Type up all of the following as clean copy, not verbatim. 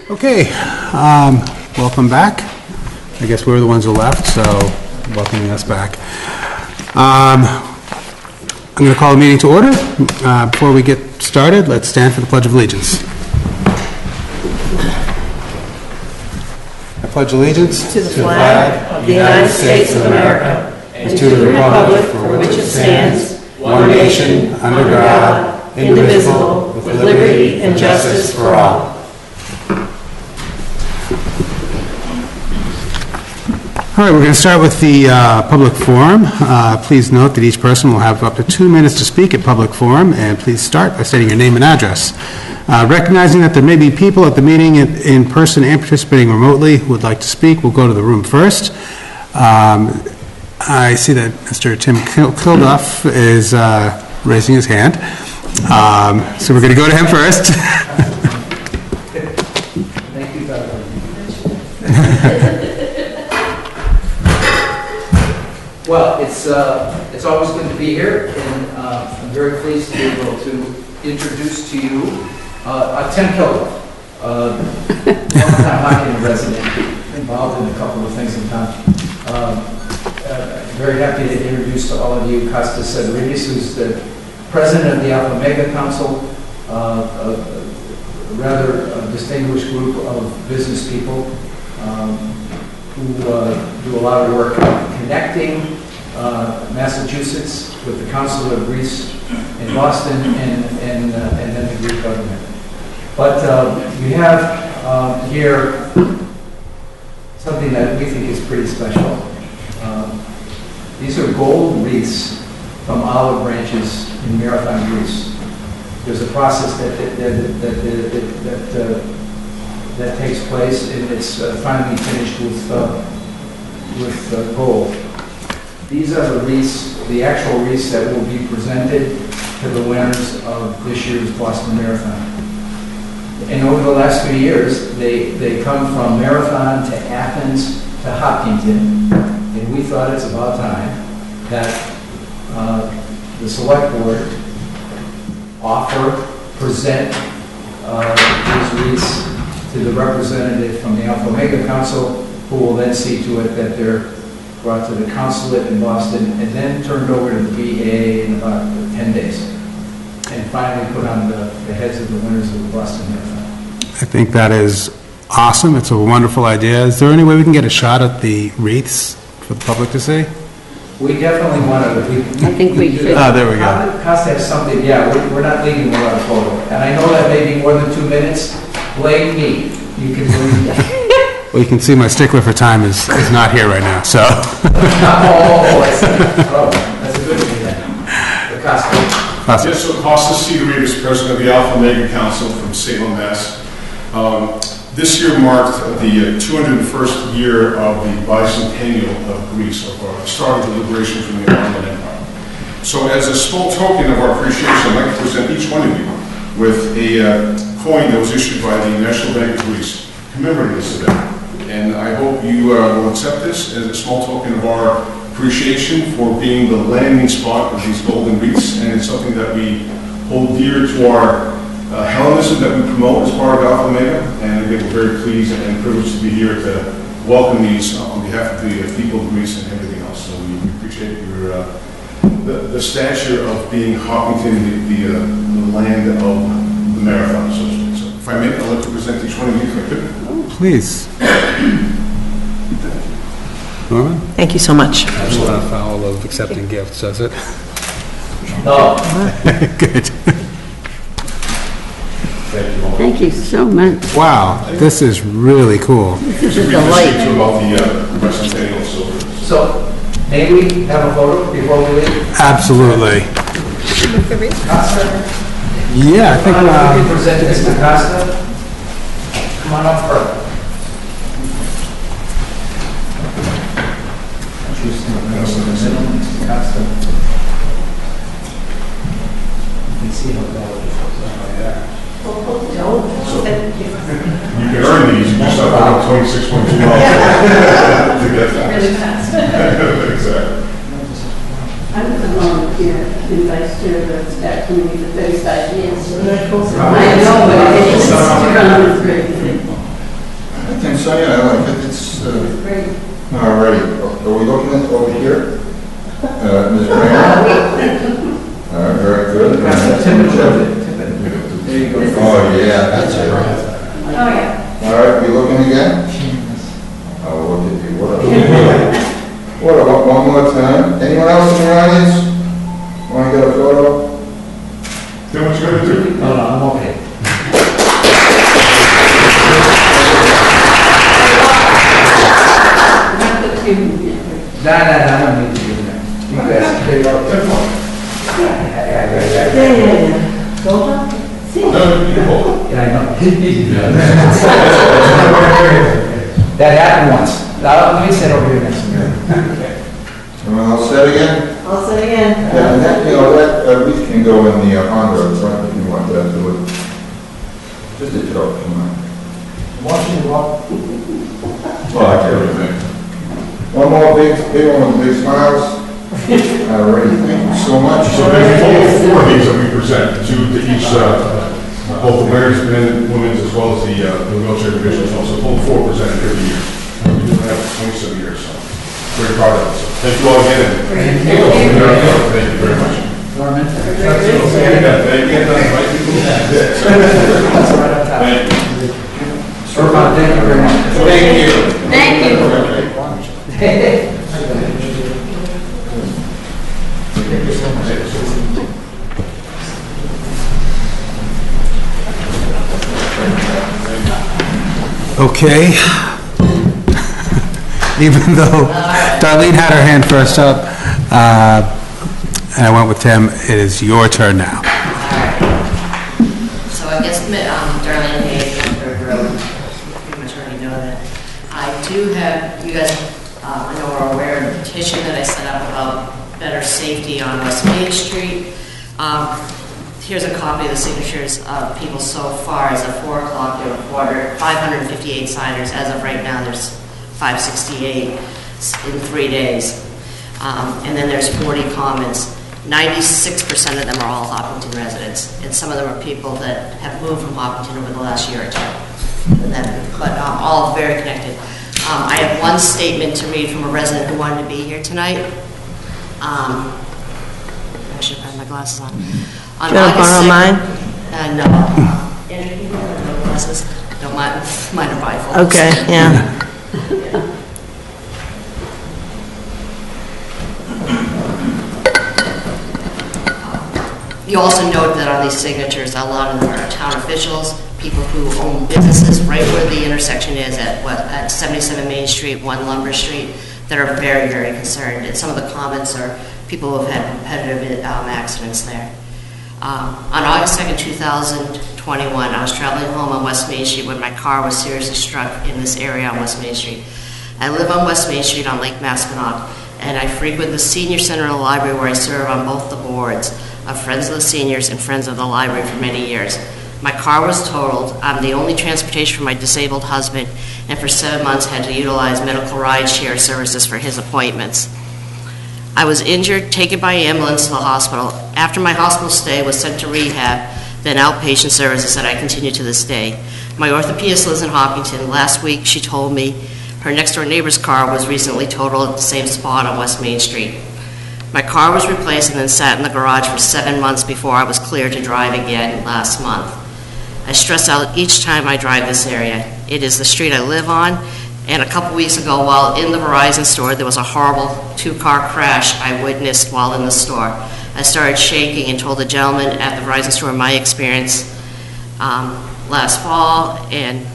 Okay, welcome back. I guess we're the ones who left, so welcoming us back. I'm going to call the meeting to order. Before we get started, let's stand for the Pledge of Allegiance. I pledge allegiance to the flag of the United States of America and to the republic for which it stands, one nation, under God, indivisible, with liberty and justice for all. All right, we're going to start with the public forum. Please note that each person will have up to 2 minutes to speak at public forum, and please start by stating your name and address. Recognizing that there may be people at the meeting in person and participating remotely who would like to speak, we'll go to the room first. I see that Mr. Tim Kilduff is raising his hand, so we're going to go to him first. Thank you, Doctor. Well, it's always good to be here, and I'm very pleased to be able to introduce to you Tim Kilduff, long-time Hopkinton resident, involved in a couple of things in town. Very happy to introduce to all of you Costas Sedridis, who's the president of the Alpha Omega Council, a rather distinguished group of business people who do a lot of work connecting Massachusetts with the Council of Greece in Boston and then the Greek government. But we have here something that we think is pretty special. These are gold wreaths from olive branches in Marathon, Greece. There's a process that takes place, and it's finally finished with gold. These are the wreaths, the actual wreaths that will be presented to the winners of this year's Boston Marathon. And over the last few years, they come from Marathon to Athens to Hopkinton, and we thought it's about time that the select board present these wreaths to the representative from the Alpha Omega Council, who will then see to it that they're brought to the consulate in Boston and then turned over to the BA in about 10 days, and finally put on the heads of the winners of the Boston Marathon. I think that is awesome. It's a wonderful idea. Is there any way we can get a shot at the wreaths for the public to see? We definitely want to. I think we should. Oh, there we go. Costa has something, yeah, we're not leaving without a photo. And I know that may be more than 2 minutes. Blame me. You can believe that. Well, you can see my stickler for time is not here right now, so. I see. Oh, that's a good thing then. The Costa. Yes, so Costas Sedridis, president of the Alpha Omega Council from Salem, Mass. This year marked the 201st year of the bicentennial of Greece, of our start of the liberation from the Ottoman Empire. So as a small token of our appreciation, I'd like to present each one of you with a coin that was issued by the National Bank of Greece commemorating this event. And I hope you will accept this as a small token of our appreciation for being the landing spot of these golden wreaths, and it's something that we hold dear to our Hellenism that we promote as part of Alpha Omega, and again, we're very pleased and privileged to be here to welcome these on behalf of the people of Greece and everything else. So we appreciate your the stature of being Hopkinton, the land of the marathon. So if I may, I'd like to present each one of you if I could. Please. Norman? Thank you so much. That's a lot of foul of accepting gifts, does it? No. Good. Thank you so much. Wow, this is really cool. This is a delight. About the bicentennial silver. So, may we have a photo before we leave? Absolutely. Costa? Yeah, I think. We can present this to Costa. Come on up first. Costa. You can see how Ballot is. You can earn these, you just have to have 26.2 to get that. Really fast. Exactly. I was a volunteer and vice chair of the staff committee for 35 years. I know, but it's great. think so, yeah, I like it. It's, Great. all right. Are we looking at over here? Ms. Graham? Very good. There you go. Oh, yeah, that's it. Oh, yeah. All right, we looking again? Oh, look at you, what one more time? Anyone else in the audience? Want to get a photo? Then what you gonna do? No, I'm okay. Not the two. I don't need to do that. You guys, there you go. Go up. See? No, you can hold it. Yeah, I know. That happened once. Let me sit over here next to me. Everyone all set again? I'll say again. Yeah, and that, that wreath can go in the Honda up front if you want that to look. Just a joke, come on. Watching you walk. Well, I can't everything. One more big one with big smiles. All right, thank you so much. So there's total 4 of these that we present, 2 to each, both the mayor's men and women's as well as the wheelchair division as well. So total 4 presented every year. We do have 27 years, so very proud of it. So thank you all again. Thank you very much. Norman. Thank you. Thank you very much. Thank you. Thank you. Okay. Even though Darlene had her hand first up, and I went with Tim, it is your turn now. So I guess Darlene Hayes, Third Road, you pretty much already know that. I do have, you guys, I know are aware of the petition that I set up about better safety on West Main Street. Here's a copy of the signatures of people so far. As of 4 o'clock, there were 558 signers. As of right now, there's 568 in 3 days. And then there's 40 comments. 96% of them are all Hopkinton residents, and some of them are people that have moved from Hopkinton over the last year or two. But all very connected. I have one statement to read from a resident who wanted to be here tonight. I should have had my glasses on. Do you want to borrow mine? No. Andrew, you have no glasses? No, mine are bifocals. Okay, yeah. You also note that on these signatures, a lot of them are town officials, people who own businesses right where the intersection is at 77 Main Street, 1 Lumber Street, that are very, very concerned. And some of the comments are people who have had repetitive accidents there. On August 2nd, 2021, I was traveling home on West Main Street when my car was seriously struck in this area on West Main Street. I live on West Main Street on Lake Maspinock, and I frequent the senior center and the library where I serve on both the boards of Friends of the Seniors and Friends of the Library for many years. My car was totaled. I'm the only transportation for my disabled husband, and for 7 months had to utilize medical ride share services for his appointments. I was injured, taken by ambulance to the hospital. After my hospital stay, was sent to rehab, then outpatient services that I continue to this day. My orthopedist lives in Hopkinton. Last week, she told me her next-door neighbor's car was recently totaled at the same spot on West Main Street. My car was replaced and then sat in the garage for 7 months before I was cleared to drive again last month. I stress out each time I drive this area. It is the street I live on, and a couple weeks ago while in the Verizon store, there was a horrible 2-car crash I witnessed while in the store. I started shaking and told the gentleman at the Verizon store my experience last fall and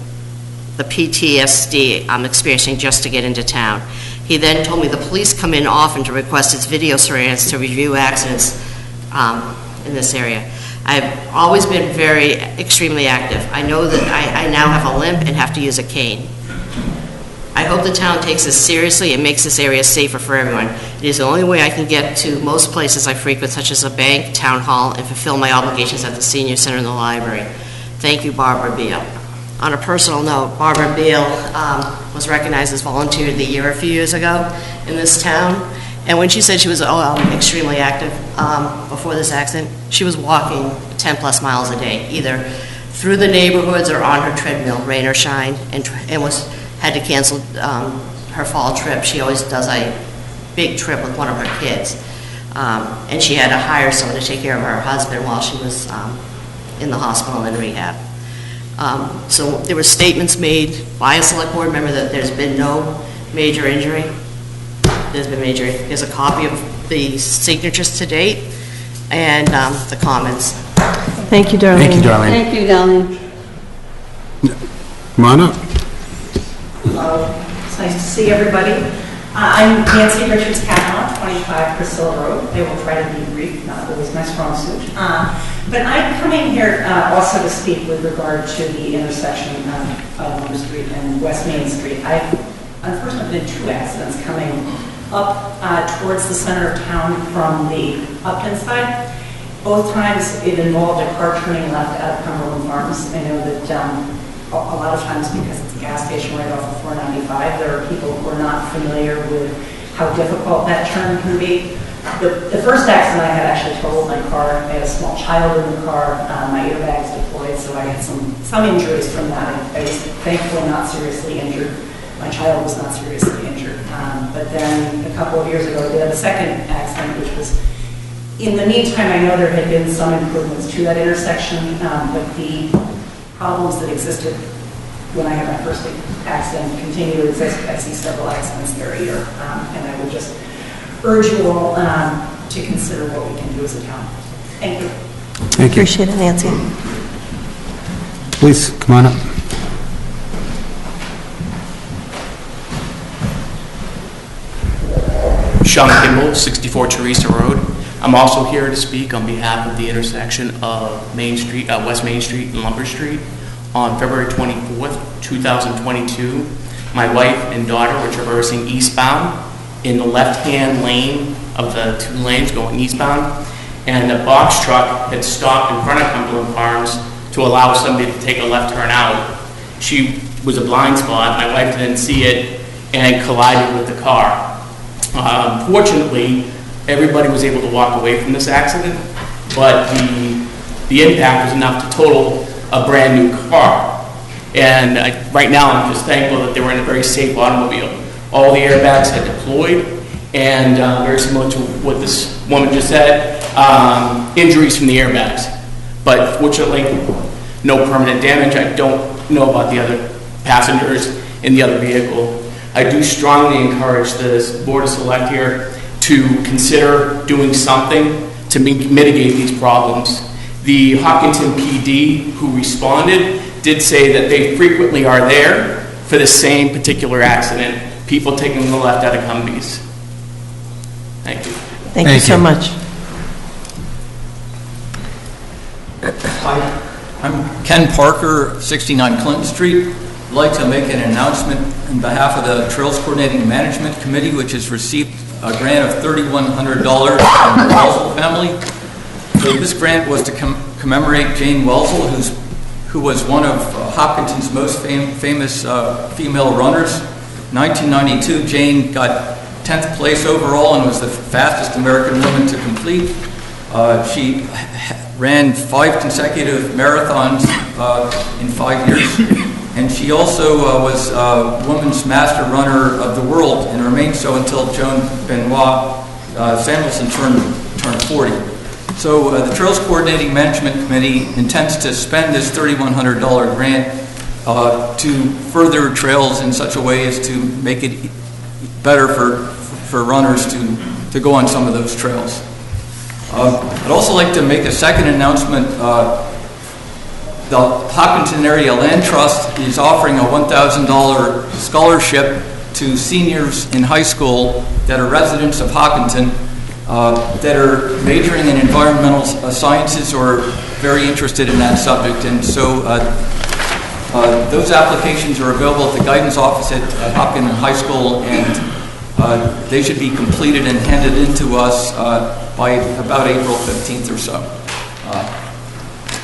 the PTSD I'm experiencing just to get into town. He then told me the police come in often to request his video surveillance to review accidents in this area. I've always been extremely active. I know that I now have a limp and have to use a cane. I hope the town takes this seriously and makes this area safer for everyone. It is the only way I can get to most places I frequent, such as a bank, town hall, and fulfill my obligations at the senior center and the library. Thank you, Barbara Beal. On a personal note, Barbara Beal was recognized as Volunteer of the Year a few years ago in this town. And when she said she was extremely active before this accident, she was walking 10 plus miles a day, either through the neighborhoods or on her treadmill, rain or shine, and had to cancel her fall trip. She always does a big trip with one of her kids. And she had to hire someone to take care of her husband while she was in the hospital in rehab. So there were statements made by a select board member that there's been no major injury. There's been major. There's a copy of the signatures to date and the comments. Thank you, Darlene. Thank you, Darlene. Thank you, Darlene. Come on up. Hello, it's nice to see everybody. I'm Nancy Richards-Cavanaugh, 25 Priscilla Road. I will try to be brief, not always my strong suit. But I'm coming here also to speak with regard to the intersection of Lumber Street and West Main Street. I've unfortunately been in 2 accidents coming up towards the center of town from the Hopkinton side. Both times it involved a car turning left out of Cumberland Farms. I know that a lot of times, because it's a gas station right off of 495, there are people who are not familiar with how difficult that turn can be. The first accident I had actually totaled my car. I had a small child in the car. My airbags deployed, so I had some injuries from that. I was thankfully not seriously injured. My child was not seriously injured. But then a couple of years ago, I did have a second accident, which was, in the meantime, I know there had been some improvements to that intersection, but the problems that existed when I had my first accident continue to exist. I see several accidents there a year, and I would just urge you all to consider what we can do as a town. Thank you. Thank you. Appreciate it, Nancy. Please, come on up. Sean Kimball, 64 Teresa Road. I'm also here to speak on behalf of the intersection of Main Street, West Main Street and Lumber Street. On February 24th, 2022, my wife and daughter were traversing eastbound in the left-hand lane of the 2 lanes going eastbound, and a box truck had stopped in front of Cumberland Farms to allow somebody to take a left turn out. She was a blind spot. My wife didn't see it and collided with the car. Fortunately, everybody was able to walk away from this accident, but the impact was enough to total a brand new car. And right now I'm just thankful that they were in a very safe automobile. All the airbags had deployed, and very similar to what this woman just said, injuries from the airbags. But fortunately, no permanent damage. I don't know about the other passengers in the other vehicle. I do strongly encourage this Board of Select here to consider doing something to mitigate these problems. The Hopkinton PD who responded did say that they frequently are there for the same particular accident, people taking the left out of Humvees. Thank you. Thank you so much. Hi, I'm Ken Parker, 69 Clinton Street. I'd like to make an announcement on behalf of the Trails Coordinating Management Committee, which has received a grant of $3,100 from the Welzel family. So this grant was to commemorate Jane Welzel, who was one of Hopkinton's most famous female runners. In 1992, Jane got 10th place overall and was the fastest American woman to complete. She ran 5 consecutive marathons in 5 years. And she also was women's master runner of the world and remained so until Joan Benoit Samuelson turned 40. So the Trails Coordinating Management Committee intends to spend this $3,100 grant to further trails in such a way as to make it better for runners to go on some of those trails. I'd also like to make a second announcement. The Hopkinton Area Land Trust is offering a $1,000 scholarship to seniors in high school that are residents of Hopkinton that are majoring in environmental sciences or very interested in that subject. And so those applications are available at the guidance office at Hopkinton High School, and they should be completed and handed in to us by about April 15th or so.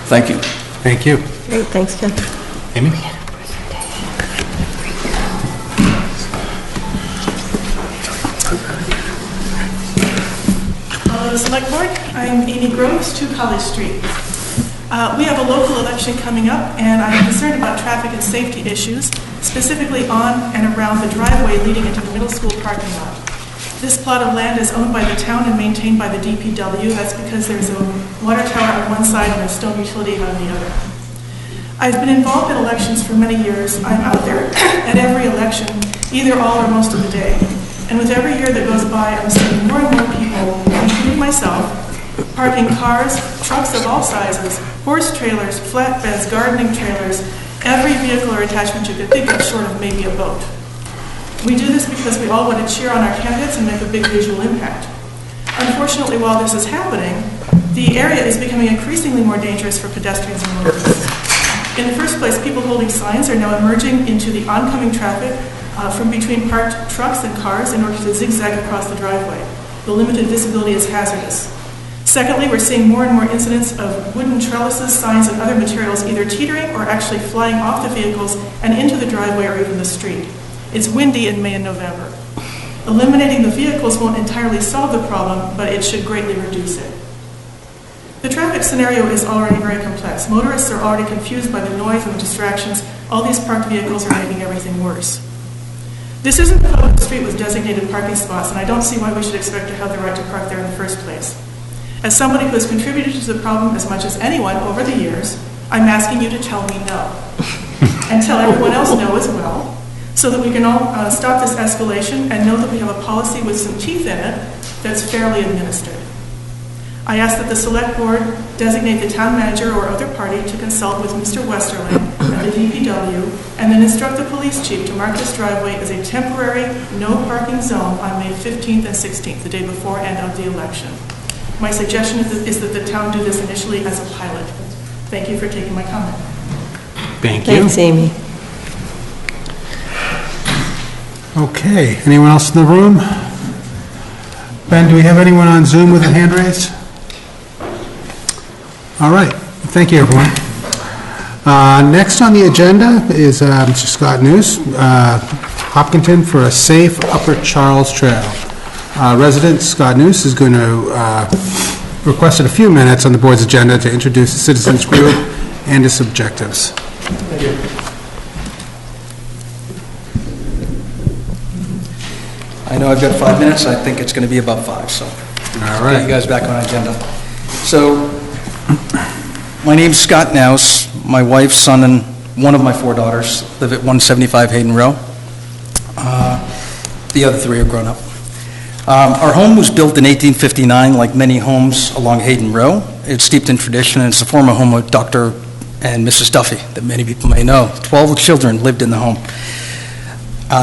Thank you. Thank you. Great, thanks, Ken. Amy? Hello, Select Board. I'm Amy Groves, 2 College Street. We have a local election coming up, and I'm concerned about traffic and safety issues, specifically on and around the driveway leading into the middle school parking lot. This plot of land is owned by the town and maintained by the DPW. That's because there's a water tower on one side and a stone utility on the other. I've been involved in elections for many years. I'm out there at every election, either all or most of the day. And with every year that goes by, I'm seeing more and more people, including myself, parking cars, trucks of all sizes, horse trailers, flatbeds, gardening trailers, every vehicle or attachment you could think of short of maybe a boat. We do this because we all want to cheer on our candidates and make a big visual impact. Unfortunately, while this is happening, the area is becoming increasingly more dangerous for pedestrians and motorists. In the first place, people holding signs are now emerging into the oncoming traffic from between parked trucks and cars in order to zigzag across the driveway. The limited visibility is hazardous. Secondly, we're seeing more and more incidents of wooden trellises, signs, and other materials either teetering or actually flying off the vehicles and into the driveway or even the street. It's windy in May and November. Eliminating the vehicles won't entirely solve the problem, but it should greatly reduce it. The traffic scenario is already very complex. Motorists are already confused by the noise and the distractions. All these parked vehicles are making everything worse. This isn't a public street with designated parking spots, and I don't see why we should expect to have the right to park there in the first place. As somebody who has contributed to the problem as much as anyone over the years, I'm asking you to tell me no. And tell everyone else no as well, so that we can all stop this escalation and know that we have a policy with some teeth in it that's fairly administered. I ask that the Select Board designate the town manager or other party to consult with Mr. Westerling and the DPW, and then instruct the police chief to mark this driveway as a temporary no parking zone on May 15th and 16th, the day before and of the election. My suggestion is that the town do this initially as a pilot. Thank you for taking my comment. Thank you. Thanks, Amy. Okay, anyone else in the room? Ben, do we have anyone on Zoom with a hand raised? All right, thank you, everyone. Next on the agenda is Mr. Scott Knous, Hopkinton for a safe Upper Charles Trail. Resident Scott Knous is going to request a few minutes on the board's agenda to introduce the citizens group and its objectives. Thank you. I know I've got 5 minutes. I think it's going to be about 5, so all right. Get you guys back on agenda. So, my name's Scott Knous. My wife, son, and one of my 4 daughters live at 175 Hayden Row. The other 3 are grown up. Our home was built in 1859, like many homes along Hayden Row. It's steeped in tradition, and it's the former home of Dr. and Mrs. Duffy, that many people may know. 12 children lived in the home.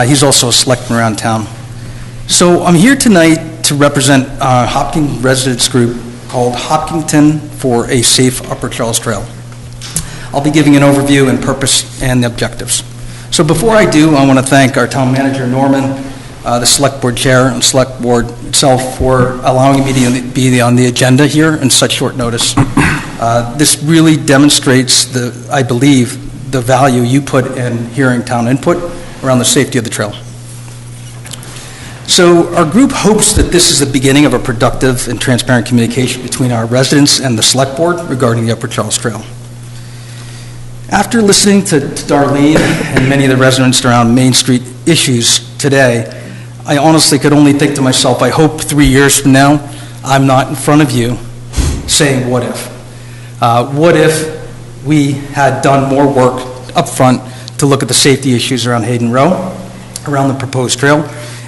He's also a selectman around town. So I'm here tonight to represent a Hopkinton residents group called Hopkinton for a Safe Upper Charles Trail. I'll be giving an overview and purpose and the objectives. So before I do, I want to thank our town manager, Norman, the select board chair, and select board itself for allowing me to be on the agenda here in such short notice. This really demonstrates, I believe, the value you put in hearing town input around the safety of the trail. So our group hopes that this is the beginning of a productive and transparent communication between our residents and the select board regarding the Upper Charles Trail. After listening to Darlene and many of the residents around Main Street issues today, I honestly could only think to myself, I hope 3 years from now, I'm not in front of you saying, what if? What if we had done more work up front to look at the safety issues around Hayden Row, around the proposed trail,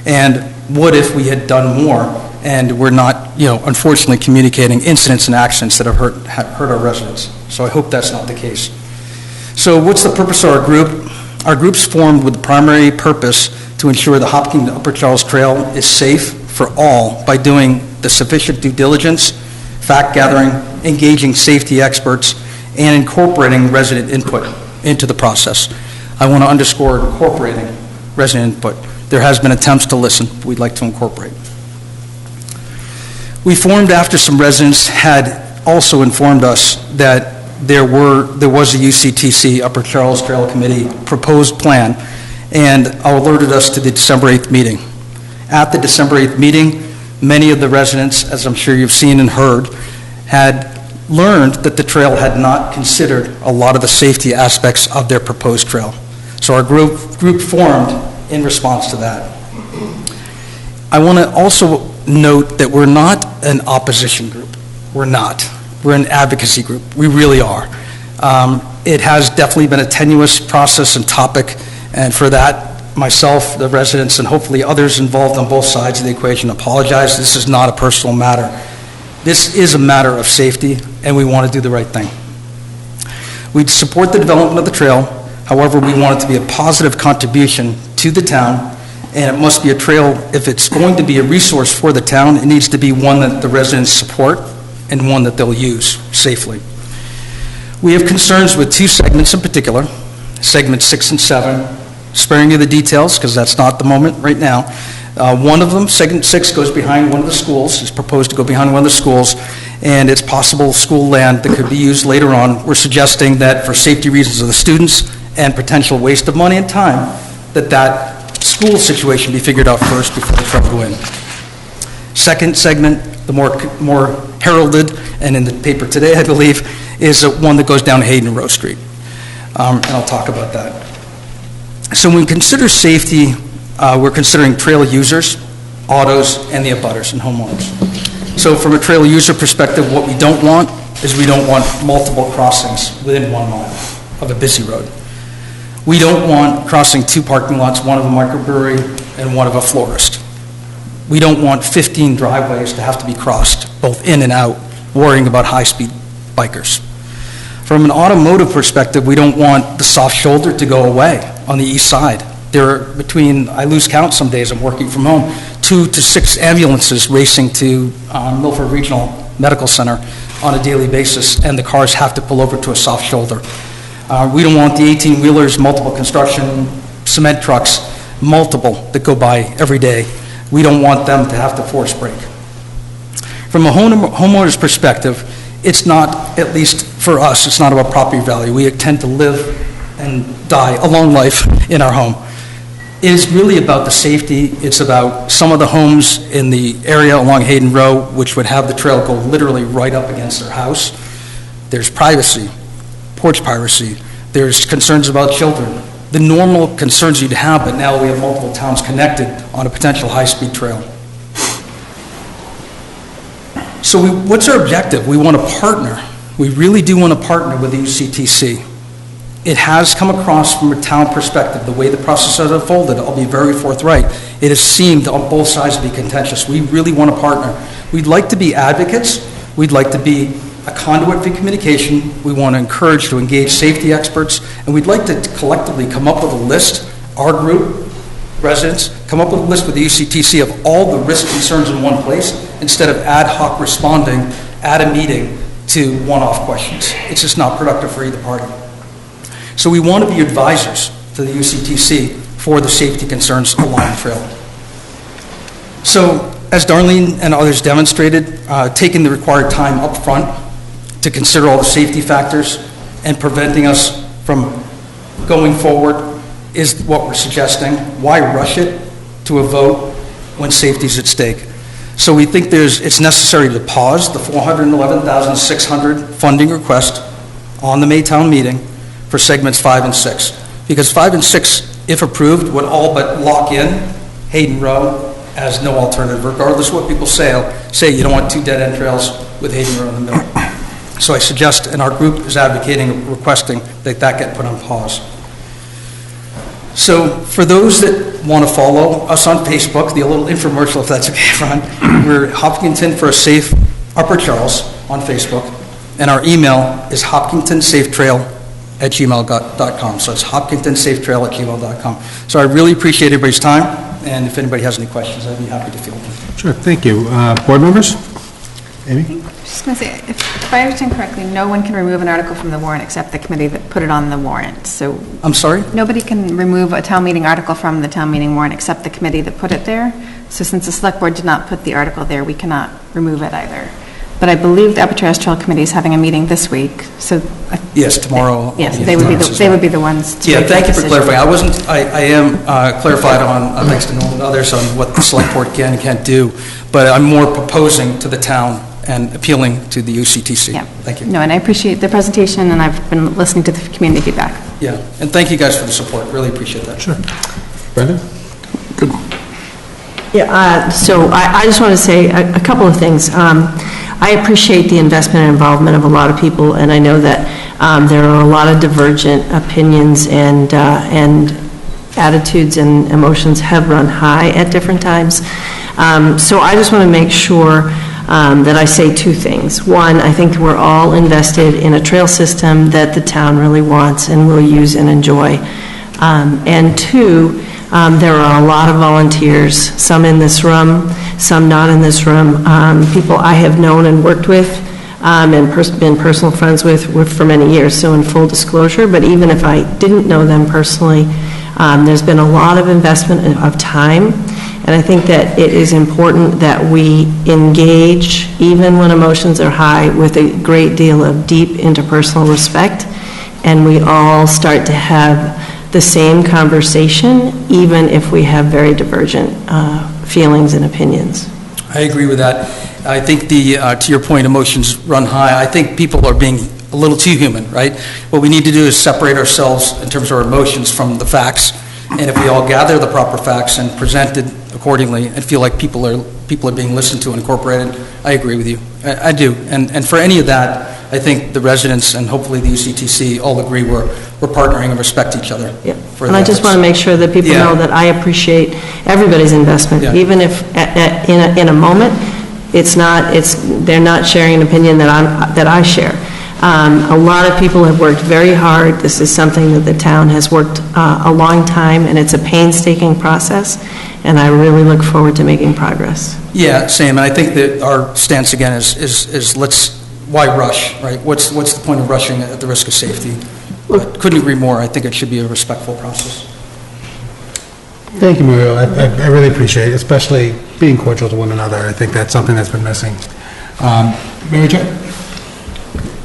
and what if we had done more and we're not, unfortunately communicating incidents and accidents that have hurt our residents. So I hope that's not the case. So what's the purpose of our group? Our group's formed with the primary purpose to ensure the Hopkinton Upper Charles Trail is safe for all by doing the sufficient due diligence, fact gathering, engaging safety experts, and incorporating resident input into the process. I want to underscore incorporating resident input. There has been attempts to listen. We'd like to incorporate. We formed after some residents had also informed us that there was a UCTC Upper Charles Trail Committee proposed plan, and alerted us to the December 8th meeting. At the December 8th meeting, many of the residents, as I'm sure you've seen and heard, had learned that the trail had not considered a lot of the safety aspects of their proposed trail. So our group formed in response to that. I want to also note that we're not an opposition group. We're not. We're an advocacy group. We really are. It has definitely been a tenuous process and topic, and for that, myself, the residents, and hopefully others involved on both sides of the equation apologize. This is not a personal matter. This is a matter of safety, and we want to do the right thing. We support the development of the trail. However, we want it to be a positive contribution to the town, and it must be a trail. If it's going to be a resource for the town, it needs to be one that the residents support and one that they'll use safely. We have concerns with two segments in particular, segments 6 and 7. Sparing you the details, because that's not the moment right now. One of them, segment 6, goes behind one of the schools. It's proposed to go behind one of the schools, and it's possible school land that could be used later on. We're suggesting that for safety reasons of the students and potential waste of money and time, that school situation be figured out first before the trail go in. Second segment, the more heralded, and in the paper today, I believe, is one that goes down Hayden Row Street. And I'll talk about that. So when we consider safety, we're considering trail users, autos, and the abutters and homeowners. So from a trail user perspective, what we don't want is we don't want multiple crossings within 1 mile of a busy road. We don't want crossing 2 parking lots, one of a microbrewery and one of a florist. We don't want 15 driveways to have to be crossed, both in and out, worrying about high-speed bikers. From an automotive perspective, we don't want the soft shoulder to go away on the east side. There are between, I lose count some days, I'm working from home, 2 to 6 ambulances racing to Milford Regional Medical Center on a daily basis, and the cars have to pull over to a soft shoulder. We don't want the 18-wheelers, multiple construction, cement trucks, multiple that go by every day. We don't want them to have to force brake. From a homeowner's perspective, it's not, at least for us, it's not about property value. We tend to live and die a long life in our home. It is really about the safety. It's about some of the homes in the area along Hayden Row, which would have the trail go literally right up against their house. There's privacy, porch piracy. There's concerns about children. The normal concerns you'd have, but now we have multiple towns connected on a potential high-speed trail. So what's our objective? We want to partner. We really do want to partner with the UCTC. It has come across from a town perspective, the way the process has unfolded, I'll be very forthright, it has seemed on both sides to be contentious. We really want to partner. We'd like to be advocates. We'd like to be a conduit for communication. We want to encourage to engage safety experts, and we'd like to collectively come up with a list, our group, residents, come up with a list with the UCTC of all the risk concerns in one place instead of ad hoc responding at a meeting to one-off questions. It's just not productive for either party. So we want to be advisors to the UCTC for the safety concerns along the trail. So as Darlene and others demonstrated, taking the required time up front to consider all the safety factors and preventing us from going forward is what we're suggesting. Why rush it to a vote when safety is at stake? So we think it's necessary to pause the $411,600 funding request on the May town meeting for segments 5 and 6. Because 5 and 6, if approved, would all but lock in Hayden Row as no alternative, regardless of what people say you don't want 2 dead-end trails with Hayden Row in the middle. So I suggest, and our group is advocating, requesting that get put on pause. So for those that want to follow us on Facebook, the little infomercial, if that's okay, Ron, we're Hopkinton for a Safe Upper Charles on Facebook, and our email is hopkintonsafetrail@gmail.com. So it's hopkintonsafetrail@gmail.com. So I really appreciate everybody's time, and if anybody has any questions, I'd be happy to field them. Sure, thank you. Board members? Amy? Just going to say, if I understand correctly, no one can remove an article from the warrant except the committee that put it on the warrant. So I'm sorry? Nobody can remove a town meeting article from the town meeting warrant except the committee that put it there. So since the select board did not put the article there, we cannot remove it either. But I believe the Upper Terrace Trail Committee is having a meeting this week, so... Yes, tomorrow. Yes, they would be the ones to Yeah, make thank that you for decision. clarifying. I am clarified on, thanks to Noel and others, on what the select board can and can't do, but I'm more proposing to the town and appealing to the UCTC. Yeah. Thank you. No, and I appreciate the presentation, and I've been listening to the community feedback. Yeah, and thank you guys for the support. Really appreciate that. Sure. Brenda? Good. Yeah, so I just want to say a couple of things. I appreciate the investment and involvement of a lot of people, and I know that there are a lot of divergent opinions and attitudes and emotions have run high at different times. So I just want to make sure that I say two things. One, I think we're all invested in a trail system that the town really wants and will use and enjoy. And two, there are a lot of volunteers, some in this room, some not in this room, people I have known and worked with and been personal friends with for many years, so in full disclosure, but even if I didn't know them personally, there's been a lot of investment of time, and I think that it is important that we engage, even when emotions are high, with a great deal of deep interpersonal respect, and we all start to have the same conversation, even if we have very divergent feelings and opinions. I agree with that. I think to your point, emotions run high. I think people are being a little too human, right? What we need to do is separate ourselves in terms of our emotions from the facts. And if we all gather the proper facts and present it accordingly and feel like people are being listened to and incorporated, I agree with you. I do. And for any of that, I think the residents and hopefully the UCTC all agree we're partnering and respect each other. Yeah. And I just want to make sure that people know that I appreciate everybody's investment, even if in a moment they're not sharing an opinion that I share. A lot of people have worked very hard. This is something that the town has worked a long time, and it's a painstaking process, and I really look forward to making progress. Yeah, same. And I think that our stance again is why rush, right? What's the point of rushing at the risk of safety? But couldn't agree more. I think it should be a respectful process. Thank you, Muriel. I really appreciate it, especially being cordial to one another. I think that's something that's been missing. Mary Jo?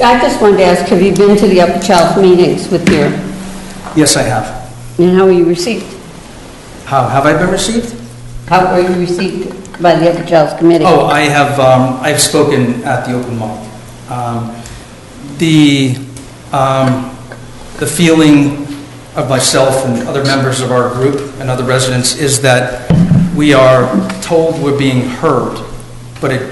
I just wanted to ask, have you been to the Upper Charles meetings with your... Yes, I have. And how were you received? How have I been received? How were you received by the Upper Charles Committee? Oh, I have. I've spoken at the open mic. The feeling of myself and other members of our group and other residents is that we are told we're being heard, but it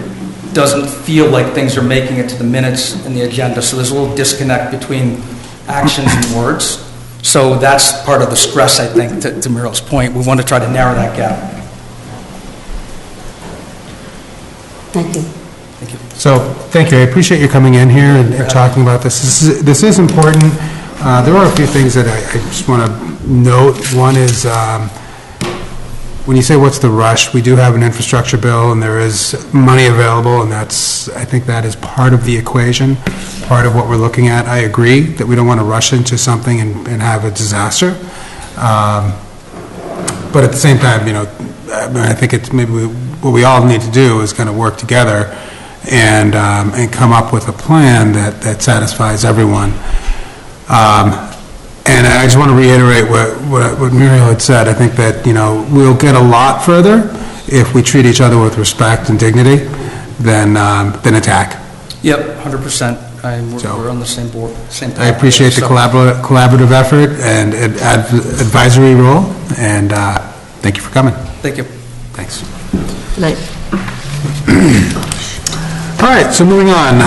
doesn't feel like things are making it to the minutes and the agenda. So there's a little disconnect between actions and words. So that's part of the stress, I think, to Muriel's point. We want to try to narrow that gap. Thank you. Thank you. So, thank you. I appreciate you coming in here and talking about this. This is important. There are a few things that I just want to note. One is, when you say what's the rush, we do have an infrastructure bill and there is money available, and I think that is part of the equation, part of what we're looking at. I agree that we don't want to rush into something and have a disaster. But at the same time, I think it's maybe what we all need to do is kind of work together and come up with a plan that satisfies everyone. And I just want to reiterate what Muriel had said. I think that, we'll get a lot further if we treat each other with respect and dignity than attack. Yep, 100%. We're on the same board. Same I appreciate the collaborative effort and advisory role, and thank you for coming. Thank you. Thanks. Good night. All right, so moving on.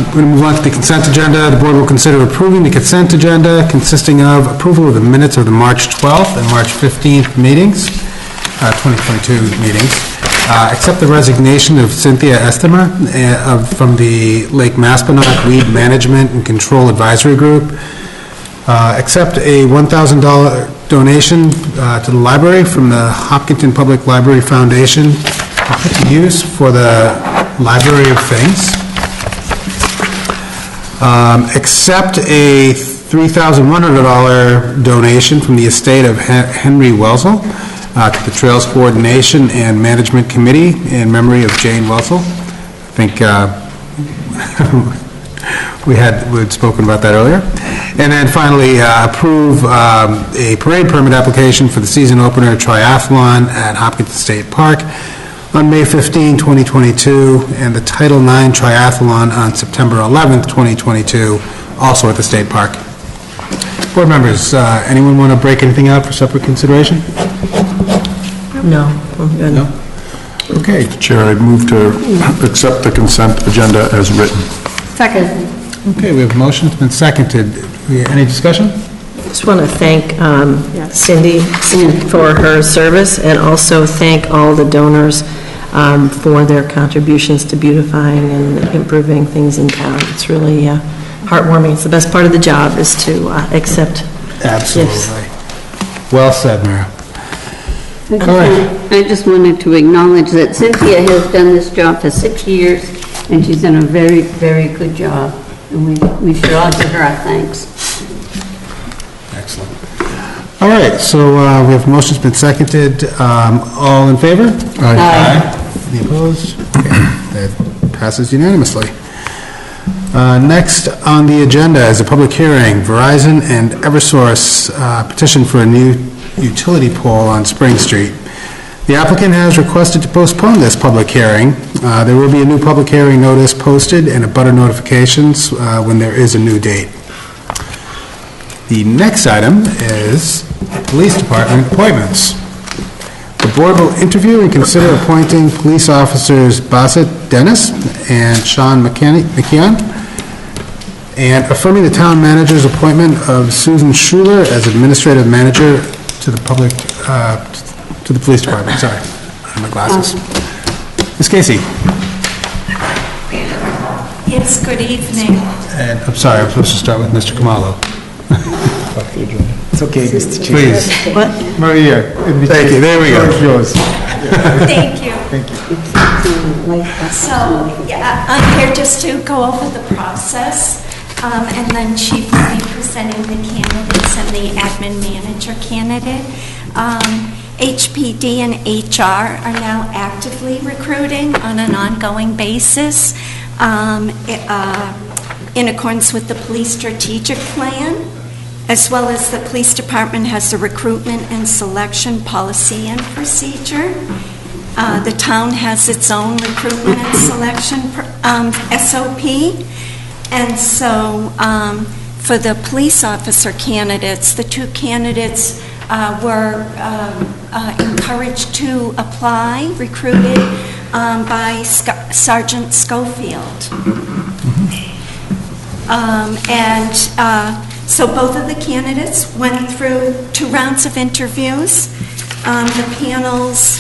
We're going to move on to the consent agenda. The board will consider approving the consent agenda consisting of approval of the minutes of the March 12th and March 15th meetings, 2022 meetings. Accept the resignation of Cynthia Estemer from the Lake Maspinock Weed Management and Control Advisory Group. Accept a $1,000 donation to the library from the Hopkinton Public Library Foundation to put to use for the Library of Things. Accept a $3,100 donation from the estate of Henry Welsel to the Trails Coordination and Management Committee in memory of Jane Welsel. I think we had spoken about that earlier. And then finally, approve a parade permit application for the season opener triathlon at Hopkinton State Park on May 15, 2022, and the Title IX Triathlon on September 11th, 2022, also at the State Park. Board members, anyone want to break anything out for separate consideration? No, I'm good. No? Okay. Chair, I move to accept the consent agenda as written. Second. Okay, we have a motion, it's been seconded. Any discussion? Just want to thank Cindy for her service, and also thank all the donors for their contributions to beautifying and improving things in town. It's really heartwarming. It's the best part of the job, is to accept Absolutely. gifts. Well said, Mara. I just wanted to acknowledge that Cynthia has done this job for 6 years, and she's done a very, very good job. And we should all give her our thanks. Excellent. All right, so we have motion's been seconded. All in favor? Aye. Any opposed? Okay, that passes unanimously. Next on the agenda is a public hearing, Verizon and Eversource petition for a new utility pole on Spring Street. The applicant has requested to postpone this public hearing. There will be a new public hearing notice posted and abutter notifications when there is a new date. The next item is Police Department appointments. The board will interview and consider appointing police officers Bassett Dennis and Sean McKeon, and affirming the town manager's appointment of Susan Schuler as administrative manager to the public, to the police department. Sorry, I have my glasses. Ms. Casey. Yes, good evening. And I'm sorry, I'm supposed to start with Mr. Kamalo. It's okay, Mr. Chief. Please. What? Maria. Thank you, there we go. It's yours. Thank you. Thank you. So, yeah, I'm here just to go over the process, and then Chief will be presenting the candidates and the admin manager candidate. HPD and HR are now actively recruiting on an ongoing basis in accordance with the police strategic plan, as well as the police department has a recruitment and selection policy and procedure. The town has its own recruitment and selection SOP. And so for the police officer candidates, the two candidates were encouraged to apply, recruited by Sergeant Schofield. So both of the candidates went through 2 rounds of interviews. The panels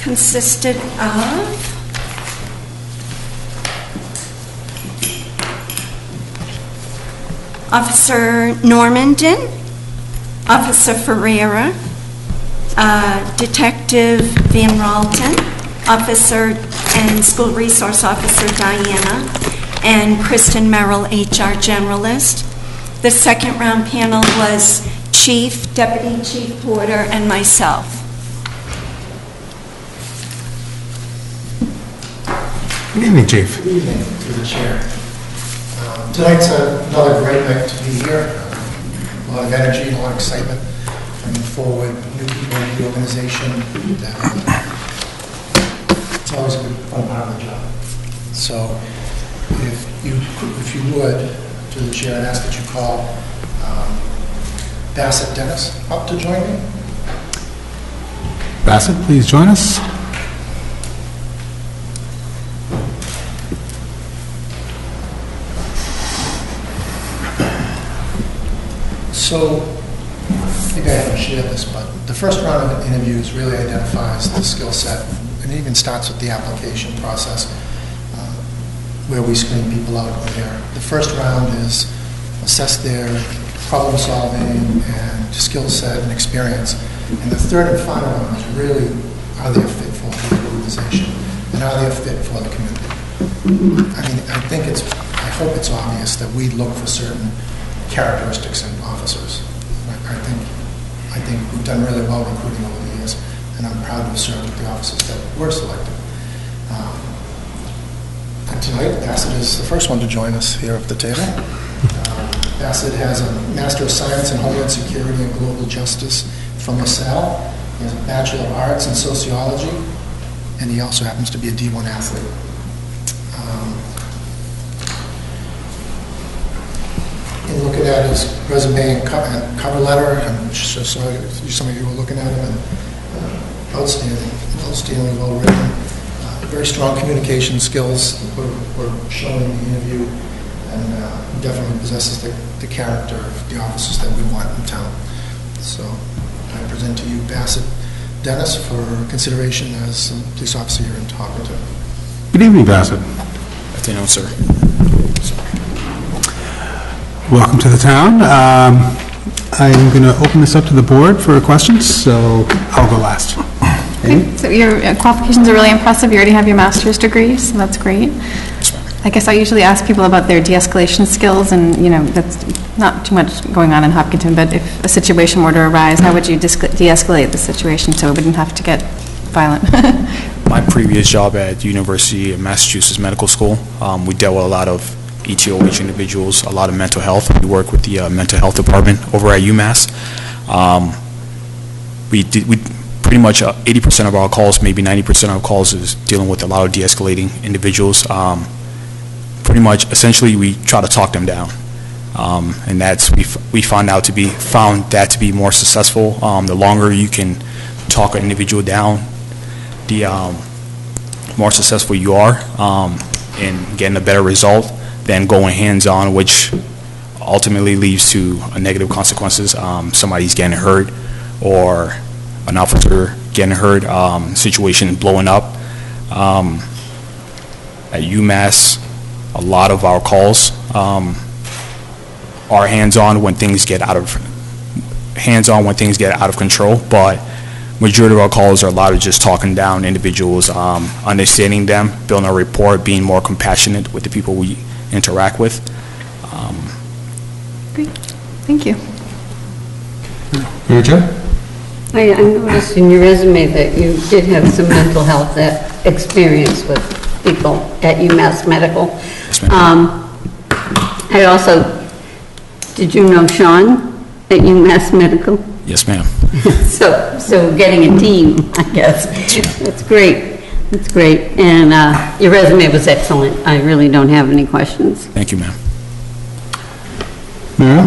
consisted of Officer Normandin, Officer Ferreira, Detective Van Ralton, Officer and School Resource Officer Diana, and Kristen Merrill, HR Generalist. The second round panel was Chief, Deputy Chief Porter, and myself. Good evening, Chief. Good evening, through the chair. Tonight's another great night to be here. A lot of energy and a lot of excitement, bringing forward new people into the organization. It's always a good, fun part of the job. So, if you would, to the chair, I'd ask that you call Bassett Dennis up to join me. Bassett, please join us. So, maybe I haven't shared this, but the first round of interviews really identifies the skill set, and it even starts with the application process, where we screen people out over there. The first round is assess their problem solving and skill set and experience. And the third and final round is really, are they a fit for the organization, and are they a fit for the community? I mean, I hope it's obvious that we look for certain characteristics in officers. I think we've done really well recruiting over the years, and I'm proud to have served with the officers that were selected. And tonight, Bassett is the first one to join us here at the table. Bassett has a Master of Science in Homeland Security and Global Justice from LaSalle. He has a Bachelor of Arts in Sociology and he also happens to be a D1 athlete. In looking at his resume and cover letter, I'm sure some of you were looking at him, and outstanding, well written, very strong communication skills were shown in the interview, and definitely possesses the character of the officers that we want in town. So I present to you Bassett Dennis for consideration as a police officer here in Hopkinton. Good evening, Bassett. Good afternoon, sir. Welcome to the town. I'm going to open this up to the board for questions, so I'll go last. Okay. So your qualifications are really impressive. You already have your master's degree, so that's great. I guess I usually ask people about their de-escalation skills, and that's not too much going on in Hopkinton, but if a situation were to arise, how would you de-escalate the situation so it wouldn't have to get violent? My previous job at University of Massachusetts Medical School, we dealt with a lot of ETOH individuals, a lot of mental health. We work with the mental health department over at UMass. We pretty much 80% of our calls, maybe 90% of our calls, is dealing with a lot of de-escalating individuals. Pretty much, essentially, we try to talk them down, and that's we found that to be more successful. The longer you can talk an individual down, the more successful you are in getting a better result than going hands-on, which ultimately leads to a negative consequences. Somebody's getting hurt, or an officer getting hurt, situation blowing up. At UMass, a lot of our calls are hands-on when things get out of control, but majority of our calls are a lot of just talking down individuals, understanding them, building a rapport, being more compassionate with the people we interact with. Great. Thank you. I noticed in your resume that you did have some mental health experience with people at UMass Medical. Yes, ma'am. I also, did you know Sean at UMass Medical? Yes, ma'am. So getting a team, I guess. That's great. That's great. And your resume was excellent. I really don't have any questions. Thank you, ma'am. Mara?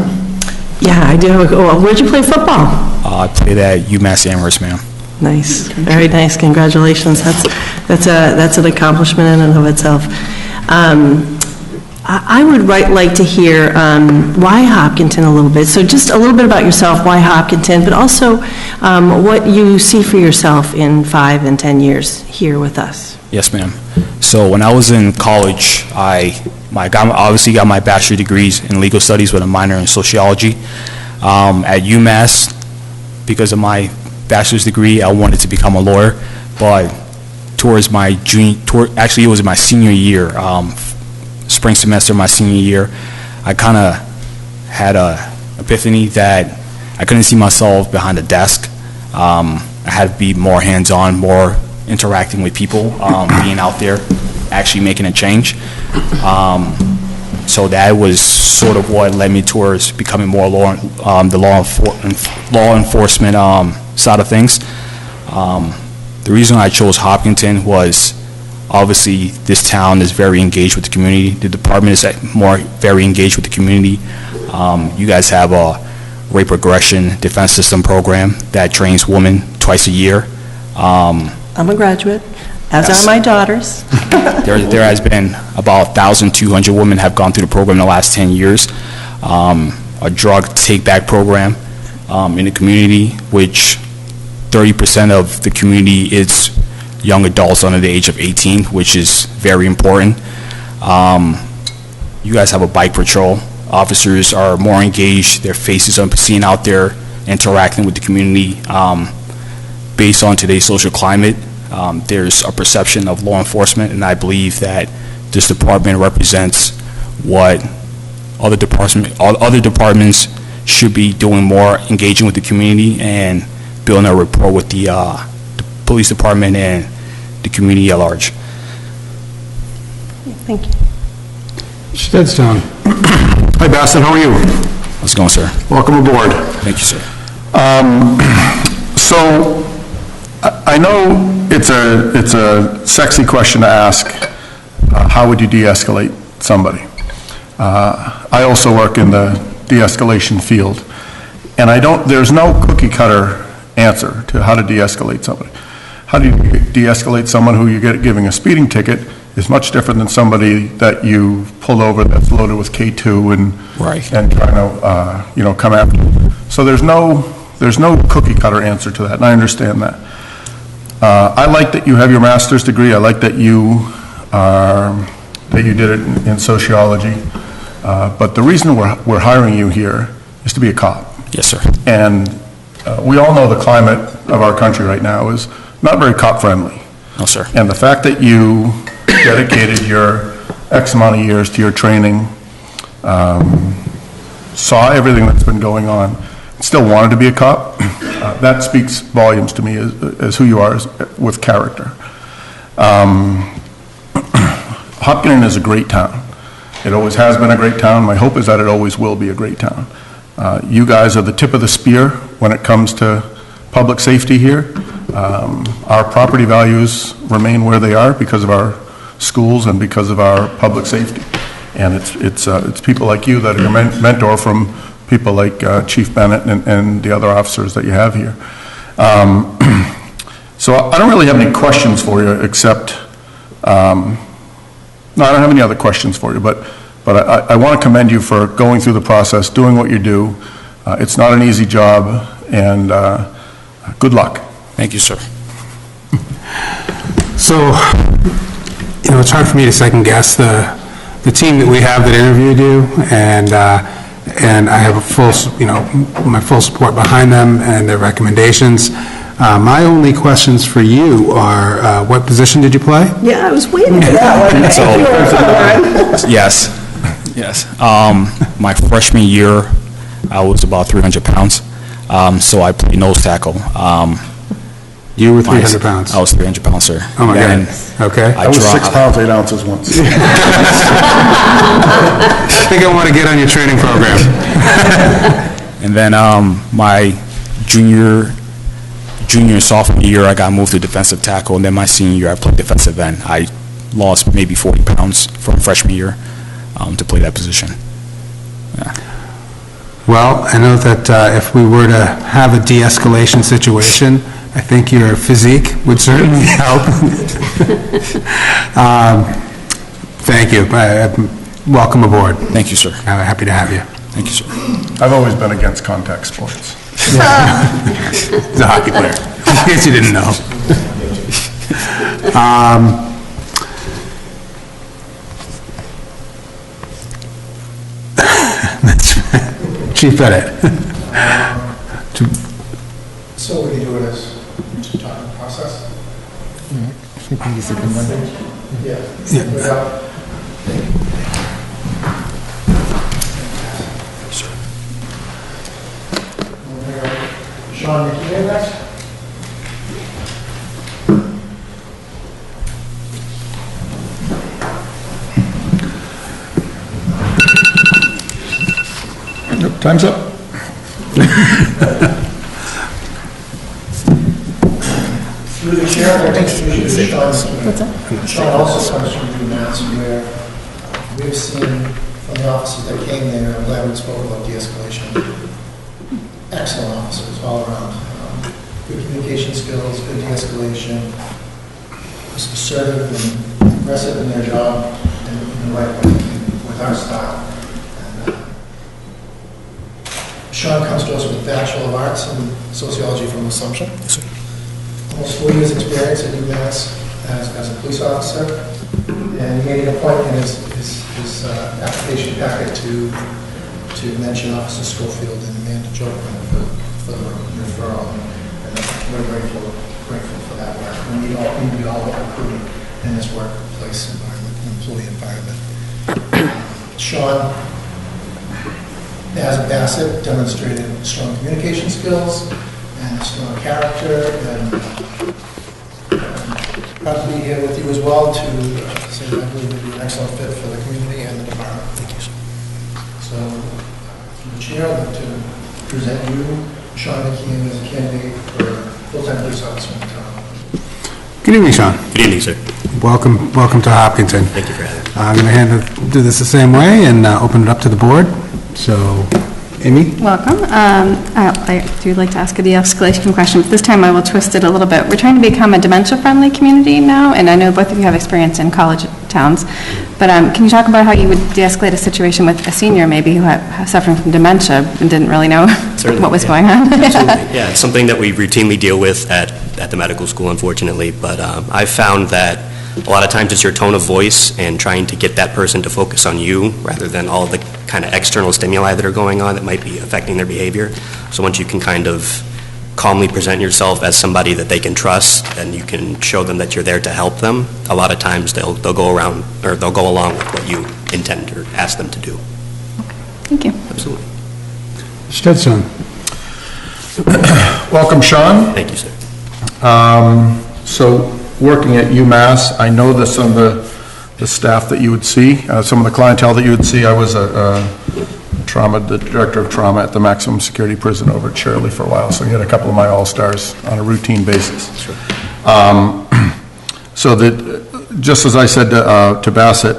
Yeah, I do. Well, where'd you play football? I played at UMass Amherst, ma'am. Nice, very nice. Congratulations. That's an accomplishment in and of itself. I would like to hear why Hopkinton a little bit. So just a little bit about yourself, why Hopkinton, but also what you see for yourself in 5 and 10 years here with us. Yes, ma'am. So when I was in college, I obviously got my bachelor's degrees in legal studies with a minor in sociology. At UMass, because of my bachelor's degree, I wanted to become a lawyer, but towards my actually it was my senior year, spring semester my senior year, I kind of had a epiphany that I couldn't see myself behind a desk. I had to be more hands-on, more interacting with people, being out there, actually making a change. So that was sort of what led me towards becoming more the law enforcement side of things. The reason I chose Hopkinton was obviously this town is very engaged with the community. The department is very engaged with the community. You guys have a rape regression defense system program that trains women twice a year. I'm a graduate, as Yes. are my daughters. There has been about 1,200 women have gone through the program in the last 10 years. A drug take-back program in the community, which 30% of the community is young adults under the age of 18, which is very important. You guys have a bike patrol. Officers are more engaged. Their faces are seen out there interacting with the community. Based on today's social climate, there's a perception of law enforcement, and I believe that this department represents what other departments should be doing more, engaging with the community and building a rapport with the police department and the community at large. Thank you. Steadstone. Hi, Bassett, how are you? How's it going, sir? Welcome aboard. Thank you, sir. So, I know it's a sexy question to ask, how would you de-escalate somebody? I also work in the de-escalation field, and there's no cookie cutter answer to how to de-escalate somebody. How do you de-escalate someone who you get giving a speeding ticket is much different than somebody that you pulled over that's loaded with K2 and trying to come after you. So there's no cookie cutter answer to that, and I understand that. I like that you have your master's degree. I like that you did it in sociology. But the reason we're hiring you here is to be a cop. Yes, sir. And we all know the climate of our country right now is not very cop-friendly. No, sir. And the fact that you dedicated your X amount of years to your training, saw everything that's been going on, still wanted to be a cop, that speaks volumes to me as who you are with character. Hopkinton is a great town. It always has been a great town. My hope is that it always will be a great town. You guys are the tip of the spear when it comes to public safety here. Our property values remain where they are because of our schools and because of our public safety. And it's people like you that are your mentor from people like Chief Bennett and the other officers that you have here. So I don't really have any questions for you except, no, I don't have any other questions for you, but I want to commend you for going through the process, doing what you do. It's not an easy job, and good luck. Thank you, sir. So, it's hard for me to second guess the team that we have that interviewed you, and I have my full support behind them and their recommendations. My only questions for you are, what position did you play? Yeah, I was waiting for that one. Yes. My freshman year, I was about 300 pounds, so I played nose tackle. You were 300 pounds? I was 300 pounds, sir. Oh, my God. Okay. I was 6 pounds, 8 ounces once. I think I want to get on your training program. And then my junior and sophomore year, I got moved to defensive tackle, and then my senior year, I played defensive end. I lost maybe 40 pounds from freshman year to play that position. Yeah. Well, I know that if we were to have a de-escalation situation, I think your physique would certainly help. Thank you. Welcome aboard. Thank you, sir. Happy to have you. Thank you, sir. I've always been against contact sports. He's a hockey player, in case you didn't know. Chief Bennett. So what do you do with this? Talking process? I think he's a good one. Yeah. Sean, you hear that? Nope, time's up. Through the chair, I'd like to introduce Sean. Sean also comes from UMass, where we've seen from the officers that came there, I'm glad we spoke about de-escalation. Excellent officers all around. Good communication skills, good de-escalation, assertive and aggressive in their job, and in the right way with our style. Sean comes to us with a Bachelor of Arts in Sociology from Assumption. Yes, sir. Almost 4 years experience at UMass as a police officer. And he made it a point in his application packet to mention Officer Schofield and Amanda Joplin for the referral. And we're grateful for that work. We need all the recruiting in this workplace environment, employee environment. Sean, as a Bassett, demonstrated strong communication skills and strong character, and proud to be here with you as well to say that I believe you'll be an excellent fit for the community and the department. Thank you, sir. So, through the chair, I'd like to present you, Sean McKeon, as a candidate for full-time police officer in the town. Good evening, Sean. Good evening, sir. Welcome to Hopkinton. Thank you for having me. I'm going to do this the same way and open it up to the board. So, Amy? Welcome. I do like to ask a de-escalation question, but this time I will twist it a little bit. We're trying to become a dementia-friendly community now, and I know both of you have experience in college towns, but can you talk about how you would de-escalate a situation with a senior maybe who suffering from dementia and didn't really know what was going on? Absolutely. Yeah, it's something that we routinely deal with at the medical school, unfortunately, but I've found that a lot of times it's your tone of voice and trying to get that person to focus on you rather than all the kind of external stimuli that are going on that might be affecting their behavior. So once you can kind of calmly present yourself as somebody that they can trust, and you can show them that you're there to help them, a lot of times they'll go along with what you intend or ask them to do. Thank you. Absolutely. Stetson. Welcome, Sean. Thank you, sir. So, working at UMass, I know that some of the staff that you would see, some of the clientele that you would see. I was the director of trauma at the maximum security prison over at Shirley for a while, so you had a couple of my all-stars on a routine basis. Sure. So that, just as I said to Bassett,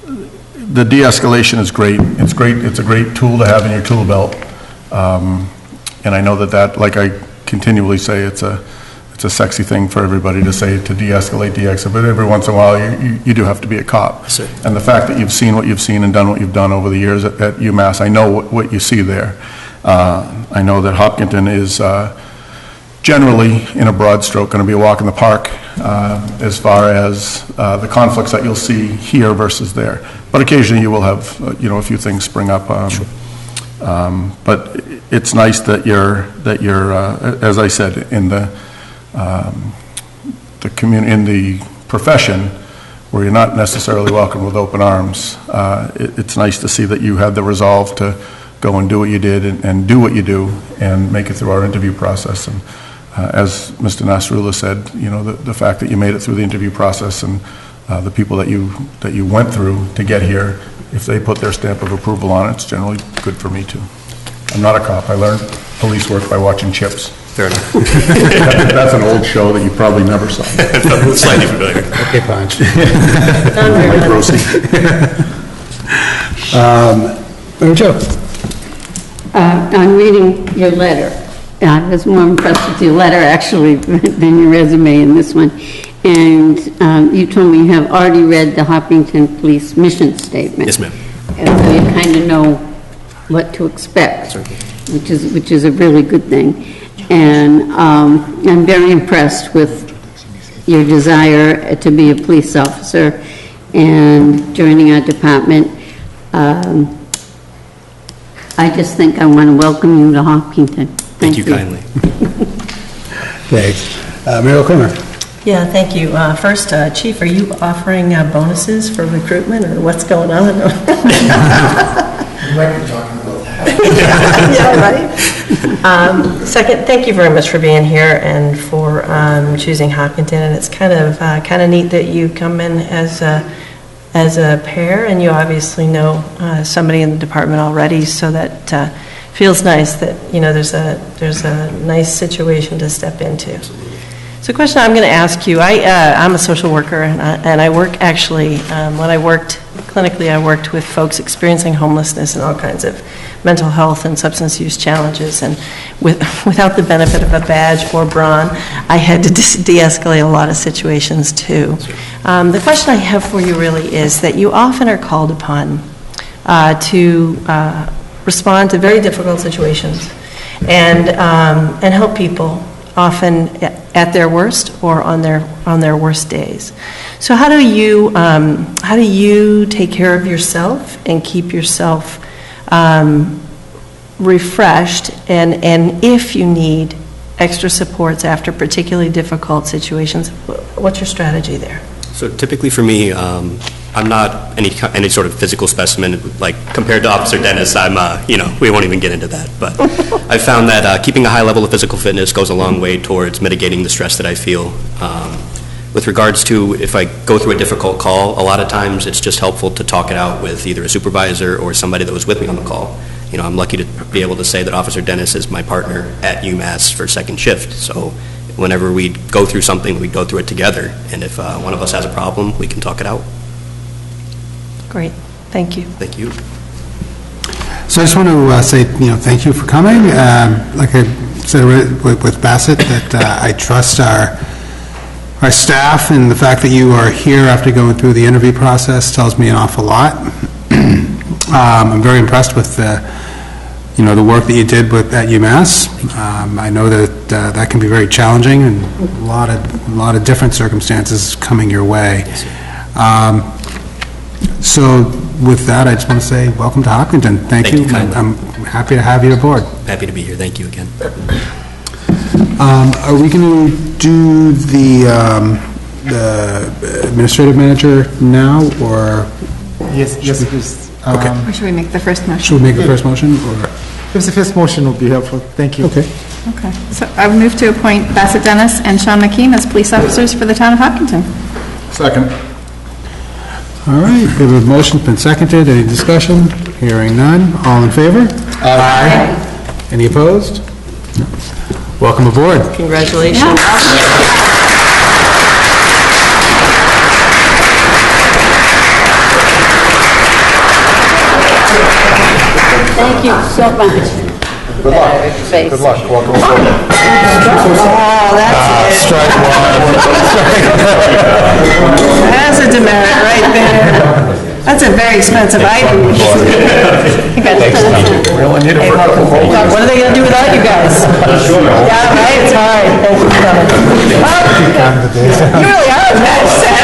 the de-escalation is great. It's great. It's a great tool to have in your tool belt. And I know that, like I continually say, it's a sexy thing for everybody to say, to de-escalate, but every once in a while you do have to be a cop. Sure. And the fact that you've seen what you've seen and done what you've done over the years at UMass, I know what you see there. I know that Hopkinton is generally, in a broad stroke, going to be a walk in the park as far as the conflicts that you'll see here versus there. But occasionally you will have a few things spring up. Sure. But it's nice that you're as I said, in the community, in the profession, where you're not necessarily welcomed with open arms. It's nice to see that you had the resolve to go and do what you did and do what you do and make it through our interview process. And as Mr. Nasrullah said, the fact that you made it through the interview process and the people that you went through to get here, if they put their stamp of approval on it, it's generally good for me too. I'm not a cop. I learned police work by watching Chips. Fair enough. That's an old show that you probably never saw. Slightly familiar. Okay, Punch. Mike Rossi. Joe. I'm reading your letter. I was more impressed with your letter, actually, than your resume in this one. And you told me you have already read the Hopkinton Police mission statement. Yes, ma'am. And so you kind of know what to expect, which is a really good thing. And I'm very impressed with your desire to be a police officer and joining our department. I just think I want to welcome you to Hopkinton. Thank you kindly. Thanks. Mary O'Connor. Yeah, thank you. First, Chief, are you offering bonuses for recruitment, or what's going on? We might be talking about that. Yeah, right. Second, thank you very much for being here and for choosing Hopkinton. And it's kind of neat that you come in as a pair, and you obviously know somebody in the department already, so that feels nice that there's a nice situation to step into. So the question I'm going to ask you, I'm a social worker, and I work actually, when I worked clinically, I worked with folks experiencing homelessness and all kinds of mental health and substance use challenges, and without the benefit of a badge or brawn, I had to de-escalate a lot of situations too. The question I have for you really is that you often are called upon to respond to very difficult situations and help people, often at their worst or on their worst days. So how do you take care of yourself and keep yourself refreshed, and if you need extra supports after particularly difficult situations, what's your strategy there? So typically for me, I'm not any sort of physical specimen. Like compared to Officer Dennis, I'm we won't even get into that. But I found that keeping a high level of physical fitness goes a long way towards mitigating the stress that I feel. With regards to if I go through a difficult call, a lot of times it's just helpful to talk it out with either a supervisor or somebody that was with me on the call. I'm lucky to be able to say that Officer Dennis is my partner at UMass for second shift. So whenever we go through something, we go through it together. And if one of us has a problem, we can talk it out. Great, thank you. Thank you. So I just want to say, thank you for coming. Like I said with Bassett, that I trust our staff, and the fact that you are here after going through the interview process tells me an awful lot. I'm very impressed with the work that you did at UMass. I know that that can be very challenging, and a lot of different circumstances coming your way. So with that, I just want to say welcome to Hopkinton. Thank you. I'm happy to have you aboard. Happy to be here. Thank you again. Are we going to do the administrative manager now, or? Yes, please. Okay. Or should we make the first motion? Should we make the first motion, or? If the first motion would be helpful. Thank you. Okay. Okay. So I would move to appoint Bassett Dennis and Sean McKean as police officers for the town of Hopkinton. Second. All right, we have a motion, been seconded. Any discussion? Hearing none. All in favor? Aye. Any opposed? No. Welcome aboard. Congratulations. Thank you so much. Good luck. Good luck. Welcome aboard. Oh, that's it. Strike one. That's a demerit right there. That's a very expensive item. We only need it for a couple more weeks. What are they going to do without you guys? Yeah, right, it's hard. Thank you for coming. You really are a match set.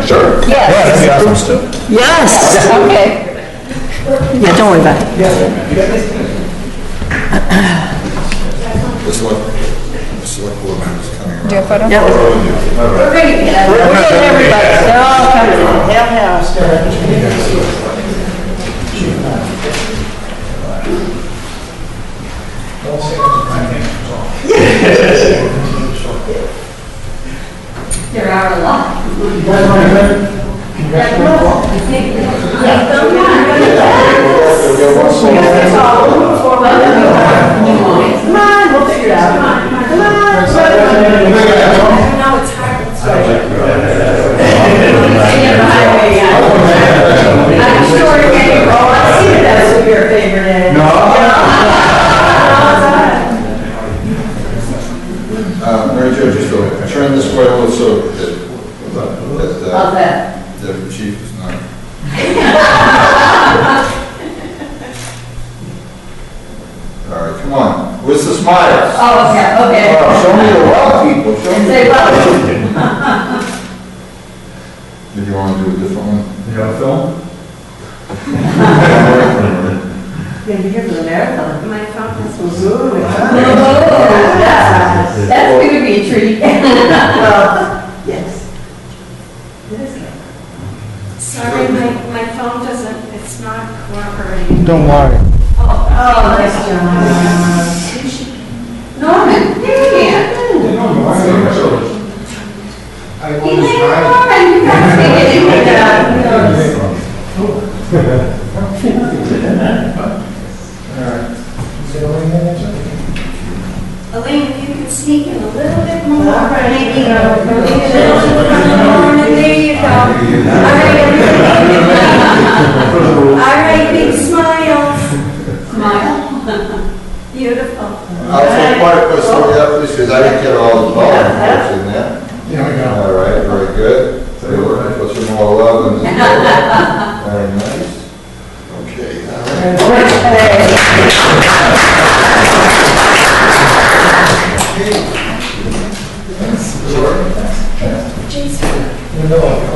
Sure. Yes. Yeah, that'd be awesome, Stu. Yes. Okay. Yeah, don't worry about it. The select board members coming around. Do you have a photo? Yeah. We're ready. We're getting everybody. They're all coming. They'll have us. There are a lot. Come on, we'll figure it out. Come on. No, it's hard. I'm sure you're getting roll. I see that that's what your favorite is. Mary Jo, just turn this way a little so that the chief is not. All right, come on. Where's the smiles? Oh, okay. Oh, show me the well, people. Show me Say the well. Did you want to do a different one? You got a film? Gonna be here for the marathon. My conference was good. That's going to be a treat. Well, yes. It is good. Sorry, my phone doesn't, it's not cooperating. Don't worry. Oh, nice job. Norman, there you are. Norman, you got to take it in with that. Elaine, if you could sneak in a little bit more, maybe a little bit from the morning, there you go. All right, big smiles. Smile. Beautiful. I'll take part of this one, please, because I didn't get all the volunteers in there. All right, very good. Put some more love in this. Very nice. Okay, all right.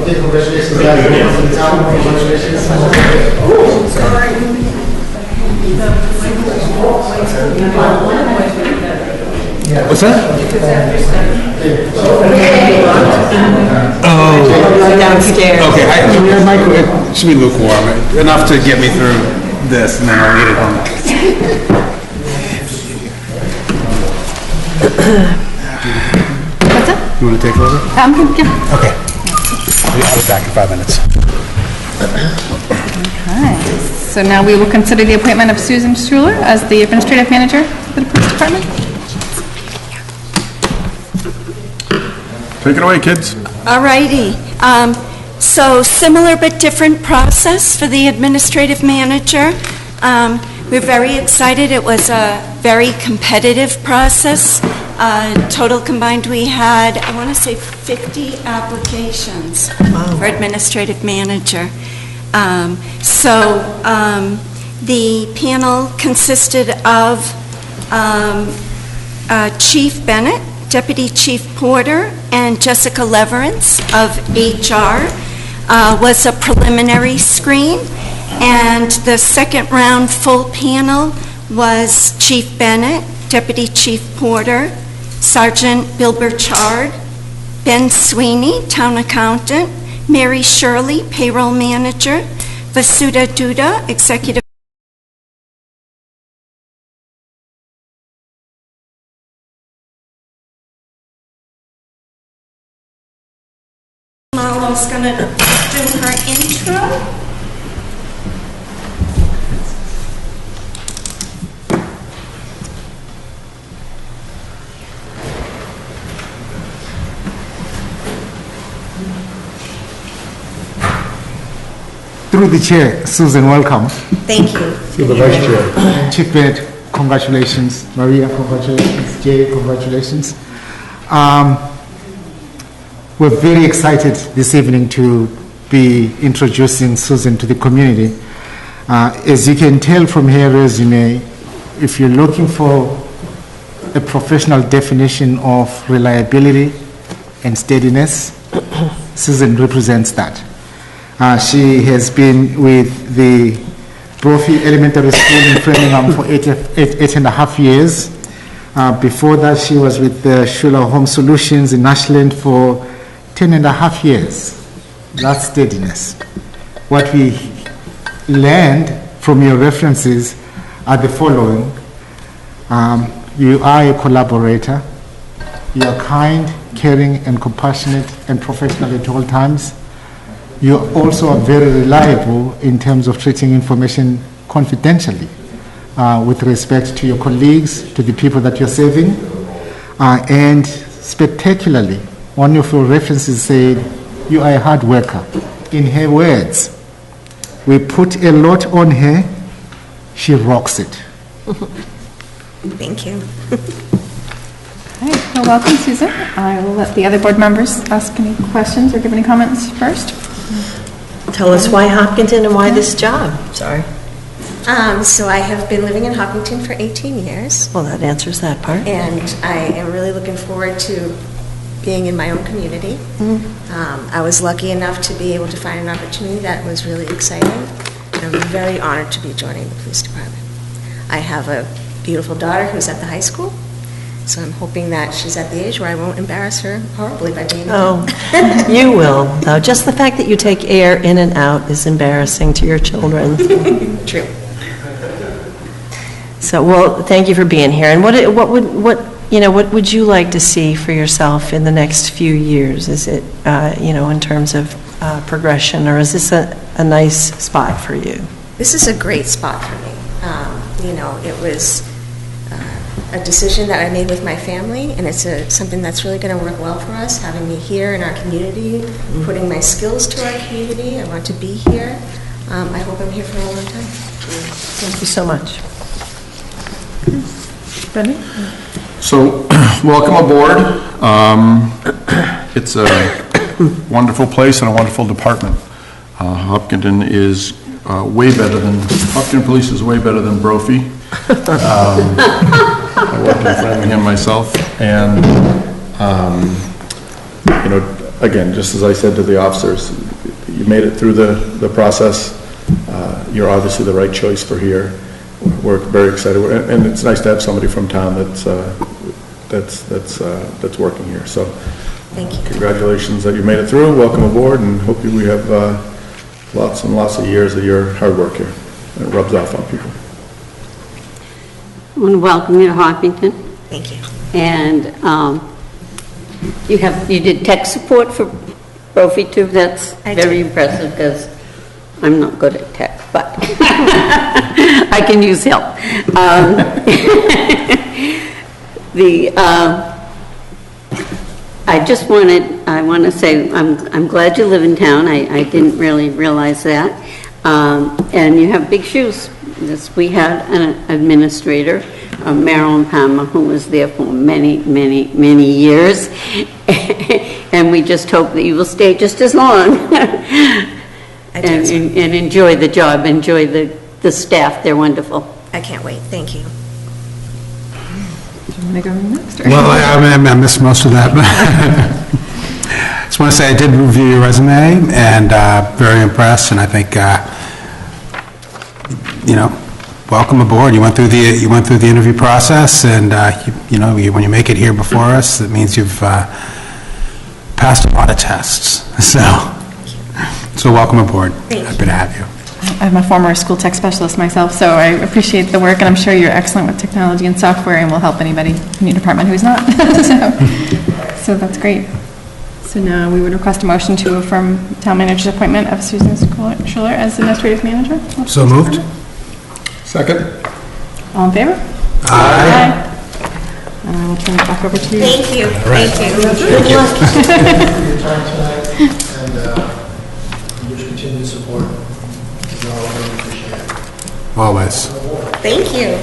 Okay, congratulations, guys. Welcome to the town. Congratulations. Sorry. What's that? Oh. Downstairs. Okay, it should be lukewarm, enough to get me through this, and then I'll eat it home. What's that? You want to take over? Yeah. Okay. I'll be back in 5 minutes. Okay. So now we will consider the appointment of Susan Schuler as the administrative manager for the police department. Take it away, kids. All righty. So similar but different process for the administrative manager. We're very excited. It was a very competitive process. Total combined, we had, I want to say, 50 applications for administrative manager. The panel consisted of Chief Bennett, Deputy Chief Porter, and Jessica Leverance of HR. Was a preliminary screen, and the second round full panel was Chief Bennett, Deputy Chief Porter, Sergeant Bill Burchard, Ben Sweeney, Town Accountant, Mary Shirley, Payroll Manager, Vasuda Duda, Executive Marlo's going to do her intro. Through the chair, Susan, welcome. Thank you. Through the vice chair. Chief Bennett, congratulations. Maria, congratulations. Jay, congratulations. We're very excited this evening to be introducing Susan to the community. As you can tell from her resume, if you're looking for a professional definition of reliability and steadiness, Susan represents that. She has been with the Brophy Elementary School in Frankland for eight and a half years. Before that, she was with the Schuler Home Solutions in Ashland for 10 and a half years. That's steadiness. What we learned from your references are the following. You are a collaborator. You are kind, caring, and compassionate and professional at all times. You also are very reliable in terms of treating information confidentially with respect to your colleagues, to the people that you're serving. And spectacularly, one of your references said, you are a hard worker. In her words, we put a lot on her, she rocks it. Thank you. Okay, well, welcome, Susan. I will let the other board members ask any questions or give any comments first. Tell us why Hopkinton and why this job. Sorry. So I have been living in Hopkinton for 18 years. Well, that answers that part. And I am really looking forward to being in my own community. I was lucky enough to be able to find an opportunity that was really exciting. And I'm very honored to be joining the police department. I have a beautiful daughter who's at the high school. So I'm hoping that she's at the age where I won't embarrass her horribly by being You will. Though just the fact that you take air in and out is embarrassing to your children. True. So, well, thank you for being here. And what would you like to see for yourself in the next few years? Is it, in terms of progression, or is this a nice spot for you? This is a great spot for me. It was a decision that I made with my family, and it's something that's really going to work well for us, having me here in our community, putting my skills to our community. I want to be here. I hope I'm here for a long time. Thank you so much. Brendan? So, welcome aboard. It's a wonderful place and a wonderful department. Hopkinton is Hopkinton Police is way better than Brophy. I worked in Frankland myself, and again, just as I said to the officers, you made it through the process. You're obviously the right choice for here. We're very excited, and it's nice to have somebody from town that's working here. So, thank you. Congratulations that you made it through. Welcome aboard, and hope we have lots and lots of years of your hard work here. And it rubs off on people. I want to welcome you to Hopkinton. Thank you. And you did tech support for Brophy too. That's very impressive because I'm not good at tech, but I can use help. I want to say, I'm glad you live in town. I didn't really realize that. And you have big shoes. We had an administrator, Marilyn Palmer, who was there for many, many, many years. And we just hope that you will stay just as long. and enjoy the job, enjoy the staff. They're wonderful. I can't wait. Thank you. Want to go next? Well, I missed most of that, but just want to say I did review your resume and very impressed, and I think welcome aboard. You went through the interview process, and when you make it here before us, it means you've passed a lot of tests. So welcome aboard. Happy to have you. I'm a former school tech specialist myself, so I appreciate the work, and I'm sure you're excellent with technology and software and will help anybody in your department who's not. So that's great. So now we would request a motion to affirm town manager's appointment of Susan Schuler as administrative manager. So moved. Second. All in favor? Aye. And I will turn it back over to you. Thank you. Right. Thank you. Thank you for your time tonight, and your continued support. We all really appreciate it. Always. Thank you.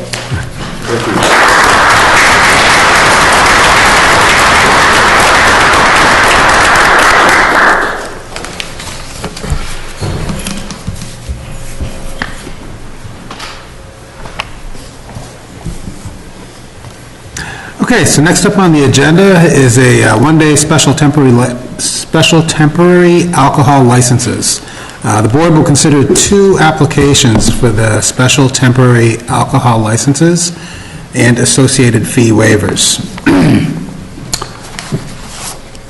Okay, so next up on the agenda is a one-day special temporary alcohol licenses. The board will consider 2 applications for the special temporary alcohol licenses and associated fee waivers.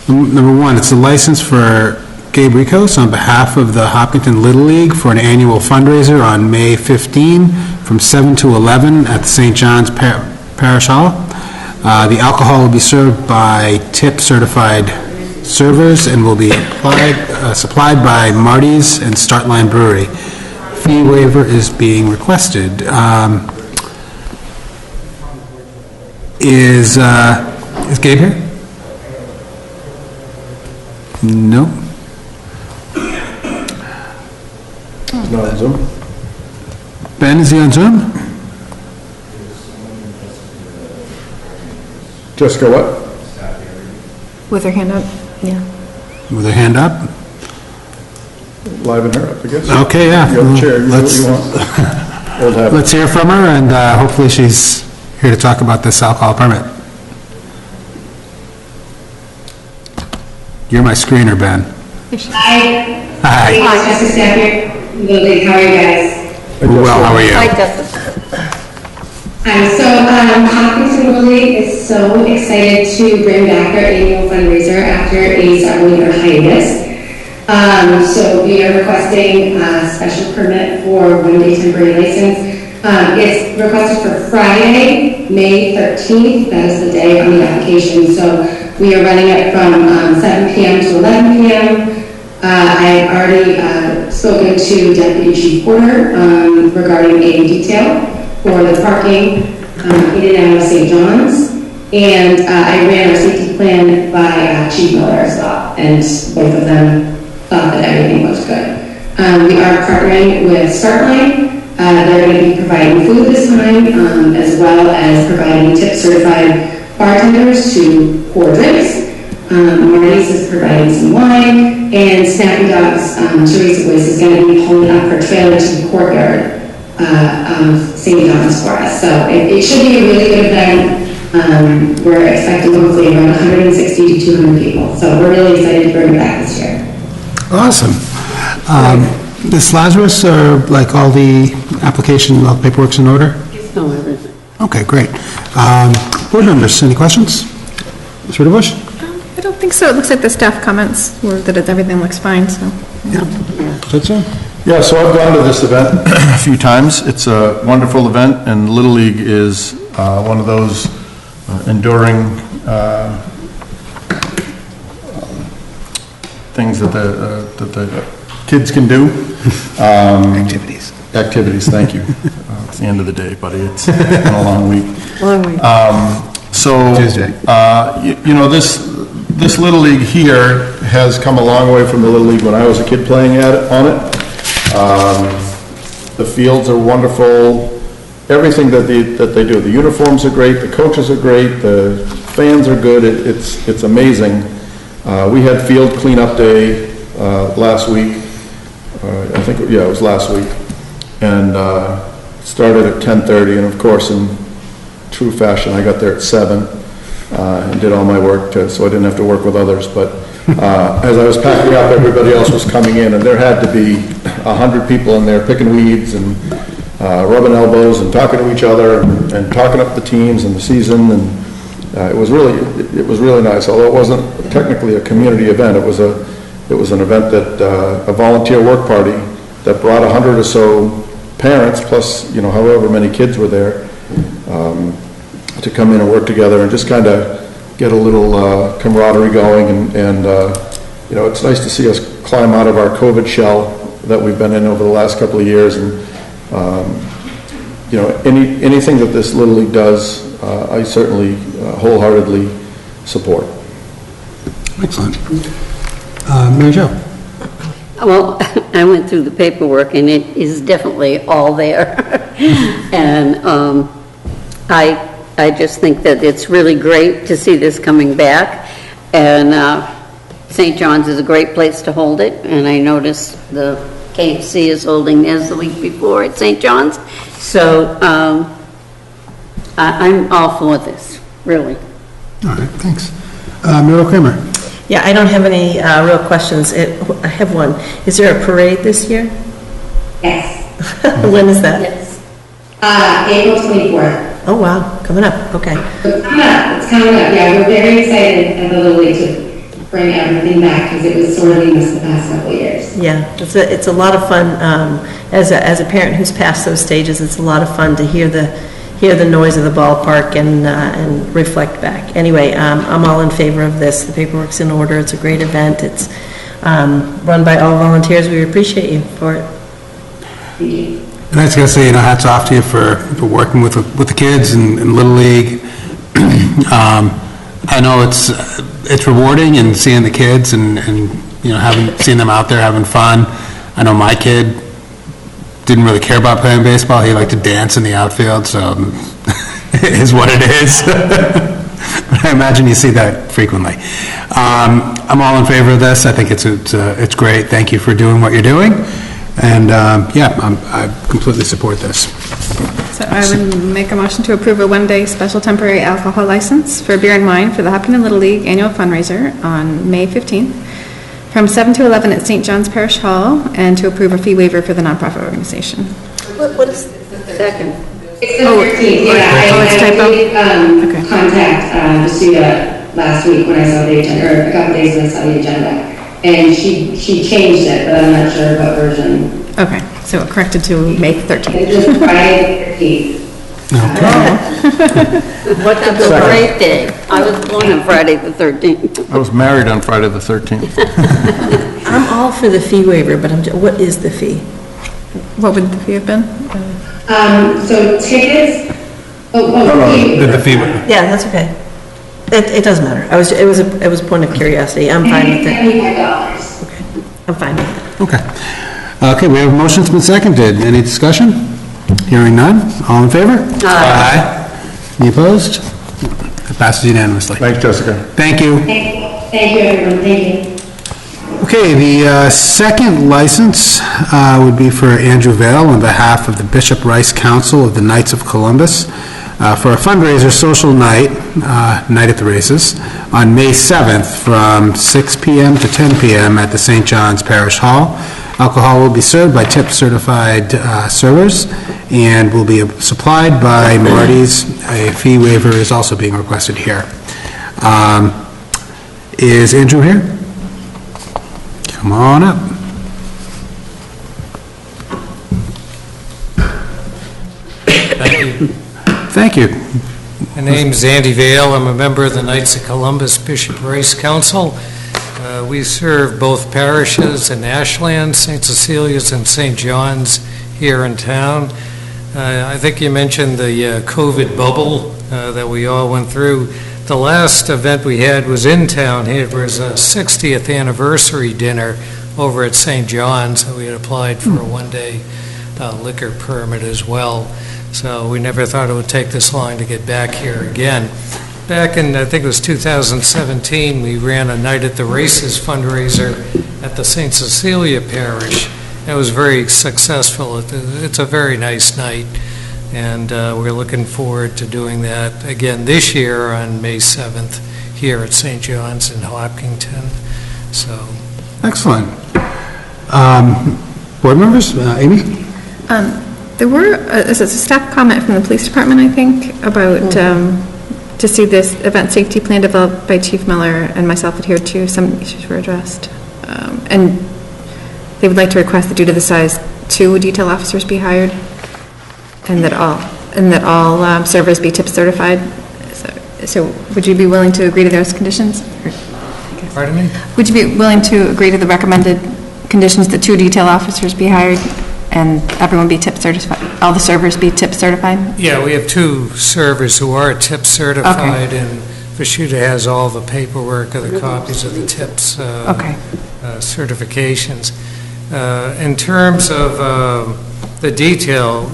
Number 1, it's a license for Gabe Ricos on behalf of the Hopkinton Little League for an annual fundraiser on May 15 from 7 to 11 at the St. John's Parish Hall. The alcohol will be served by tip-certified servers and will be supplied by Marty's and Startline Brewery. Fee waiver is being requested. Is Gabe here? No. Not on Zoom. Ben, is he on Zoom? Jessica, what? With her hand up? Yeah. With her hand up? Liven her up, I guess. Okay, yeah. You have the chair, you do what you want. Old habit. Let's hear from her, and hopefully she's here to talk about this alcohol permit. You're my screener, Ben. Hi. Hi. Hi, Jessica Stafford, Little League. How are you guys? Well, how are you? Hi, Jessica. Hopkinton Little League is so excited to bring back their annual fundraiser after a several-year hiatus. So we are requesting a special permit for one-day temporary license. It's requested for Friday, May 13th. That is the day on the application. So we are running it from 7 p.m. to 11 p.m. I've already spoken to Deputy Chief Porter regarding a detail for the parking in and out of St. John's. And I ran our safety plan by Chief Miller as well, and both of them thought that everything looked good. We are partnering with Startline. They're going to be providing food this time, as well as providing tip-certified bartenders to pour drinks. Marty's is providing some wine, and Snappy Dogs, Teresa Boyce is going to be pulling up her trailer to the courtyard St. John's for us. So it should be a really good event. We're expecting hopefully around 160 to 200 people. So we're really excited to bring it back this year. Awesome. Ms. Lazarus, are like all the application, all the paperwork's in order? No, everything. Okay, great. Board members, any questions? Ms. Ritterbusch? I don't think so. It looks like the staff comments were that everything looks fine, so. Yeah. That's it. Yeah, so I've gone to this event a few times. It's a wonderful event, and Little League is one of those enduring things that the kids can do. Activities. Activities, thank you. It's the end of the day, buddy. It's been a long week. Long week. So, Tuesday. you know, this Little League here has come a long way from the Little League when I was a kid playing on it. The fields are wonderful. Everything that they do. The uniforms are great. The coaches are great. The fans are good. It's amazing. We had field cleanup day last week. I think, it was last week. And started at 10:30. And of course, in true fashion, I got there at 7 and did all my work so I didn't have to work with others. But as I was packing up, everybody else was coming in, and there had to be 100 people in there picking weeds and rubbing elbows and talking to each other and talking up the teams and the season. And it was really nice. Although it wasn't technically a community event, it was an event that a volunteer work party that brought 100 or so parents plus however many kids were there to come in and work together and just kind of get a little camaraderie going, and it's nice to see us climb out of our COVID shell that we've been in over the last couple of years, and anything that this Little League does, I certainly wholeheartedly support. Excellent. Mary Jo. Well, I went through the paperwork, and it is definitely all there. And I just think that it's really great to see this coming back. And St. John's is a great place to hold it. And I noticed the KFC is holding theirs the week before at St. John's. So I'm all for this, really. All right, thanks. Meryl Kramer. Yeah, I don't have any real questions. I have one. Is there a parade this year? Yes. When is that? Yes. April 24th. Oh, wow. Coming up. Okay. It's coming up. Yeah, we're very excited at the Little League to bring everything back because it was sorely missed the past couple of years. Yeah, it's a lot of fun. As a parent who's passed those stages, it's a lot of fun to hear the noise of the ballpark and reflect back. Anyway, I'm all in favor of this. The paperwork's in order. It's a great event. It's run by all volunteers. We appreciate you for it. Thank you. And I was going to say, hats off to you for working with the kids and Little League. I know it's rewarding and seeing the kids and seeing them out there having fun. I know my kid didn't really care about playing baseball. He liked to dance in the outfield, so it is what it is. But I imagine you see that frequently. I'm all in favor of this. I think it's great. Thank you for doing what you're doing. And I completely support this. So I would make a motion to approve a one-day special temporary alcohol license for beer and wine for the Hopkinton Little League annual fundraiser on May 15th from 7 to 11 at St. John's Parish Hall, and to approve a fee waiver for the nonprofit organization. What is the second? It's the 13th, yeah. It's typo? Okay. Contact Lucia last week when I saw the agenda, or a couple days when I saw the agenda. And she changed it, but I'm not sure what version. Okay, so corrected to May 13th. It's just Friday 13th. What a great day. I was born on Friday the 13th. I was married on Friday the 13th. I'm all for the fee waiver, but what is the fee? What would the fee have been? So tickets. The fee waiver. Yeah, that's okay. It doesn't matter. It was a point of curiosity. I'm fine with it. $75. Okay, I'm fine with it. Okay. Okay, we have a motion that's been seconded. Any discussion? Hearing none. All in favor? Aye. Any opposed? It passes unanimously. Thanks, Jessica. Thank you. Thank you, everyone. Thank you. Okay, the second license would be for Andrew Vale on behalf of the Bishop Rice Council of the Knights of Columbus for a fundraiser social night, Night at the Races, on May 7th from 6 p.m. to 10 p.m. at the St. John's Parish Hall. Alcohol will be served by tip-certified servers and will be supplied by Marty's. A fee waiver is also being requested here. Is Andrew here? Come on up. Thank you. Thank you. My name's Andy Vale. I'm a member of the Knights of Columbus Bishop Rice Council. We serve both parishes in Ashland, St. Cecilia's and St. John's here in town. I think you mentioned the COVID bubble that we all went through. the last event we had was in town. It was a 60th anniversary dinner over at St. John's. We had applied for a one-day liquor permit as well. So we never thought it would take this long to get back here again. Back in, I think it was 2017, we ran a Night at the Races fundraiser at the St. Cecilia Parish. It was very successful. It's a very nice night, and we're looking forward to doing that again this year on May 7th here at St. John's in Hopkinton. So, excellent. Board members, Amy? There were, it's a staff comment from the police department, I think, about to see this event safety plan developed by Chief Miller and myself adhered to. Some issues were addressed. And they would like to request that due to the size, 2 detail officers be hired and that all servers be tip certified. So would you be willing to agree to those conditions? Pardon me? Would you be willing to agree to the recommended conditions that 2 detail officers be hired and everyone be tip certified, all the servers be tip certified? Yeah, we have 2 servers who are tip certified, okay. And Vashuta has all the paperwork of the copies of the tips certifications. In terms of the detail,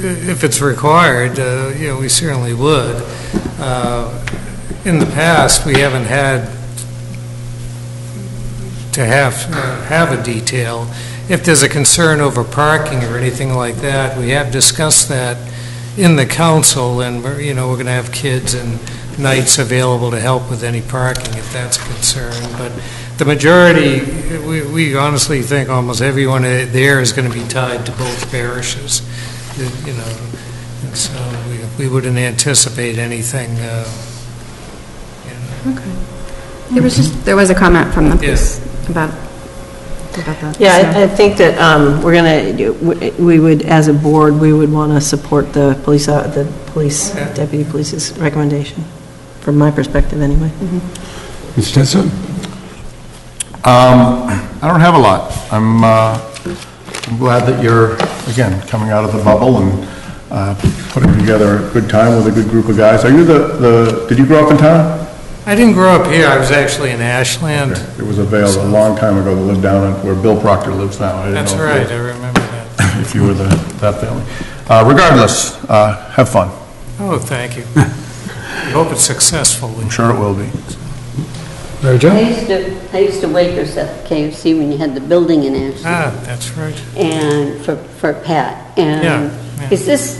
if it's required, we certainly would. In the past, we haven't had to have a detail. If there's a concern over parking or anything like that, we have discussed that in the council, and we're going to have kids and nights available to help with any parking if that's a concern. But the majority, we honestly think almost everyone there is going to be tied to both parishes, and so we wouldn't anticipate anything. Okay. There was a comment from the police about that. Yeah, I think that we would, as a board, we would want to support the deputy police's recommendation, from my perspective anyway. Mr. Tenso? I don't have a lot. I'm glad that you're, again, coming out of the bubble and putting together a good time with a good group of guys. Are you did you grow up in town? I didn't grow up here. I was actually in Ashland. Okay. There was a Vale a long time ago that lived down where Bill Proctor lives now. That's right. I remember that. If you were that family. Regardless, have fun. Oh, thank you. I hope it's successful. I'm sure it will be. Mary Jo? I used to waitress at KFC when you had the building in Ashland. Ah, that's right. And for Pat. And yeah. Is this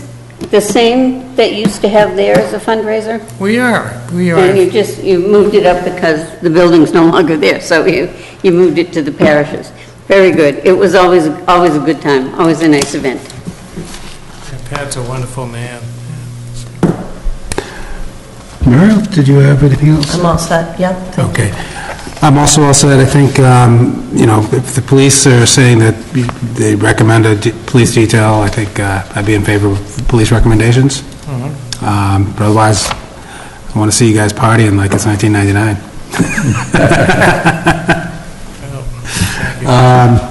the same that you used to have there as a fundraiser? We are. And you moved it up because the building's no longer there, so you moved it to the parishes. Very good. It was always a good time, always a nice event. And Pat's a wonderful man. Muriel, did you have anything else? I'm all set, yep. Okay. I'm also all set. I think, if the police are saying that they recommend a police detail, I think I'd be in favor of police recommendations. Mm-hmm. But otherwise, I want to see you guys partying like it's 1999.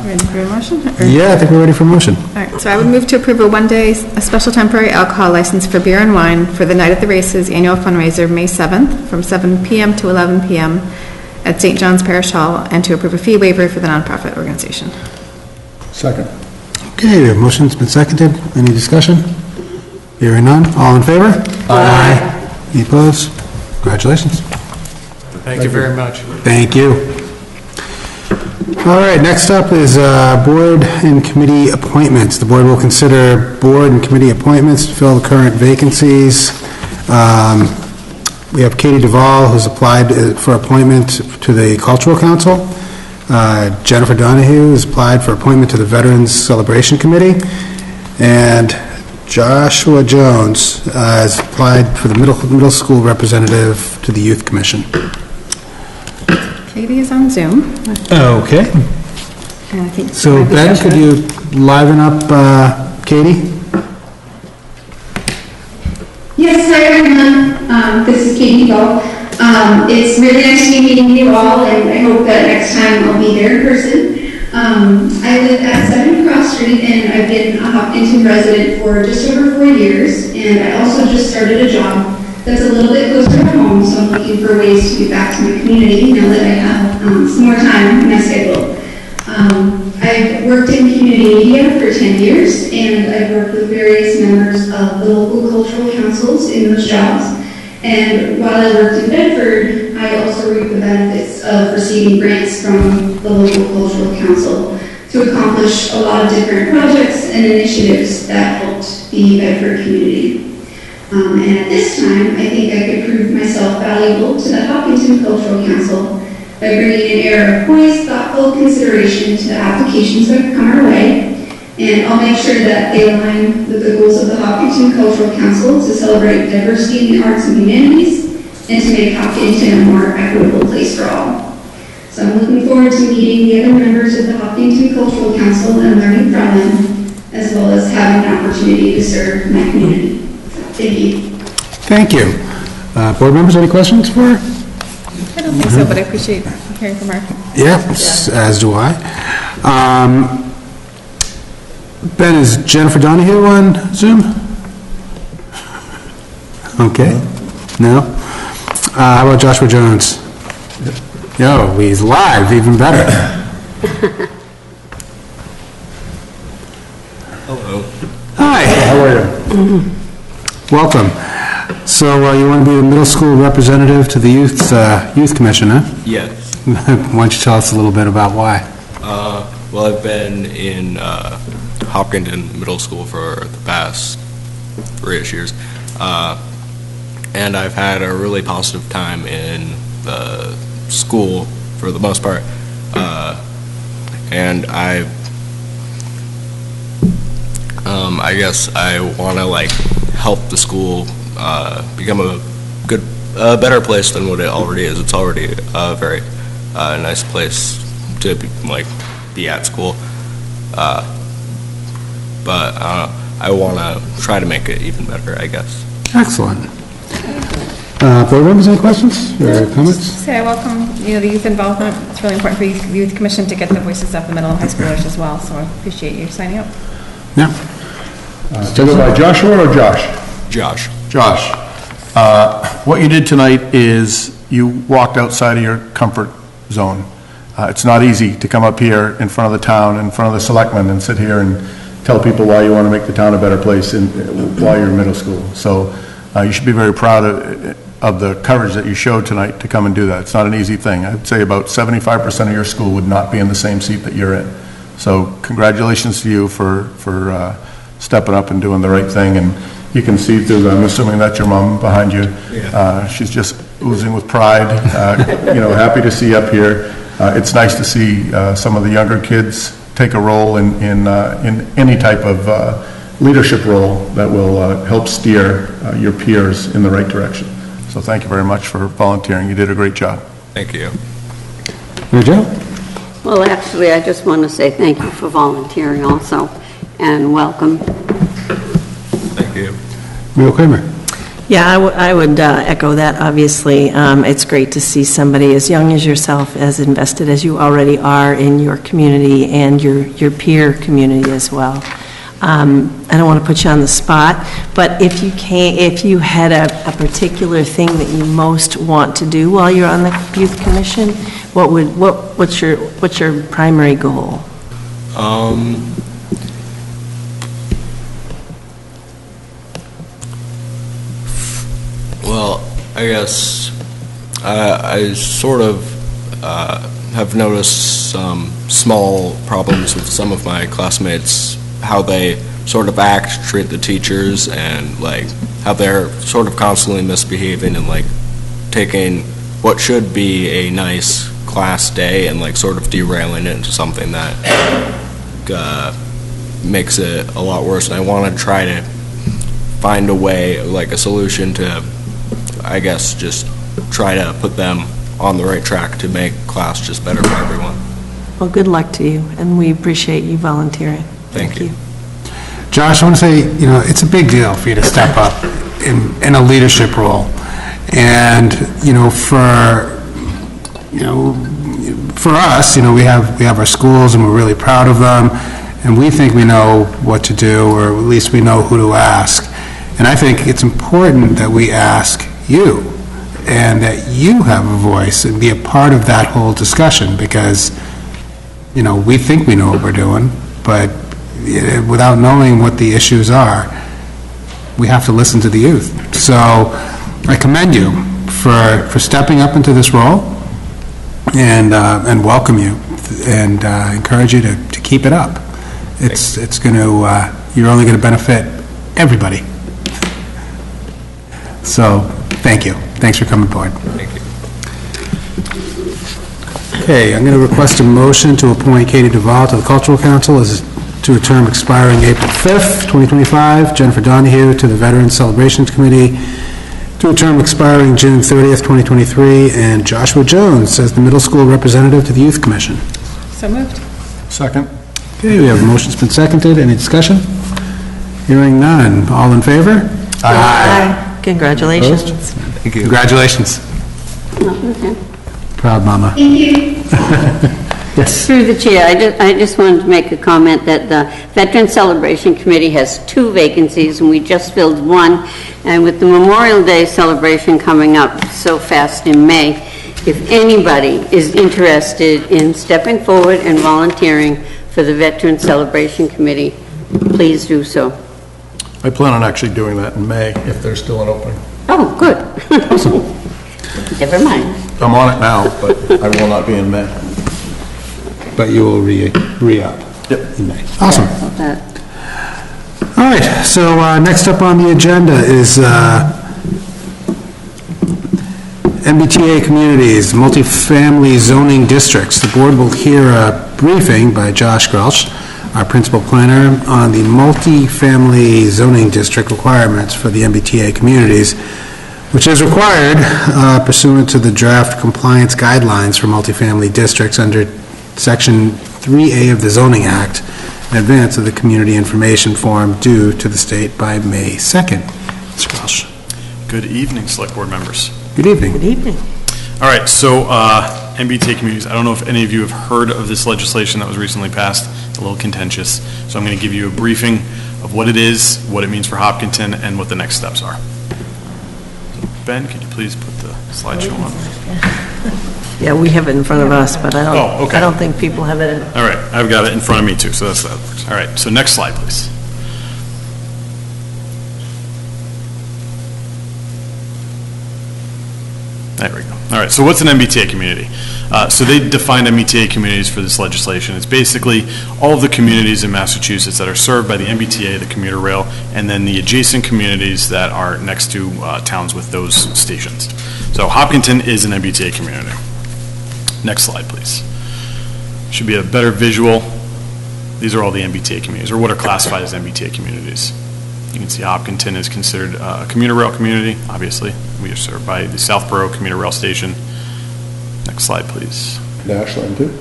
Ready for a motion? Yeah, I think we're ready for a motion. All right, so I would move to approve a special temporary alcohol license for beer and wine for the Night at the Races annual fundraiser, May 7th, from 7 p.m. to 11 p.m. at St. John's Parish Hall, and to approve a fee waiver for the nonprofit organization. Second. Okay, the motion's been seconded. Any discussion? Hearing none. All in favor? Aye. Any opposed? Congratulations. Thank you very much. Thank you. All right, next up is board and committee appointments. The board will consider board and committee appointments to fill the current vacancies. We have Katie Duvall, who's applied for appointment to the Cultural Council. Jennifer Donahue has applied for appointment to the Veterans Celebration Committee. And Joshua Jones has applied for the middle school representative to the Youth Commission. Katie is on Zoom. Okay. And I think So Ben, could you liven up Katie? Yes, hi everyone. This is Katie Duvall. It's really nice to be meeting you all, and I hope that next time I'll be there in person. I live at 7 Cross Street, and I've been a Hopkinton resident for just over 4 years, and I also just started a job that's a little bit closer to home, so I'm looking for ways to get back to my community now that I have some more time in my schedule. I've worked in community media for 10 years, and I've worked with various members of the local cultural councils in those jobs. And while I worked in Bedford, I also reaped the benefits of receiving grants from the local cultural council to accomplish a lot of different projects and initiatives that helped the Bedford community. And at this time, I think I could prove myself valuable to the Hopkinton Cultural Council by bringing an air of poised, thoughtful consideration to the applications that come our way. And I'll make sure that they align with the goals of the Hopkinton Cultural Council to celebrate diversity in the arts and humanities and to make Hopkinton a more equitable place for all. So I'm looking forward to meeting the other members of the Hopkinton Cultural Council and learning from them, as well as having an opportunity to serve my community. Thank you. Thank you. Board members, any questions for her? I don't think so, but I appreciate hearing from her. Yeah, as do I. Ben, is Jennifer Donahue on Zoom? Okay. No? How about Joshua Jones? Yo, he's live, even better. Hello. Hi. How are you? Welcome. So you want to be the middle school representative to the youth commission, huh? Yes. Why don't you tell us a little bit about why? Well, I've been in Hopkinton Middle School for the past 3-ish years, and I've had a really positive time in the school for the most part, and I guess I want to help the school become a better place than what it already is. It's already a very nice place to be at school, but I want to try to make it even better, I guess. Excellent. Board members, any questions or comments? Say I welcome the youth involvement. It's really important for the youth commission to get the voices of the middle and high schoolers as well. So I appreciate you signing up. Yeah. Do you go by Joshua or Josh? Josh. Josh. What you did tonight is you walked outside of your comfort zone. It's not easy to come up here in front of the town, in front of the selectmen, and sit here and tell people why you want to make the town a better place while you're in middle school. So you should be very proud of the courage that you showed tonight to come and do that. It's not an easy thing. I'd say about 75% of your school would not be in the same seat that you're in. So congratulations to you for stepping up and doing the right thing. And you can see through the, I'm assuming that's your mom behind you. Yeah. She's just oozing with pride. Happy to see you up here. It's nice to see some of the younger kids take a role in any type of leadership role that will help steer your peers in the right direction. So thank you very much for volunteering. You did a great job. Thank you. Mary Jo? Well, actually, I just want to say thank you for volunteering also, and welcome. Thank you. Muriel Kramer? Yeah, I would echo that, obviously. It's great to see somebody as young as yourself, as invested as you already are in your community and your peer community as well. I don't want to put you on the spot, but if you had a particular thing that you most want to do while you're on the youth commission, what's your primary goal? Well, I guess I sort of have noticed some small problems with some of my classmates, how they sort of treat the teachers, and how they're sort of constantly misbehaving and taking what should be a nice class day and sort of derailing it into something that makes it a lot worse. And I want to try to find a way, a solution to, I guess, just try to put them on the right track to make class just better for everyone. Well, good luck to you, and we appreciate you volunteering. Thank you. Josh, I want to say, it's a big deal for you to step up in a leadership role. And, for us, we have our schools and we're really proud of them, and we think we know what to do, or at least we know who to ask. And I think it's important that we ask you, and that you have a voice and be a part of that whole discussion, because, you know, we think we know what we're doing, but without knowing what the issues are, we have to listen to the youth. So I commend you for stepping up into this role, and welcome you, and encourage you to keep it up. It's going to, you're only going to benefit everybody. So, thank you. Thanks for coming forward. Thank you. Okay, I'm going to request a motion to appoint Katie Duvall to the Cultural Council to a term expiring April 5th, 2025, Jennifer Donahue to the Veterans Celebrations Committee to a term expiring June 30th, 2023, and Joshua Jones as the middle school representative to the Youth Commission. So moved. Second. Okay, we have a motion's been seconded. Any discussion? Hearing none. All in favor? Aye. Congratulations. Thank you. Congratulations. Okay. Proud mama. Thank you. Yes. Through the chair, I just wanted to make a comment that the Veteran Celebration Committee has 2 vacancies, and we just filled 1. And with the Memorial Day celebration coming up so fast in May, if anybody is interested in stepping forward and volunteering for the Veteran Celebration Committee, please do so. I plan on actually doing that in May, if there's still an opening. Oh, good. Never mind. I'm on it now, but I will not be in May. But you will re-up. Yep. In May. Awesome. That. All right, so next up on the agenda is MBTA communities, multifamily zoning districts. The board will hear a briefing by Josh Grelch, our principal planner, on the multifamily zoning district requirements for the MBTA communities, which is required pursuant to the draft compliance guidelines for multifamily districts under Section 3A of the Zoning Act in advance of the community information form due to the state by May 2nd. Mr. Grelch. Good evening, Select Board members. Good evening. Good evening. All right, so MBTA communities, I don't know if any of you have heard of this legislation that was recently passed. It's a little contentious, so I'm going to give you a briefing of what it is, what it means for Hopkinton, and what the next steps are. So Ben, could you please put the slideshow on? Yeah, we have it in front of us, but I don't, Oh, okay. I don't think people have it. All right, I've got it in front of me too, so that works. All right, so next slide, please. There we go. All right, so what's an MBTA community? So they defined MBTA communities for this legislation. It's basically all of the communities in Massachusetts that are served by the MBTA, the commuter rail, and then the adjacent communities that are next to towns with those stations. So Hopkinton is an MBTA community. Next slide, please. Should be a better visual. These are all the MBTA communities, or what are classified as MBTA communities. You can see Hopkinton is considered a commuter rail community, obviously. We are served by the Southborough commuter rail station. Next slide, please. Ashland, too?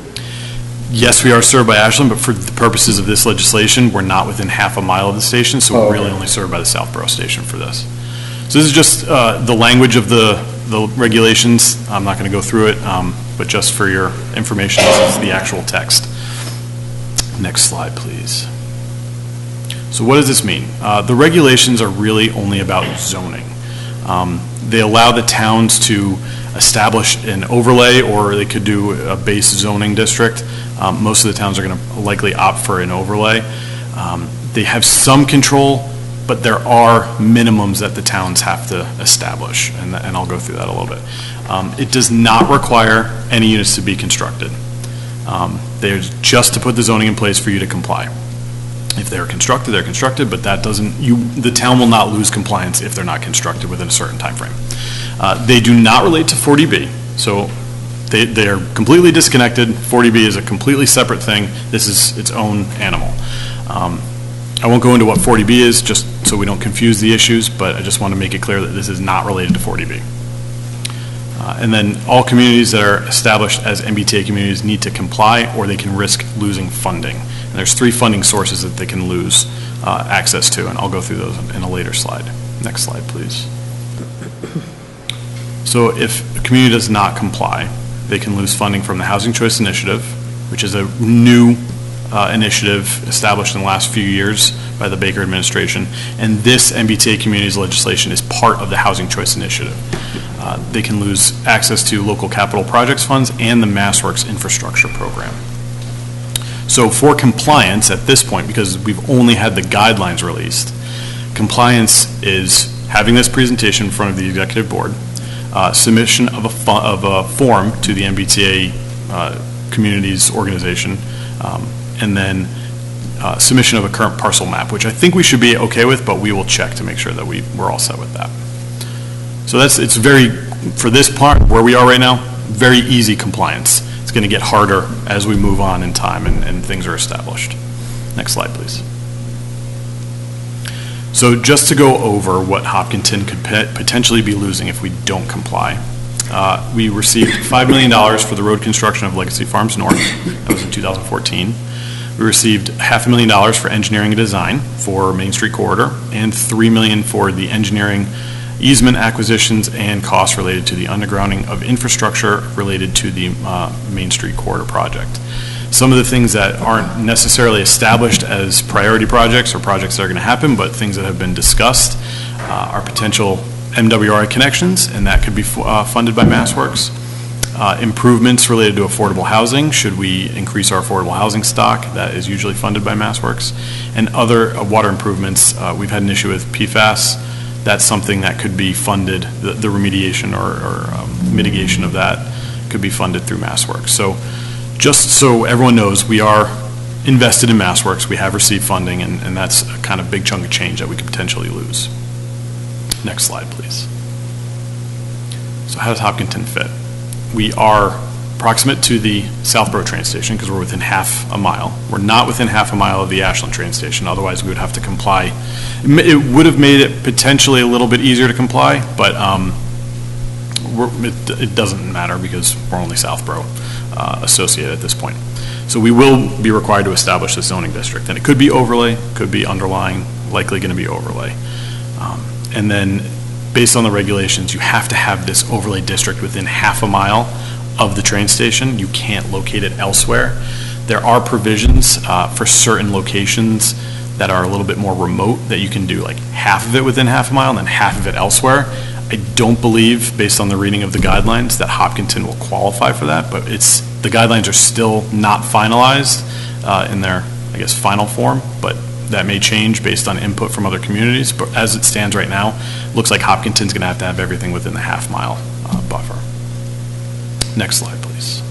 Yes, we are served by Ashland, but for the purposes of this legislation, we're not within half a mile of the station, so we're really only served by the Southborough station for this. So this is just the language of the regulations. I'm not going to go through it, but just for your information, this is the actual text. Next slide, please. So what does this mean? The regulations are really only about zoning. They allow the towns to establish an overlay, or they could do a base zoning district. Most of the towns are going to likely opt for an overlay. They have some control, but there are minimums that the towns have to establish, and I'll go through that a little bit. It does not require any units to be constructed. They're just to put the zoning in place for you to comply. If they're constructed, they're constructed, but that doesn't, the town will not lose compliance if they're not constructed within a certain time frame. They do not relate to 40B, so they are completely disconnected. 40B is a completely separate thing. This is its own animal. I won't go into what 40B is, just so we don't confuse the issues, but I just want to make it clear that this is not related to 40B. And then all communities that are established as MBTA communities need to comply, or they can risk losing funding. And there's 3 funding sources that they can lose access to, and I'll go through those in a later slide. Next slide, please. So if a community does not comply, they can lose funding from the Housing Choice Initiative, which is a new initiative established in the last few years by the Baker administration, and this MBTA communities legislation is part of the Housing Choice Initiative. They can lose access to local capital projects funds and the MassWorks infrastructure program. So for compliance at this point, because we've only had the guidelines released, compliance is having this presentation in front of the executive board, submission of a form to the MBTA communities organization, and then submission of a current parcel map, which I think we should be okay with, but we will check to make sure that we're all set with that. So it's very, for this part, where we are right now, very easy compliance. It's going to get harder as we move on in time and things are established. Next slide, please. So just to go over what Hopkinton could potentially be losing if we don't comply. We received $5 million for the road construction of Legacy Farms North. That was in 2014. We received $500,000 for engineering and design for Main Street Corridor, and $3 million for the engineering, easement acquisitions, and costs related to the undergrounding of infrastructure related to the Main Street Corridor project. Some of the things that aren't necessarily established as priority projects or projects that are going to happen, but things that have been discussed are potential MWRI connections, and that could be funded by MassWorks. Improvements related to affordable housing, should we increase our affordable housing stock, that is usually funded by MassWorks. And other water improvements, we've had an issue with PFAS. That's something that could be funded, the remediation or mitigation of that could be funded through MassWorks. So just so everyone knows, we are invested in MassWorks. We have received funding, and that's a kind of big chunk of change that we could potentially lose. Next slide, please. So how does Hopkinton fit? We are proximate to the Southborough train station because we're within half a mile. We're not within half a mile of the Ashland train station, otherwise we would have to comply. It would have made it potentially a little bit easier to comply, but it doesn't matter because we're only Southborough associated at this point. So we will be required to establish a zoning district, and it could be overlay, could be underlying, likely going to be overlay. And then based on the regulations, you have to have this overlay district within half a mile of the train station. You can't locate it elsewhere. There are provisions for certain locations that are a little bit more remote that you can do like half of it within half a mile and then half of it elsewhere. I don't believe, based on the reading of the guidelines, that Hopkinton will qualify for that, but the guidelines are still not finalized in their, I guess, final form, but that may change based on input from other communities. But as it stands right now, it looks like Hopkinton's going to have everything within the half-mile buffer. Next slide, please.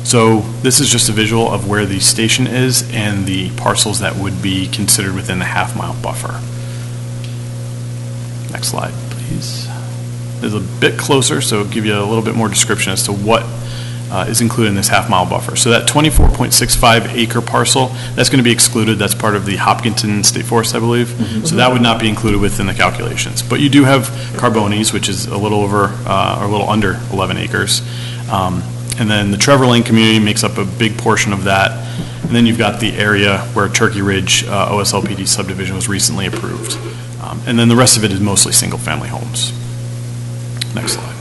So this is just a visual of where the station is and the parcels that would be considered within the half-mile buffer. Next slide, please. This is a bit closer, so it'll give you a little bit more description as to what is included in this half-mile buffer. So that 24.65 acre parcel, that's going to be excluded. That's part of the Hopkinton State Forest, I believe. Mm-hmm. So that would not be included within the calculations. But you do have Carbones, which is a little over, or a little under 11 acres. And then the Trevor Lane community makes up a big portion of that. And then you've got the area where Turkey Ridge OSLPD subdivision was recently approved. And then the rest of it is mostly single-family homes. Next slide.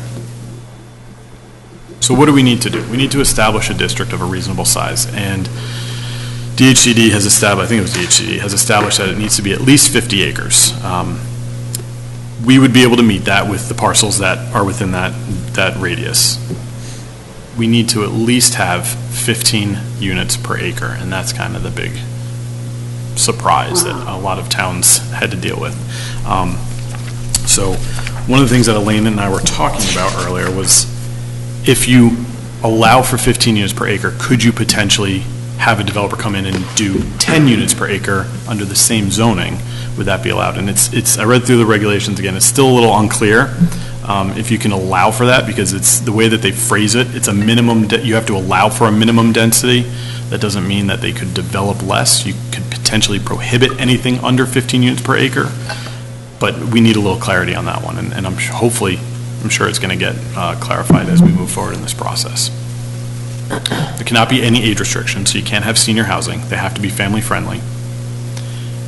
So what do we need to do? We need to establish a district of a reasonable size, and DHCD has established, I think it was DHCD, has established that it needs to be at least 50 acres. We would be able to meet that with the parcels that are within that radius. We need to at least have 15 units per acre, and that's kind of the big surprise that a lot of towns had to deal with. So one of the things that Elaine and I were talking about earlier was, if you allow for 15 units per acre, could you potentially have a developer come in and do 10 units per acre under the same zoning? Would that be allowed? And I read through the regulations again, it's still a little unclear if you can allow for that, because it's the way that they phrase it. It's a minimum, you have to allow for a minimum density. That doesn't mean that they could develop less. You could potentially prohibit anything under 15 units per acre, but we need a little clarity on that one, and I'm sure it's going to get clarified as we move forward in this process. There cannot be any age restrictions, so you can't have senior housing. They have to be family friendly.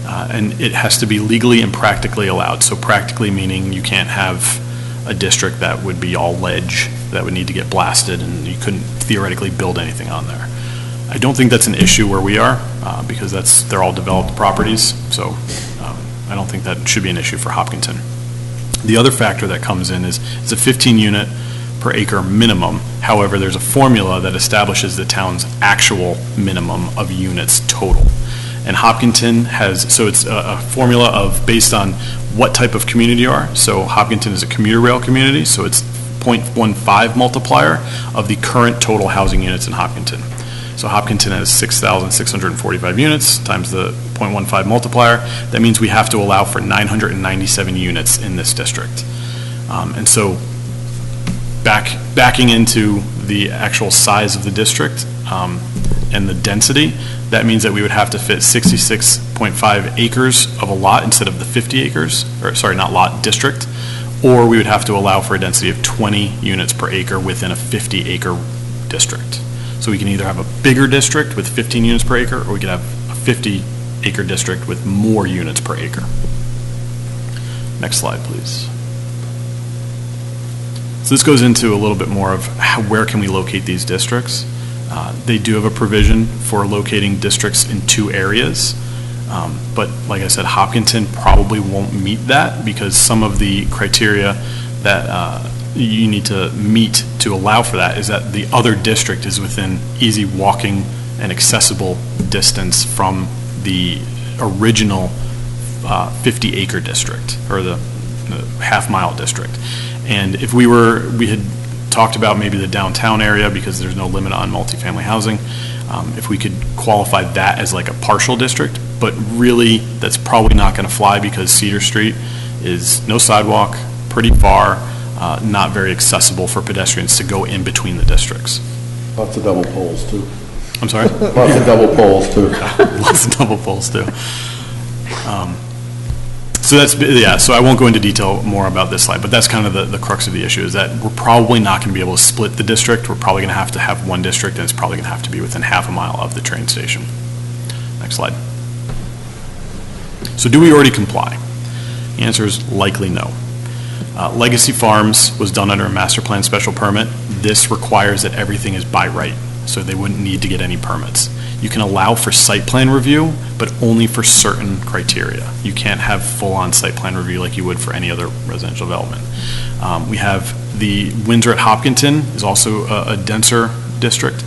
And it has to be legally and practically allowed. So practically meaning you can't have a district that would be all ledge, that would need to get blasted, and you couldn't theoretically build anything on there. I don't think that's an issue where we are, because they're all developed properties, so I don't think that should be an issue for Hopkinton. The other factor that comes in is it's a 15 unit per acre minimum. However, there's a formula that establishes the town's actual minimum of units total. And Hopkinton has, so it's a formula based on what type of community you are. So Hopkinton is a commuter rail community, so it's 0.15 multiplier of the current total housing units in Hopkinton. So Hopkinton has 6,645 units times the 0.15 multiplier. That means we have to allow for 997 units in this district. And so backing into the actual size of the district and the density, that means that we would have to fit 66.5 acres of a lot instead of the 50 acres, or sorry, not lot, district, or we would have to allow for a density of 20 units per acre within a 50 acre district. So we can either have a bigger district with 15 units per acre, or we could have a 50 acre district with more units per acre. Next slide, please. So this goes into a little bit more of where can we locate these districts. They do have a provision for locating districts in 2 areas, but like I said, Hopkinton probably won't meet that because some of the criteria that you need to meet to allow for that is that the other district is within easy walking and accessible distance from the original 50 acre district, or the half-mile district. And if we had talked about maybe the downtown area because there's no limit on multifamily housing, if we could qualify that as like a partial district, but really that's probably not going to fly because Cedar Street is no sidewalk, pretty far, not very accessible for pedestrians to go in between the districts. Lots of double poles too. I'm sorry? Lots of double poles too. Lots of double poles too. So that's, yeah, so I won't go into detail more about this slide, but that's kind of the crux of the issue, is that we're probably not going to be able to split the district. We're probably going to have one district, and it's probably going to have to be within half a mile of the train station. Next slide. So do we already comply? The answer is likely no. Legacy Farms was done under a master plan special permit. This requires that everything is by right, so they wouldn't need to get any permits. You can allow for site plan review, but only for certain criteria. You can't have full-on site plan review like you would for any other residential development. We have the Windsor at Hopkinton is also a denser district.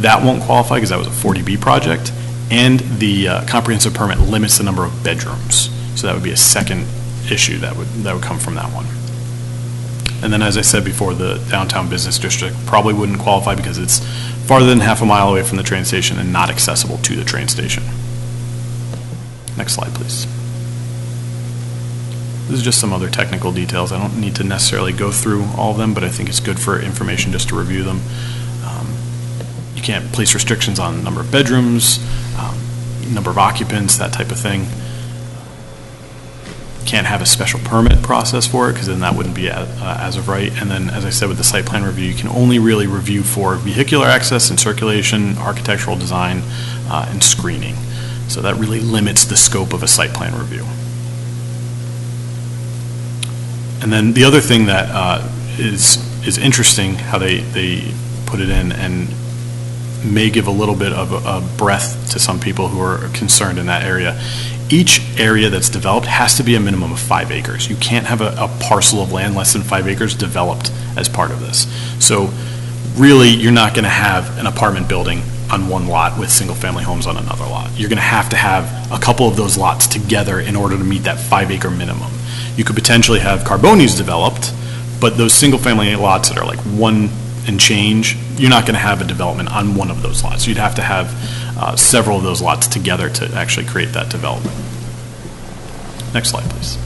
That won't qualify because that was a 40B project, and the comprehensive permit limits the number of bedrooms. So that would be a second issue that would come from that one. And then, as I said before, the downtown business district probably wouldn't qualify because it's farther than half a mile away from the train station and not accessible to the train station. Next slide, please. This is just some other technical details. I don't need to necessarily go through all of them, but I think it's good for information just to review them. You can't place restrictions on number of bedrooms, number of occupants, that type of thing. Can't have a special permit process for it because then that wouldn't be as of right. And then, as I said, with the site plan review, you can only really review for vehicular access and circulation, architectural design, and screening. So that really limits the scope of a site plan review. And then the other thing that is interesting how they put it in and may give a little bit of a breath to some people who are concerned in that area. Each area that's developed has to be a minimum of 5 acres. You can't have a parcel of land less than 5 acres developed as part of this. So really, you're not going to have an apartment building on one lot with single-family homes on another lot. You're going to have a couple of those lots together in order to meet that 5-acre minimum. You could potentially have Carbonis developed, but those single-family lots that are like 1 and change, you're not going to have a development on one of those lots. You'd have to have several of those lots together to actually create that development. Next slide, please.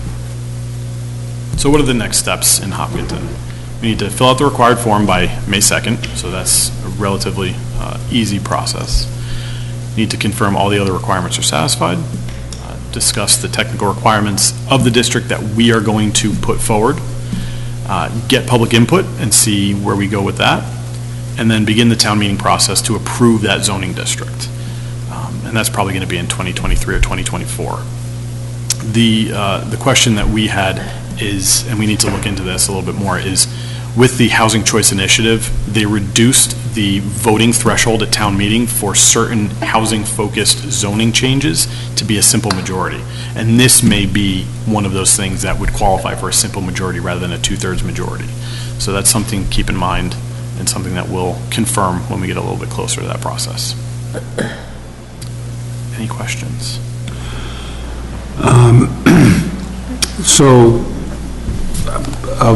So what are the next steps in Hopkinton? We need to fill out the required form by May 2nd, so that's a relatively easy process. Need to confirm all the other requirements are satisfied, discuss the technical requirements of the district that we are going to put forward, get public input and see where we go with that, and then begin the town meeting process to approve that zoning district. And that's probably going to be in 2023 or 2024. The question that we had is, and we need to look into this a little bit more, is with the Housing Choice Initiative, they reduced the voting threshold at town meeting for certain housing-focused zoning changes to be a simple majority. And this may be one of those things that would qualify for a simple majority rather than a 2/3 majority. So that's something to keep in mind and something that we'll confirm when we get a little bit closer to that process. Any questions? So, I'll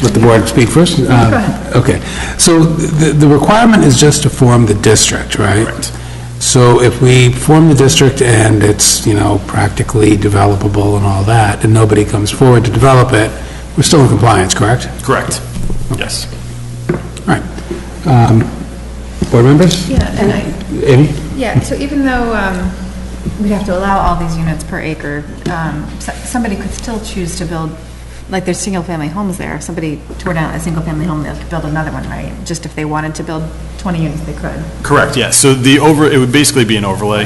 let the board speak first. Go ahead. Okay. So the requirement is just to form the district, right? Correct. So if we form the district and it's, practically developable and all that, and nobody comes forward to develop it, we're still in compliance, correct? Correct. Yes. All right. Board members? Yeah, and Amy? Yeah, so even though we'd have to allow all these units per acre, somebody could still choose to build, like there's single-family homes there. If somebody tore down a single-family home, they could build another one, right? Just if they wanted to build 20 units, they could. Correct, yeah. So it would basically be an overlay.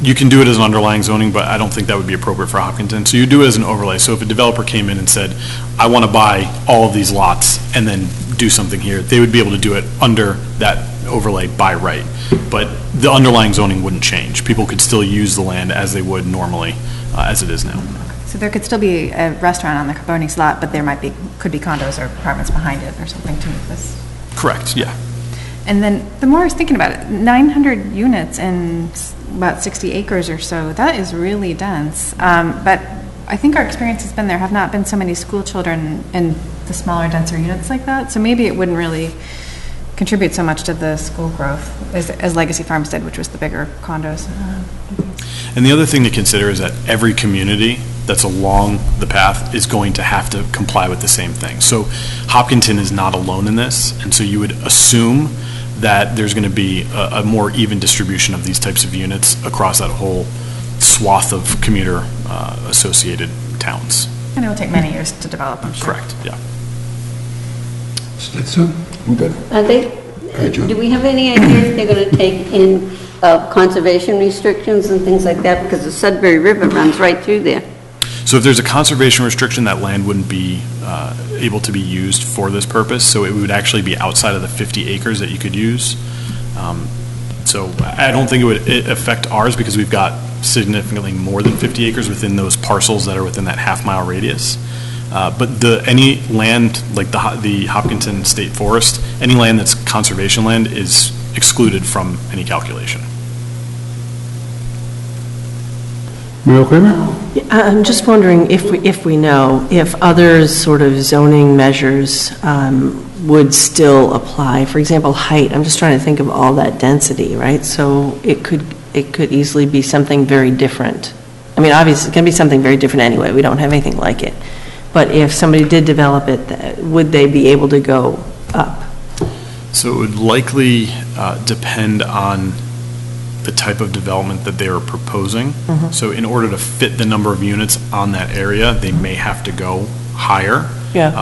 You can do it as an underlying zoning, but I don't think that would be appropriate for Hopkinton. So you do it as an overlay. So if a developer came in and said, I want to buy all of these lots and then do something here, they would be able to do it under that overlay by right. But the underlying zoning wouldn't change. People could still use the land as they would normally, as it is now. So there could still be a restaurant on the Bonnie's lot, but there could be condos or apartments behind it or something to meet this. Correct, yeah. And then the more I was thinking about it, 900 units in about 60 acres or so, that is really dense. But I think our experience has been there have not been so many school children in the smaller, denser units like that. So maybe it wouldn't really contribute so much to the school growth as Legacy Farms did, which was the bigger condos. And the other thing to consider is that every community that's along the path is going to have to comply with the same thing. So Hopkinton is not alone in this, and so you would assume that there's going to be a more even distribution of these types of units across that whole swath of commuter-associated towns. And it will take many years to develop, I'm sure. Correct, yeah. So, I'm good. Are they, do we have any idea if they're going to take in conservation restrictions and things like that? Because the Sudbury River runs right through there. So if there's a conservation restriction, that land wouldn't be able to be used for this purpose, so it would actually be outside of the 50 acres that you could use. So I don't think it would affect ours because we've got significantly more than 50 acres within those parcels that are within that half-mile radius. But any land, like the Hopkinton State Forest, any land that's conservation land is excluded from any calculation. Mayor Kramer? I'm just wondering if we know if other sort of zoning measures would still apply. For example, height. I'm just trying to think of all that density, right? So it could easily be something very different. I mean, obviously, it's going to be something very different anyway. We don't have anything like it. But if somebody did develop it, would they be able to go up? So it would likely depend on the type of development that they are proposing. Mhm. So in order to fit the number of units on that area, they may have to go higher. Yeah.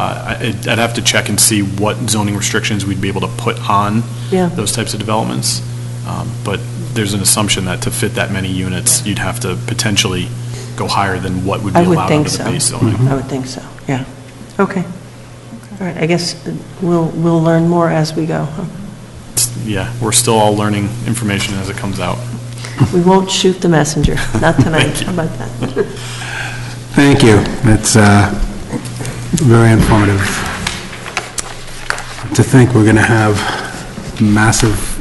I'd have to check and see what zoning restrictions we'd be able to put on those types of developments. But there's an assumption that to fit that many units, you'd have to potentially go higher than what would be allowed under the base zoning. I would think so, yeah. Okay. All right, I guess we'll learn more as we go. Huh? Yeah, we're still all learning information as it comes out. We won't shoot the messenger, not tonight. How about that? Thank you. That's very informative. To think we're going to have massive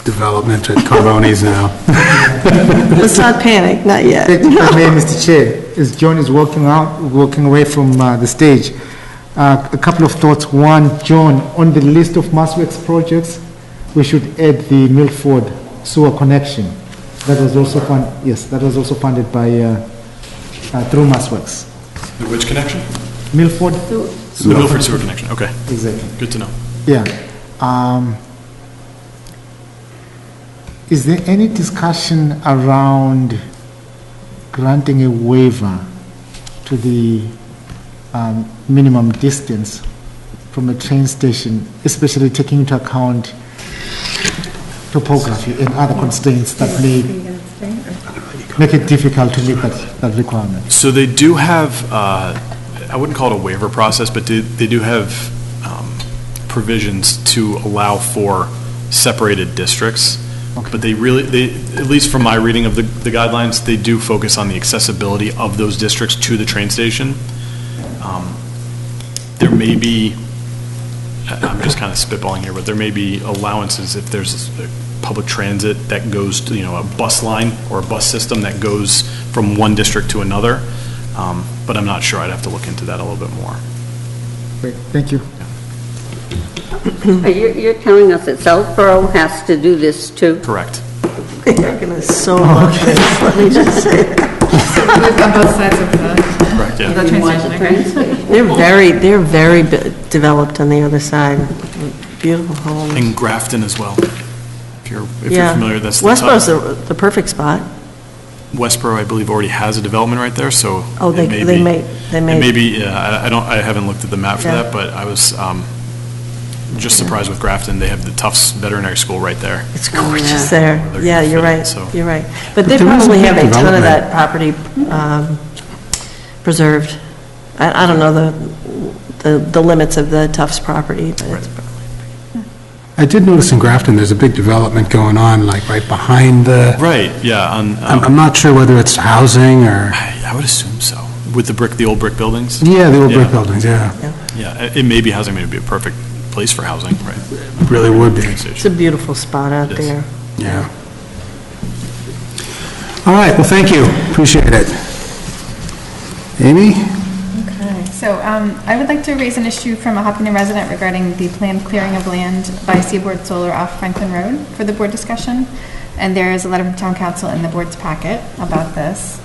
development at Carboni's now. Let's not panic, not yet. If I may, Mr. Chair, as John is walking away from the stage, a couple of thoughts. One, John, on the list of MassWorks projects, we should add the Milford sewer connection. That was also that was also funded by through MassWorks. The which connection? Milford. The Milford sewer connection. Okay. Exactly. Good to know. Yeah. Is there any discussion around granting a waiver to the minimum distance from a train station, especially taking into account topography and other constraints that may make it difficult to meet that requirement? So they do have, I wouldn't call it a waiver process, but they do have provisions to allow for separated districts, but they, at least from my reading of the guidelines, they do focus on the accessibility of those districts to the train station. There may be, I'm just kind of spitballing here, but there may be allowances if there's a public transit that goes to, a bus line or a bus system that goes from one district to another, but I'm not sure. I'd have to look into that a little bit more. Great, thank you. You're telling us that Southborough has to do this too? Correct. They're going to so love this, let me just say that. We've got both sides of Correct, yeah. the train station. They're very developed on the other side. Beautiful homes. And Grafton as well. If you're familiar, that's the Westborough's the perfect spot. Westborough, I believe, already has a development right there, so they may. I haven't looked at the map for that, but I was just surprised with Grafton. They have the Tufts Veterinary School right there. It's gorgeous there. Yeah, you're right. So. You're right. But they probably have a ton of that property preserved. I don't know the limits of the Tufts property, but it's probably. I did notice in Grafton, there's a big development going on, like right behind the... Right, yeah. I'm not sure whether it's housing or... I would assume so. With the old brick buildings? Yeah, the old brick buildings, yeah. Yeah, it may be housing, maybe a perfect place for housing, right? It really would be. It's a beautiful spot out there. Yeah. All right, well, thank you. Appreciate it. Amy? Okay, so I would like to raise an issue from a Hopkinton resident regarding the planned clearing of land by Seaboard Solar off Frankland Road for the board discussion. And there is a letter from town council in the board's packet about this.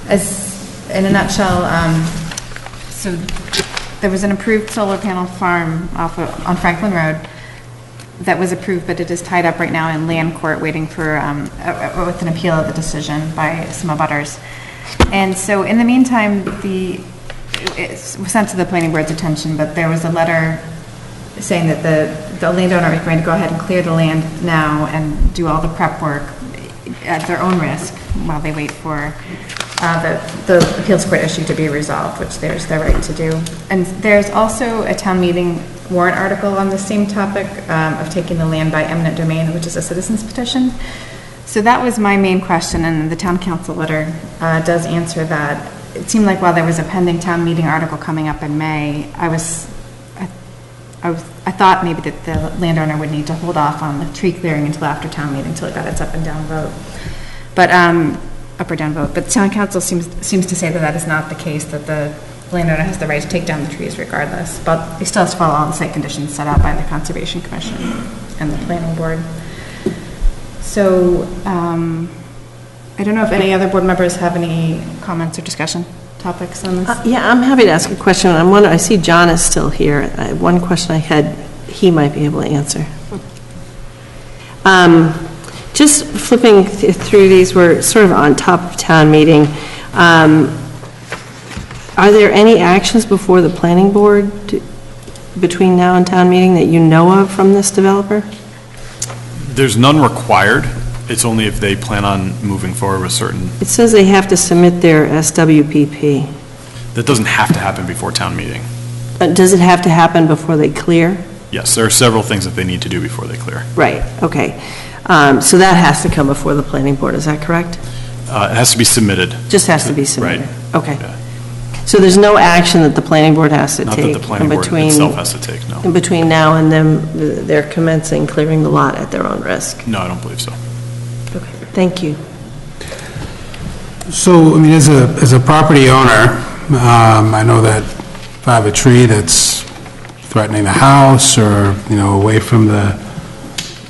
As in a nutshell, so there was an approved solar panel farm on Frankland Road that was approved, but it is tied up right now in land court waiting for with an appeal of the decision by some abutters. And so in the meantime, it was sent to the planning board's attention, but there was a letter saying that the landowner was going to go ahead and clear the land now and do all the prep work at their own risk while they wait for the appeals court issue to be resolved, which there's their right to do. And there's also a town meeting warrant article on the same topic of taking the land by eminent domain, which is a citizen's petition. So that was my main question, and the town council letter does answer that. It seemed like while there was a pending town meeting article coming up in May, I thought maybe that the landowner would need to hold off on the tree clearing until after town meeting, until it got its up and down vote. But up or down vote. But town council seems to say that that is not the case, that the landowner has the right to take down the trees regardless. But he still has to follow all the site conditions set out by the Conservation Commission and the planning board. So I don't know if any other board members have any comments or discussion topics on this. Yeah, I'm happy to ask a question. I see John is still here. One question I had, he might be able to answer. Just flipping through these, we're sort of on top of town meeting. Are there any actions before the planning board between now and town meeting that you know of from this developer? There's none required. It's only if they plan on moving forward with certain... It says they have to submit their SWPP. That doesn't have to happen before town meeting. Does it have to happen before they clear? Yes, there are several things that they need to do before they clear. Right, okay. So that has to come before the planning board, is that correct? It has to be submitted. Just has to be submitted? Right. Okay. Yeah. So there's no action that the planning board has to take? Not that the planning board itself has to take, no. In between now and them, they're commencing clearing the lot at their own risk? No, I don't believe so. Okay, thank you. So, I mean, as a property owner, I know that if I have a tree that's threatening the house or, away from the,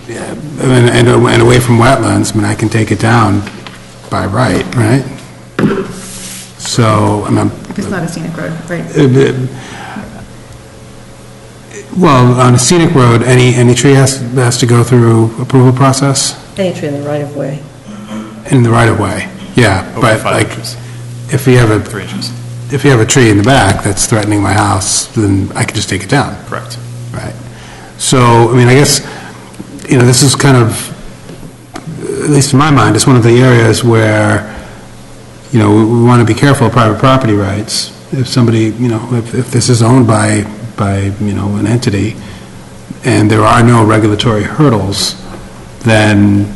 and away from wetlands, I mean, I can take it down by right? So, I mean... If it's not a scenic road, right? Well, on a scenic road, any tree has to go through approval process? Any tree in the right of way. In the right of way, yeah. Over But 5 like, inches. if you have 3 inches. If you have a tree in the back that's threatening my house, then I can just take it down. Correct. Right. So, I mean, I guess, this is kind of, at least in my mind, it's one of the areas where, we want to be careful of private property rights. If somebody, if this is owned by an entity, and there are no regulatory hurdles, then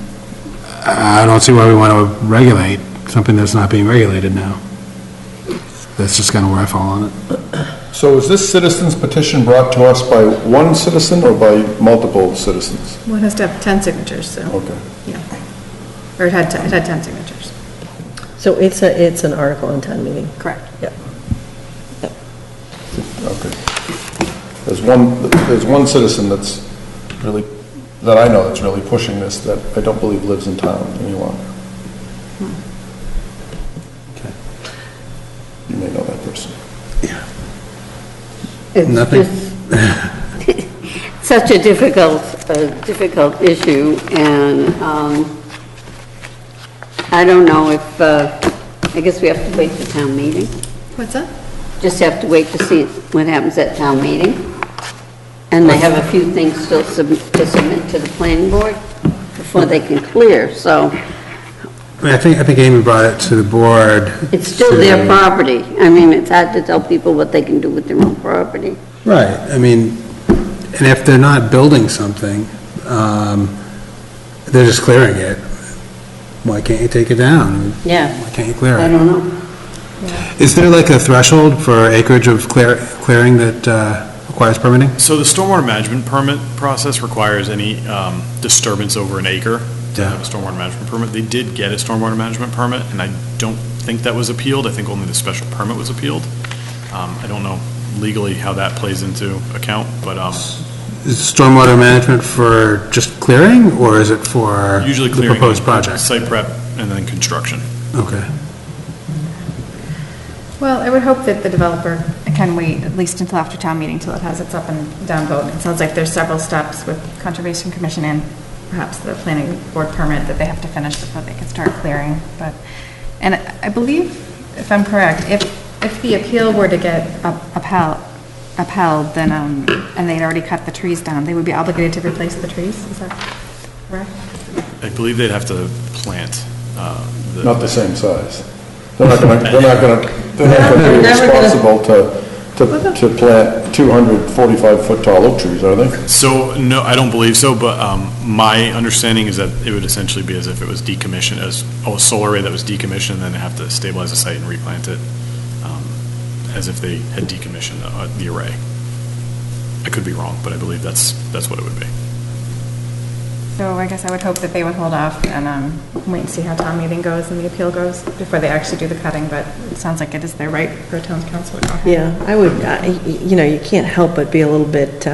I don't see why we want to regulate something that's not being regulated now. That's just kind of where I fall on it. So is this citizen's petition brought to us by one citizen or by multiple citizens? Well, it has to have 10 signatures, so. Okay. Yeah. Or it had 10 signatures. So it's an article on town meeting? Correct. Yeah. Okay. There's one citizen that's really, that I know that's really pushing this, that I don't believe lives in town any longer. Okay. You may know that person. Yeah. It's Nothing. just such a difficult issue, and I don't know if, I guess we have to wait for town meeting. What's that? Just have to wait to see what happens at town meeting. And they have a few things still to submit to the planning board before they can clear, so. I think Amy brought it to the board. It's still their property. I mean, it's hard to tell people what they can do with their own property. Right, I mean, and if they're not building something, they're just clearing it, why can't you take it down? Yeah. Why can't you clear it? I don't know. Is there like a threshold for acreage of clearing that requires permitting? So the stormwater management permit process requires any disturbance over an acre to have a stormwater management permit. They did get a stormwater management permit, and I don't think that was appealed. I think only the special permit was appealed. I don't know legally how that plays into account, but Is stormwater management for just clearing, or is it for usually the clearing, proposed project? site prep, and then construction. Okay. Well, I would hope that the developer can wait at least until after town meeting till it has its up and down vote. It sounds like there's several steps with Conservation Commission and perhaps the planning board permit that they have to finish before they can start clearing. And I believe, if I'm correct, if the appeal were to get upheld, then, and they'd already cut the trees down, they would be obligated to replace the trees, is that correct? I believe they'd have to plant. Not the same size. They're not going to be responsible to plant 245-foot tall oak trees, are they? So, no, I don't believe so, but my understanding is that it would essentially be as if it was decommissioned, as a solar array that was decommissioned, and then they have to stabilize the site and replant it, as if they had decommissioned the array. I could be wrong, but I believe that's what it would be. So I guess I would hope that they would hold off and wait and see how town meeting goes and the appeal goes before they actually do the cutting, but it sounds like it is their right for a town council to go ahead. Yeah, I would, you can't help but be a little bit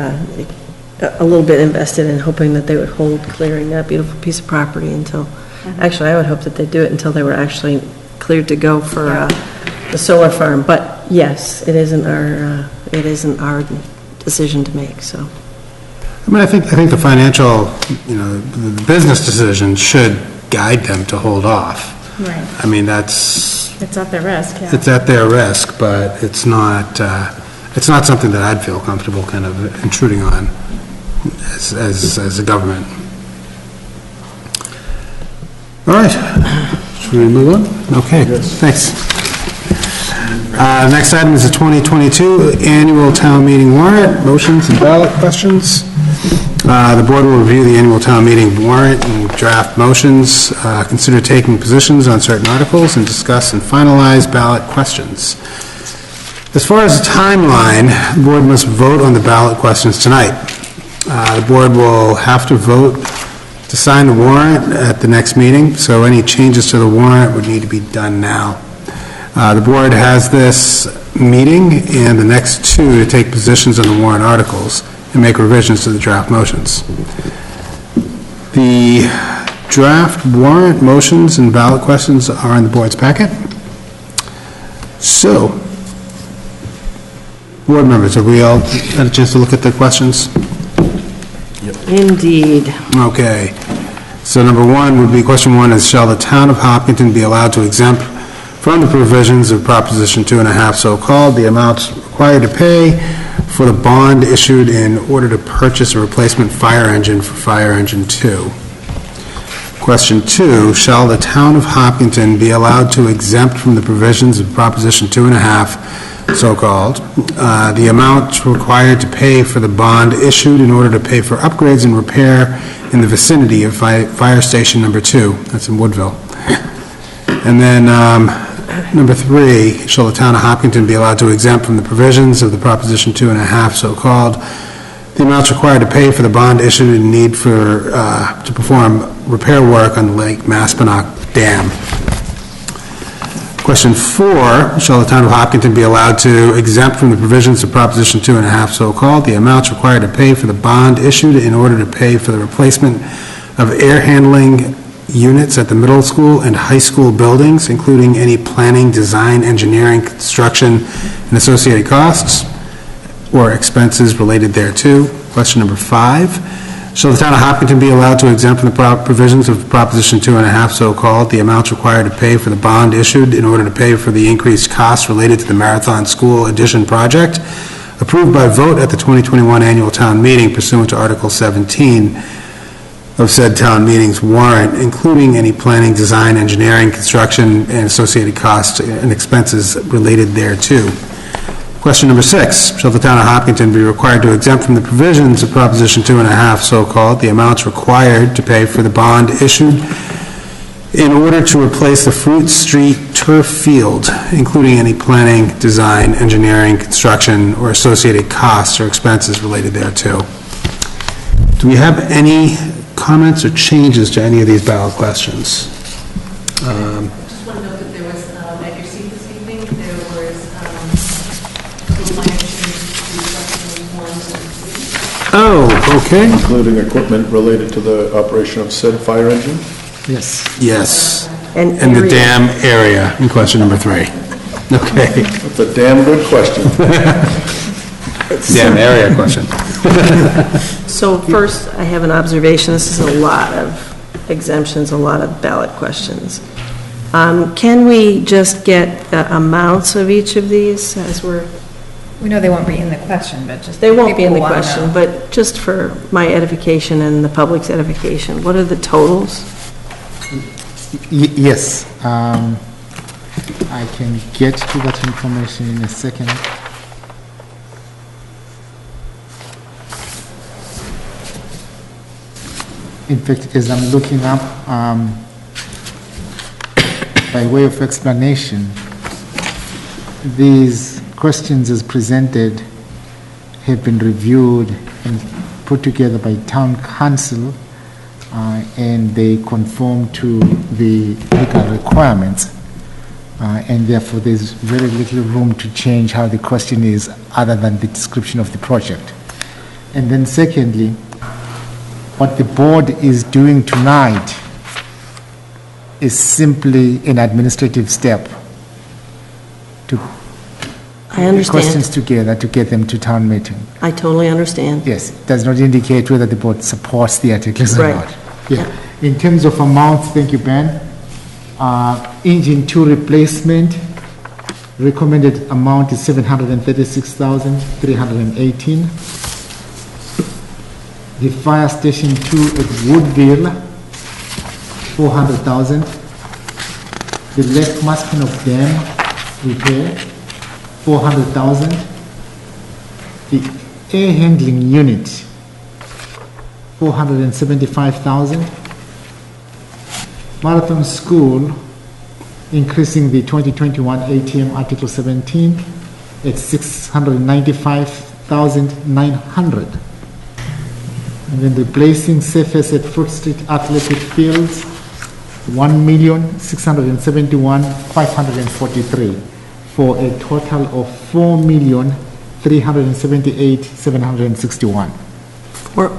invested in hoping that they would hold clearing that beautiful piece of property until, actually, I would hope that they'd do it until they were actually cleared to go for the solar farm. But yes, it isn't our decision to make, so. I mean, I think the financial, the business decision should guide them to hold off. Right. I mean, it's at their risk, yeah. It's at their risk, but it's not something that I'd feel comfortable kind of intruding on as a government. All right, should we move on? Okay, thanks. Next item is the 2022 annual town meeting warrant, motions and ballot questions. The board will review the annual town meeting warrant and draft motions, consider taking positions on certain articles, and discuss and finalize ballot questions. As far as the timeline, the board must vote on the ballot questions tonight. The board will have to vote to sign the warrant at the next meeting, so any changes to the warrant would need to be done now. The board has this meeting and the next two to take positions on the warrant articles and make revisions to the draft motions. The draft warrant motions and ballot questions are in the board's packet. So, board members, have we all had a chance to look at the questions? Indeed. Okay. So number one would be, question one is, shall the town of Hopkinton be allowed to exempt from the provisions of Proposition 2.5, so-called, the amounts required to pay for the bond issued in order to purchase a replacement fire engine for Fire Engine 2? Question two, shall the town of Hopkinton be allowed to exempt from the provisions of Proposition 2.5 so-called, the amount required to pay for the bond issued in order to pay for upgrades and repair in the vicinity of Fire Station Number 2. That's in Woodville. And then number 3, shall the town of Hopkinton be allowed to exempt from the provisions of the Proposition 2.5 so-called the amounts required to pay for the bond issued in need for to perform repair work on the Lake Maspinock Dam. Question 4, shall the town of Hopkinton be allowed to exempt from the provisions of Proposition 2.5 so-called the amounts required to pay for the bond issued in order to pay for the replacement of air handling units at the middle school and high school buildings, including any planning, design, engineering, construction, and associated costs or expenses related thereto. Question number 5, shall the town of Hopkinton be allowed to exempt from the provisions of Proposition 2.5 so-called the amounts required to pay for the bond issued in order to pay for the increased costs related to the Marathon School Addition project, approved by vote at the 2021 annual town meeting pursuant to Article 17 of said town meeting's warrant, including any planning, design, engineering, construction, and associated costs and expenses related thereto. Question number 6, shall the town of Hopkinton be required to exempt from the provisions of Proposition 2.5 so-called the amounts required to pay for the bond issued in order to replace the Fruit Street turf field, including any planning, design, engineering, construction, or associated costs or expenses related thereto. Do we have any comments or changes to any of these ballot questions? Just want to note that there was, at your seat this evening, there was minor changes to Section 1 and 2. Oh, okay. Including equipment related to the operation of said fire engine? Yes. Yes. And the dam area in question number 3. Okay. That's a damn good question. Dam area question. So first, I have an observation. This is a lot of exemptions, a lot of ballot questions. Can we just get the amounts of each of these as we're... We know they won't be in the question, but just... They won't be in the people wanna question, know. but just for my edification and the public's edification, what are the totals? Yes. I can get to that information in a second. In fact, as I'm looking up, by way of explanation, these questions as presented have been reviewed and put together by town council, and they conform to the legal requirements, and therefore there's very little room to change how the question is other than the description of the project. And then secondly, what the board is doing tonight is simply an administrative step to I understand. put the questions together to get them to town meeting. I totally understand. Yes, it does not indicate whether the board supports the articles or Right. not. Yeah. In terms of amounts, thank you, Ben. Engine 2 replacement, recommended amount is $736,318. The fire station 2 at Woodville, $400,000. The Lake Maspinock Dam repair, $400,000. The air handling unit, $475,000. Marathon School, increasing the 2021 ATM Article 17 at $695,900. And then replacing surface at Fruit Street Athletic Fields, $1,671,543, for a total of $4,378,761.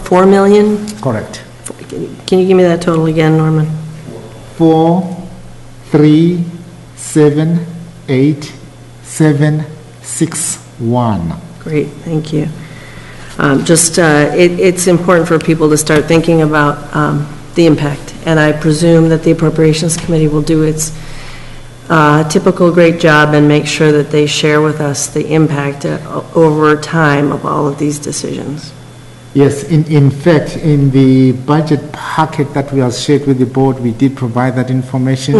4 million? Correct. Can you give me that total again, Norman? 4,378,761. Great, thank you. It's important for people to start thinking about the impact, and I presume that the Appropriations Committee will do its typical great job and make sure that they share with us the impact over time of all of these decisions. Yes, in fact, in the budget packet that we have shared with the board, we did provide that information.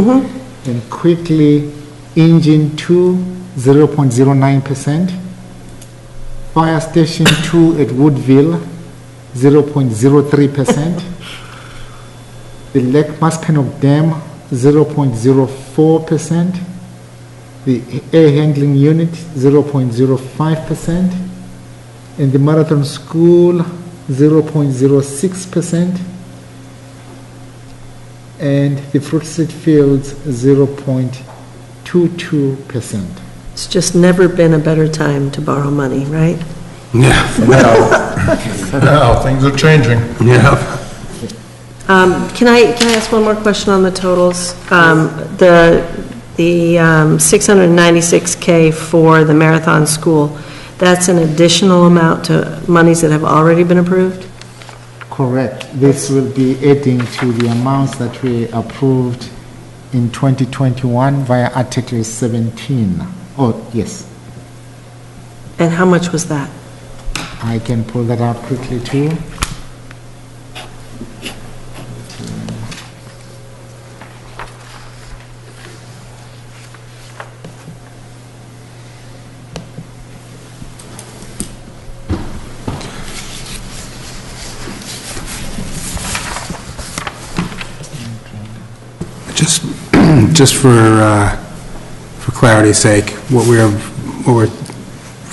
And quickly, Engine 2, 0.09%. Fire Station 2 at Woodville, 0.03%. The Lake Maspenock Dam, 0.04%. The air handling unit, 0.05%. And the Marathon School, 0.06%. And the Fruit Street Fields, 0.22%. It's just never been a better time to borrow money, right? Yeah. Now, things are changing. Yeah. Can I ask one more question on the totals? The 696K for the Marathon School, that's an additional amount to monies that have already been approved? Correct. This will be adding to the amounts that we approved in 2021 via Article 17. Oh, yes. And how much was that? I can pull that out quickly too. Just for clarity's sake, what we're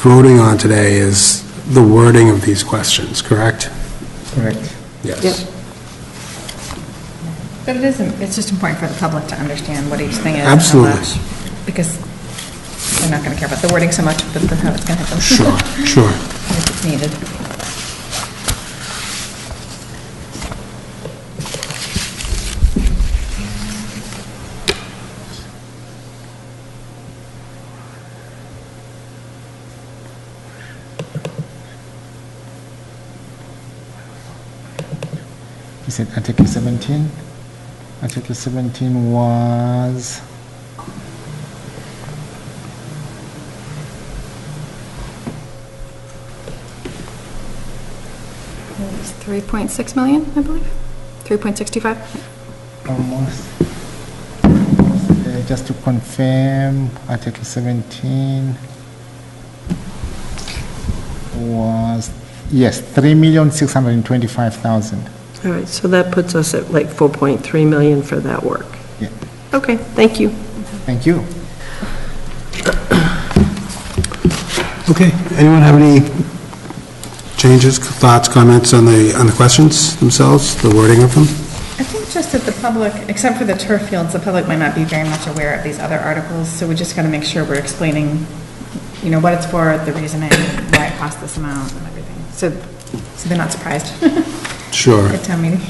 voting on today is the wording of these questions, correct? Correct. Yes. Yep. But it's just important for the public to understand what each thing is. Absolutely. And how much, because they're not going to care about the wording so much, but how it's going to happen. Sure, sure. If it's needed. You said Article 17? Article 17 was... It's 3.6 million, I believe. 3.65. Almost. Just to confirm, Article 17 was, yes, 3,625,000. All right, so that puts us at like 4.3 million for that work. Yeah. Okay, thank you. Thank you. Okay, anyone have any changes, thoughts, comments on the questions themselves, the wording of them? I think just that the public, except for the turf fields, the public might not be very much aware of these other articles, so we just got to make sure we're explaining, you know, what it's for, the reasoning, why it costs this amount and everything. So they're not surprised. Sure. At town meeting.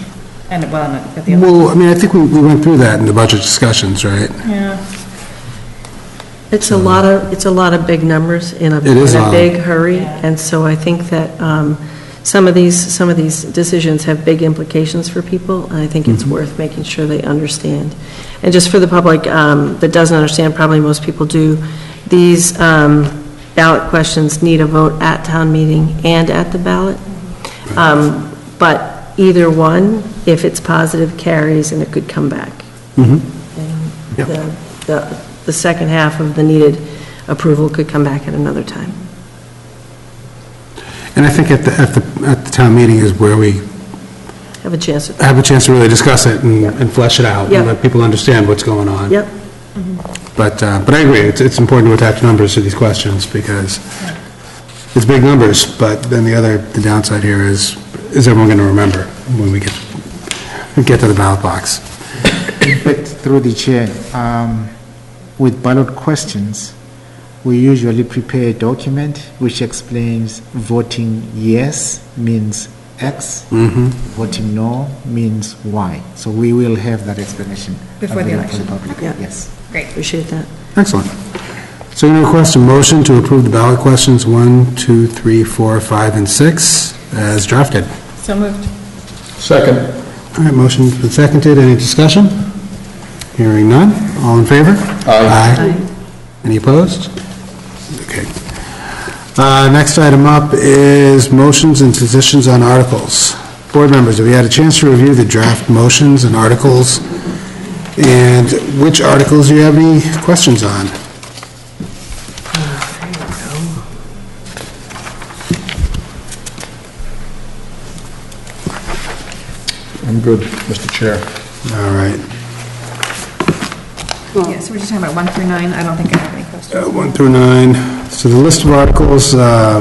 And, well, not at the other. Well, I mean, I think we went through that in the budget discussions, right? Yeah. It's a lot of big numbers in a big hurry, and so I think that some of these decisions have big implications for people, and I think it's worth making sure they understand. And just for the public that doesn't understand, probably most people do, these ballot questions need a vote at town meeting and at the ballot. But either one, if it's positive, carries, and it could come back. And the second half of the needed approval could come back at another time. And I think at the town meeting is where we have a chance to really discuss it and flesh it out and let people understand what's going on. Yep. But I agree, it's important to attach numbers to these questions because it's big numbers, but then the downside here is everyone going to remember when we get to the ballot box? In fact, through the chair, with ballot questions, we usually prepare a document which explains voting yes means X, voting no means Y. So we will have that explanation before the election. For the public. Yeah. Yes. Great. Appreciate that. Excellent. So I'm going to request a motion to approve the ballot questions 1, 2, 3, 4, 5, and 6 as drafted. So moved. Second. All right, motion's been seconded. Any discussion? Hearing none. All in favor? Aye. Any opposed? Okay. Next item up is motions and positions on articles. Board members, have you had a chance to review the draft motions and articles And which articles do you have any questions on? I'm good, Mr. Chair. All right. Yeah, so we're just talking about 1 through 9. I don't think I have any questions. 1 through 9. So the list of articles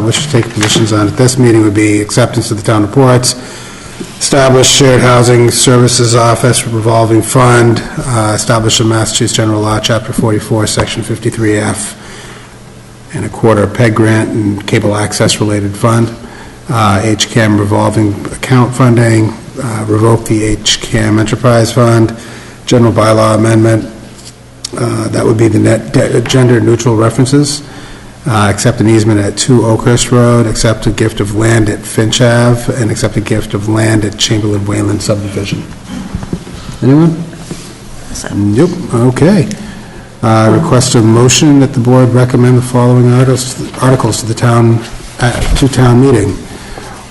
which to take positions on at this meeting would be acceptance of the town reports, establish shared housing services office revolving fund, establish a Massachusetts General Law, Chapter 44, Section 53F, and a quarter PEG grant and cable access related fund, HCAM revolving account funding, revoke the HCAM enterprise fund, general bylaw amendment, that would be the gender neutral references, accept an easement at 2 Oakhurst Road, accept a gift of land at Finch Ave, and accept a gift of land at Chamberlain Wayland subdivision. Anyone? Yep, okay. Request a motion that the board recommend the following articles to the town meeting.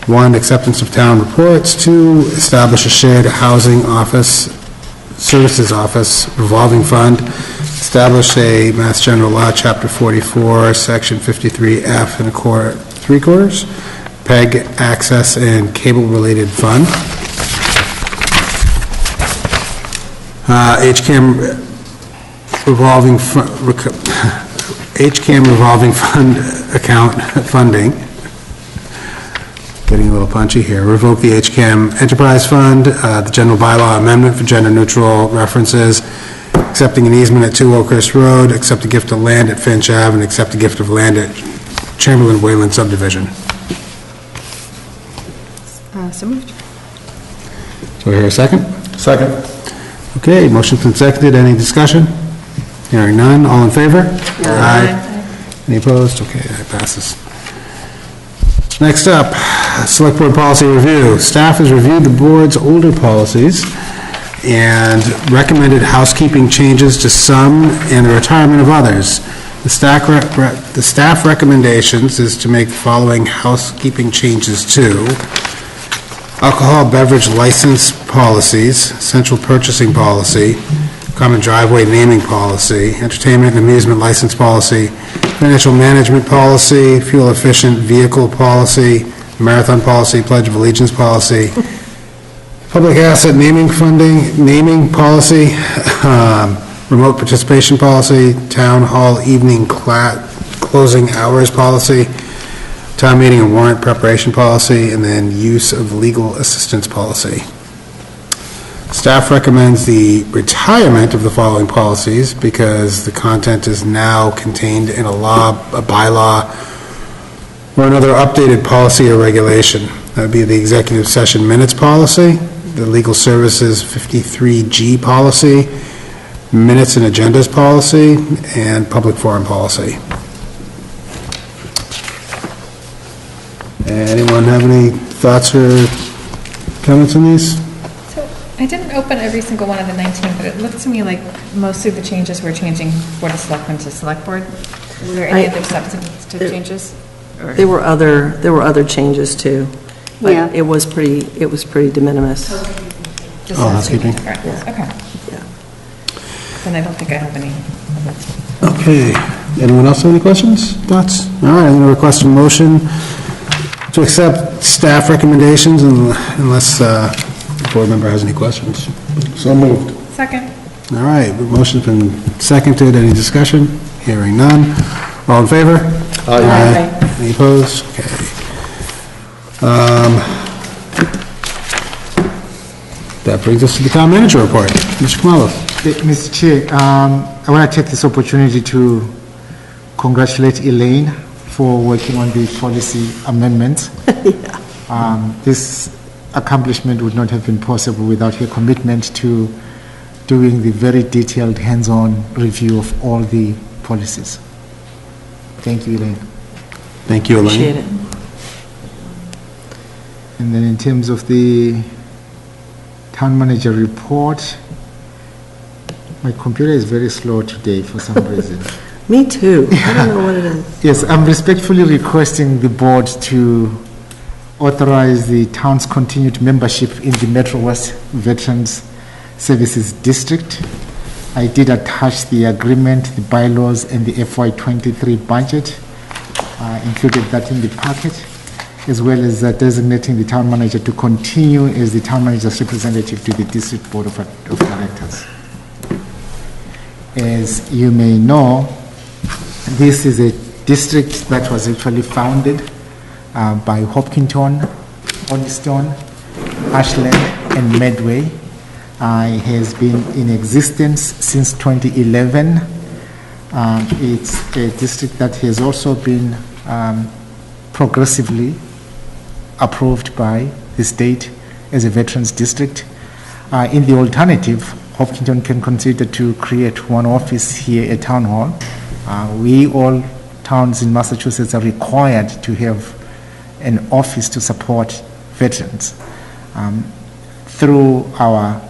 1, acceptance of town reports. 2, establish a shared housing office, services office revolving fund. Establish a Mass General Law, Chapter 44, Section 53F and 3/4, PEG access and cable-related fund. HCAM revolving fund account funding. Getting a little punchy here. Revoke the HCAM enterprise fund, the general bylaw amendment for gender-neutral references, accepting an easement at 2 Oakhurst Road, accept a gift of land at Finch Ave, and accept a gift of land at Chamberlain Wayland subdivision. So moved. So here a second? Second. Okay, motion's been seconded. Any discussion? Hearing none. All in favor? Aye. Any opposed? Okay, that passes. Next up, Select Board Policy Review. Staff has reviewed the board's older policies and recommended housekeeping changes to some and the retirement of others. The staff recommendations is to make the following housekeeping changes to alcohol beverage license policies, central purchasing policy, common driveway naming policy, entertainment and amusement license policy, financial management policy, fuel efficient vehicle policy, marathon policy, pledge of allegiance policy, public asset naming policy, remote participation policy, town hall evening closing hours policy, town meeting and warrant preparation policy, and then use of legal assistance policy. Staff recommends the retirement of the following policies because the content is now contained in a law, a bylaw, or another updated policy or regulation. That would be the executive session minutes policy, the legal services 53G policy, minutes and agendas policy, and public forum policy. Anyone have any thoughts or comments on these? I didn't open every single one of the 19, but it looked to me like most of the changes were changing Board of Selectmen to Select Board. Were there any other substantive changes? Or? There were other changes too. But Yeah. it was pretty de minimis. Just housekeeping. Right. Yeah. Okay. Yeah. Then I don't think I have any. Okay. Anyone else have any questions, thoughts? All right, I'm going to request a motion to accept staff recommendations unless the board member has any questions. So moved. Second. All right, the motion's been seconded. Any discussion? Hearing none. All in favor? Aye. Any opposed? Okay. That brings us to the town manager report. Mr. Kamalo. Mr. Chair, I want to take this opportunity to congratulate Elaine for working on the policy amendments. This accomplishment would not have been possible without her commitment to doing the very detailed hands-on review of all the policies. Thank you, Elaine. Thank you, Elaine. Appreciate it. And then in terms of the town manager report, my computer is very slow today for some reason. Me too. I don't know what it is. Yes, I'm respectfully requesting the board to authorize the town's continued membership in the Metro West Veterans Services District. I did attach the agreement, the bylaws, and the FY23 budget. Included that in the packet, as well as designating the town manager to continue as the town manager's representative to the district board of directors. As you may know, this is a district that was actually founded by Hopkinton, Oldston, Ashland, and Medway. It has been in existence since 2011. It's a district that has also been progressively approved by the state as a veterans district. In the alternative, Hopkinton can consider to create one office here at Town Hall. All towns in Massachusetts are required to have an office to support veterans. Through our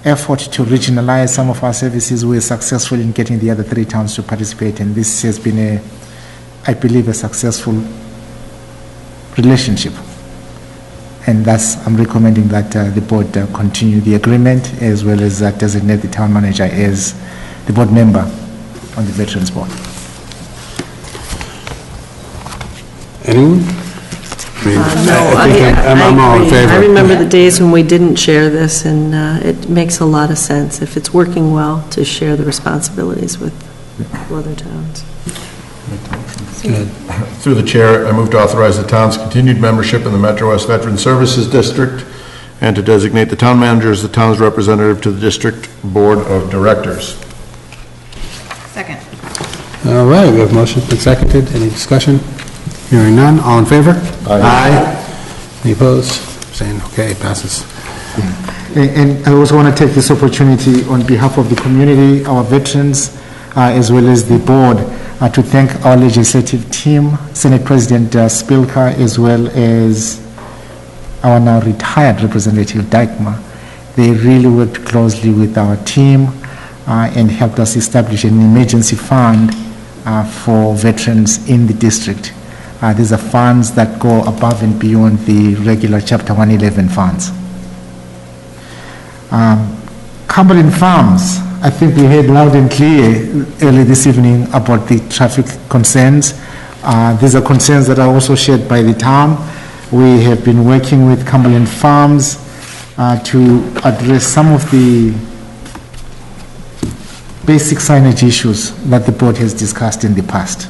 effort to regionalize some of our services, we were successful in getting the other 3 towns to participate, and this has been, I believe, a successful relationship. And thus, I'm recommending that the board continue the agreement, as well as designate the town manager as the board member on the Veterans Board. Anyone? I'm all in favor. I remember the days when we didn't share this, and it makes a lot of sense, if it's working well, to share the responsibilities with other towns. Good. Through the chair, I move to authorize the town's continued membership in the Metro West Veteran Services District and to designate the town manager as the town's representative to the district board of directors. Second. All right, we have motion and seconded. Any discussion? Hearing none. All in favor? Aye. Any opposed? Saying okay, passes. And I also want to take this opportunity on behalf of the community, our veterans, as well as the board, to thank our legislative team, Senate President Spilka, as well as our now retired Representative Dykma. They really worked closely with our team and helped us establish an emergency fund for veterans in the district. These are funds that go above and beyond the regular Chapter 111 funds. Cumberland Farms, I think we heard loud and clear early this evening about the traffic concerns. These are concerns that are also shared by the town. We have been working with Cumberland Farms to address some of the basic signage issues that the board has discussed in the past.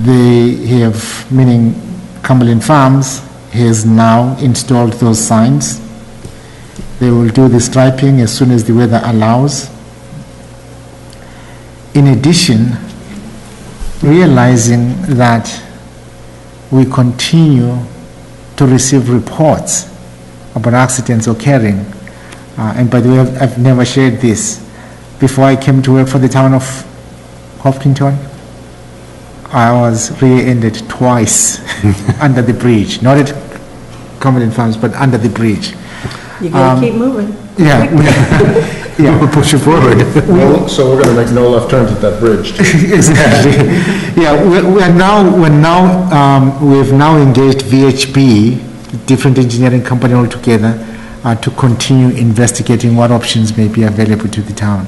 They have, meaning Cumberland Farms, has now installed those signs. They will do the striping as soon as the weather allows. In addition, realizing that we continue to receive reports about accidents occurring, and by the way, I've never shared this. Before I came to work for the town of Hopkinton, I was rear-ended twice under the bridge, not at Cumberland Farms, but under the bridge. You gotta keep moving. Yeah, yeah, we'll push it forward. So we're going to make no left turns at that bridge. Exactly. Yeah, we've now engaged VHB, different engineering company altogether, to continue investigating what options may be available to the town.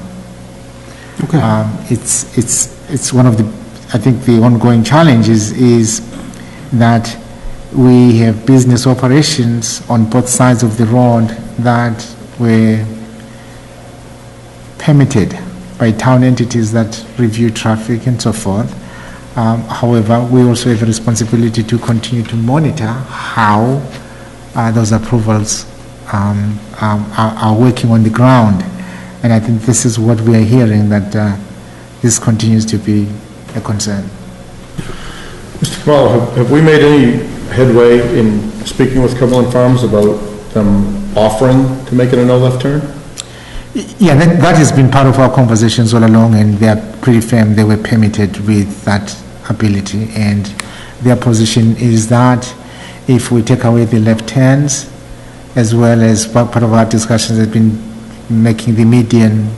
Okay. It's one of the, I think the ongoing challenge is that we have business operations on both sides of the road that were permitted by town entities that review traffic and so forth. However, we also have a responsibility to continue to monitor how those approvals are working on the ground. And I think this is what we are hearing, that this continues to be a concern. Mr. Kamala, have we made any headway in speaking with Cumberland Farms about them offering to make it a no left turn? Yeah, that has been part of our conversations all along, and they are pretty firm. They were permitted with that ability, and their position is that if we take away the left turns, as well as part of our discussions has been making the median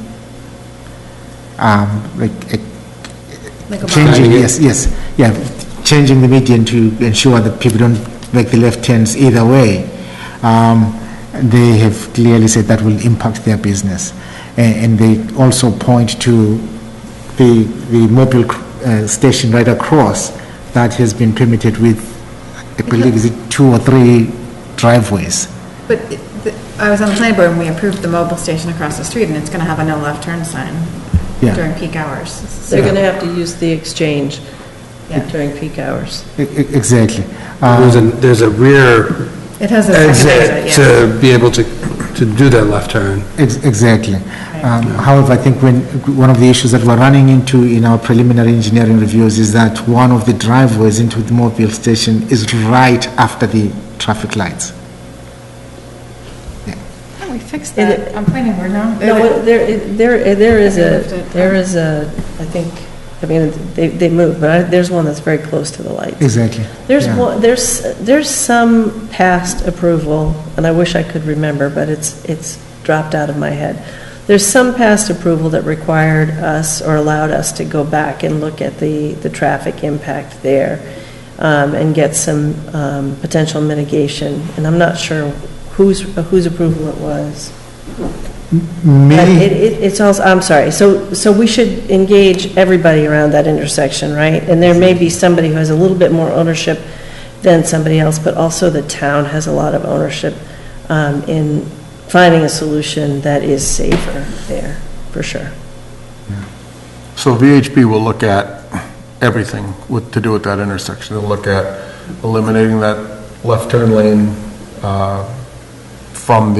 changing the median to ensure that people don't make the left turns either way. They have clearly said that will impact their business. And they also point to the mobile station right across that has been permitted with, I believe, is it 2 or 3 driveways? But I was on the planning board and we approved the mobile station across the street, and it's going to have a no left turn sign during peak hours. They're going to have to use the exchange during peak hours. Exactly. There's a rear It has a second exit, to be able to do that left turn. Exactly. However, I think one of the issues that we're running into in our preliminary engineering reviews is that one of the driveways into the mobile station is right after the traffic lights. Oh, we fixed that on planning board now. No, there is a, I think, I mean, they moved, but there's one that's very close to the lights. Exactly. There's some past approval, and I wish I could remember, but it's dropped out of my head. There's some past approval that required us or allowed us to go back and look at the traffic impact there and get some potential mitigation. And I'm not sure whose approval it was. It's also, I'm sorry, so we should engage everybody around that intersection, right? And there may be somebody who has a little bit more ownership than somebody else, but also the town has a lot of ownership in finding a solution that is safer there, for sure. So VHB will look at everything to do with that intersection. They'll look at eliminating that left turn lane from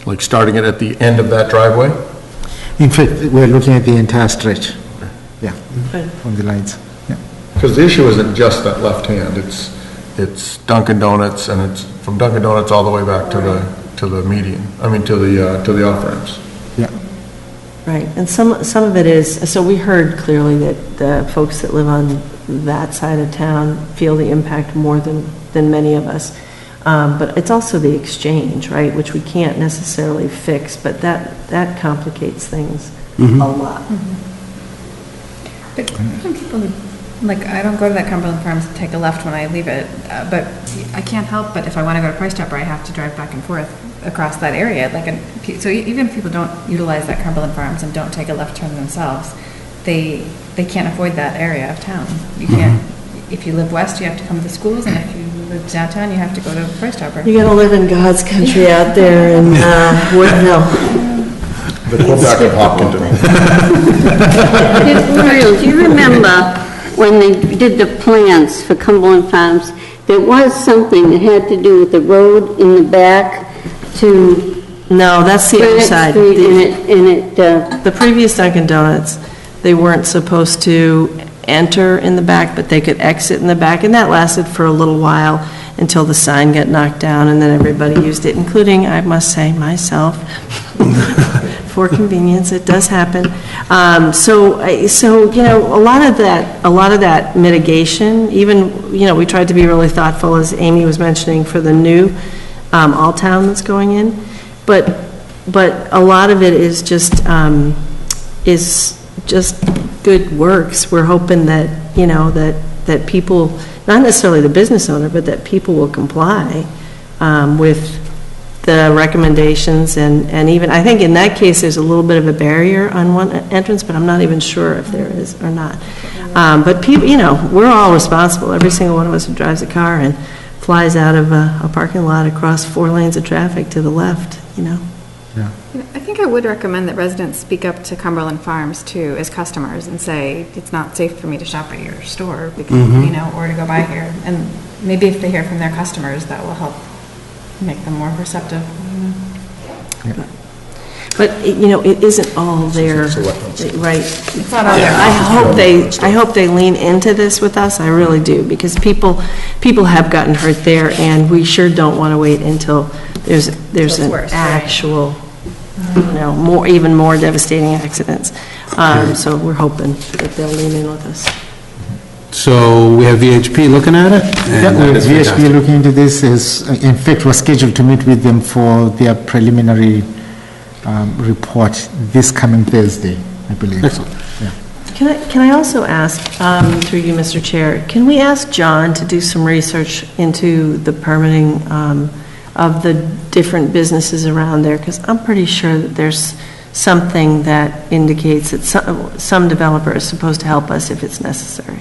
like starting it at the end of that driveway? In fact, we're looking at the entire stretch. Yeah, from the lights. Yeah. Because the issue isn't just that left hand. It's Dunkin' Donuts, and it's from Dunkin' Donuts all the way back to the median. I mean to the off ramps. Yeah. Right, and some of it is. So we heard clearly that the folks that live on that side of town feel the impact more than many of us. But it's also the exchange, right, which we can't necessarily fix, but that complicates things a lot. But even people who, like, I don't go to that Cumberland Farms to take a left when I leave it, but I can't help but if I want to go to Price Chopper, I have to drive back and forth across that area. So even if people don't utilize that Cumberland Farms and don't take a left turn themselves, they can't avoid that area of town. You can't. If you live west, you have to come to the schools, and if you live downtown, you have to go to Price Chopper. You got to live in God's country out there in Woodville. The Quebec of Hopkinton. Do you remember when they did the plans for Cumberland Farms, there was something that had to do with the road in the back to... No, that's the other side. The previous Dunkin' Donuts, they weren't supposed to enter in the back, but they could exit in the back, and that lasted for a little while until the sign got knocked down, and then everybody used it, including, I must say, myself. For convenience, it does happen. So you know, a lot of that mitigation, even, you know, we tried to be really thoughtful, as Amy was mentioning, for the new All-Town that's going in, but a lot of it is just good works. We're hoping that, you know, that people, not necessarily the business owner, but that people will comply with the recommendations, and even, I think in that case, there's a little bit of a barrier on one entrance, but I'm not even sure if there is or not. But people, you know, we're all responsible. Every single one of us who drives a car and flies out of a parking lot across 4 lanes of traffic to the left, you know. Yeah. I think I would recommend that residents speak up to Cumberland Farms too, as customers, and say, it's not safe for me to shop at your store, because, you know, or to go by here. And maybe if they hear from their customers, that will help make them more receptive. But you know, it isn't all there, right? It's not all there. I hope they lean into this with us. I really do, because people have gotten hurt there, and we sure don't want to wait until there's an actual, you know, even more devastating accidents. So we're hoping that they'll lean in with us. So we have VHP looking at it? VHP looking into this in fact, we're scheduled to meet with them for their preliminary report this coming Thursday, I believe. Excellent. Yeah. Can I also ask, through you, Mr. Chair, can we ask John to do some research into the permitting of the different businesses around there? Because I'm pretty sure that there's something that indicates that some developer is supposed to help us if it's necessary.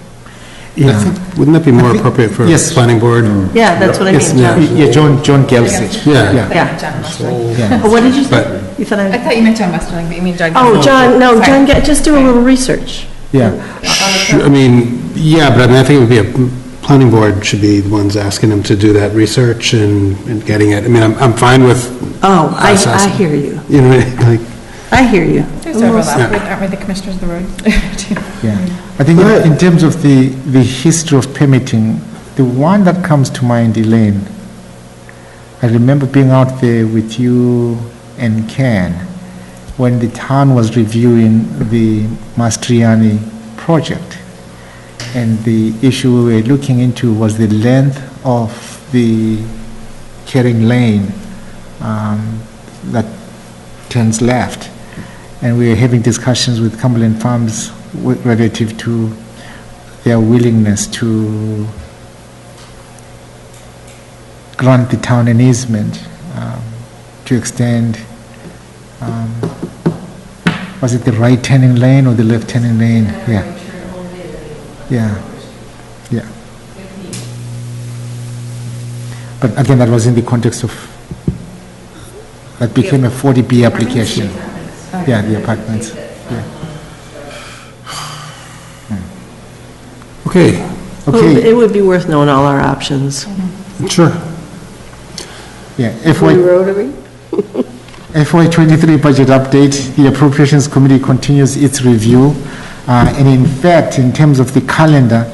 I think, wouldn't that be more appropriate for Yes. planning board? Yeah, that's what I mean, John. Yeah, John Gelsich. Yeah. Yeah. John Westerling. Oh, what did you say? But- You thought I thought you meant John Westerling, but you mean John. Oh, John, no, Sorry. John, just do a little research. Yeah. I mean, yeah, but I mean, I think it would be planning board should be the ones asking them to do that research and getting it. I mean, I'm fine with. Oh, I us. hear you. You know, like, I hear you. There's overlap, aren't we the commissioners of the road? Yeah, I think in terms of the history of permitting, the one that comes to mind, Elaine, I remember being out there with you and Ken when the town was reviewing the Mastriani project. And the issue we were looking into was the length of the Kering Lane that turns left. And we were having discussions with Cumberland Farms relative to their willingness to grant the town an easement to extend, was it the right turning lane or the left turning lane? Yeah. Yeah. Yeah. But again, that was in the context of, that became a 40B application. Yeah, the apartments. Yeah. okay. Well, it would be worth knowing all our options. Sure. Yeah. Rotary? FY23 budget update. The Appropriations Committee continues its review. And in fact, in terms of the calendar,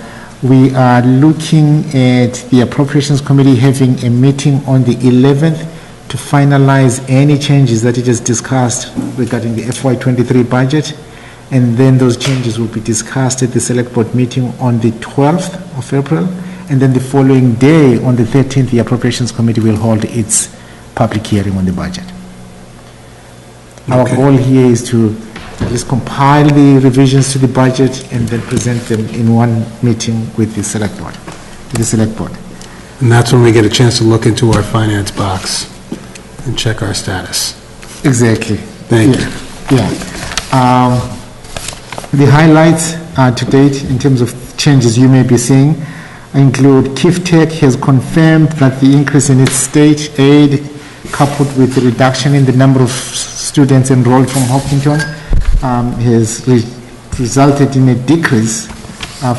we are looking at the Appropriations Committee having a meeting on the 11th to finalize any changes that it has discussed regarding the FY23 budget. And then those changes will be discussed at the Select Board meeting on the 12th of April. And then the following day, on the 13th, the Appropriations Committee will hold its public hearing on the budget. Our goal here is to at least compile the revisions to the budget and then present them in one meeting with the Select Board. And that's when we get a chance to look into our finance box and check our status. Exactly. Thank you. Yeah. The highlights to date in terms of changes you may be seeing include Tech has confirmed that the increase in its state aid coupled with the reduction in the number of students enrolled from Hopkinton has resulted in a decrease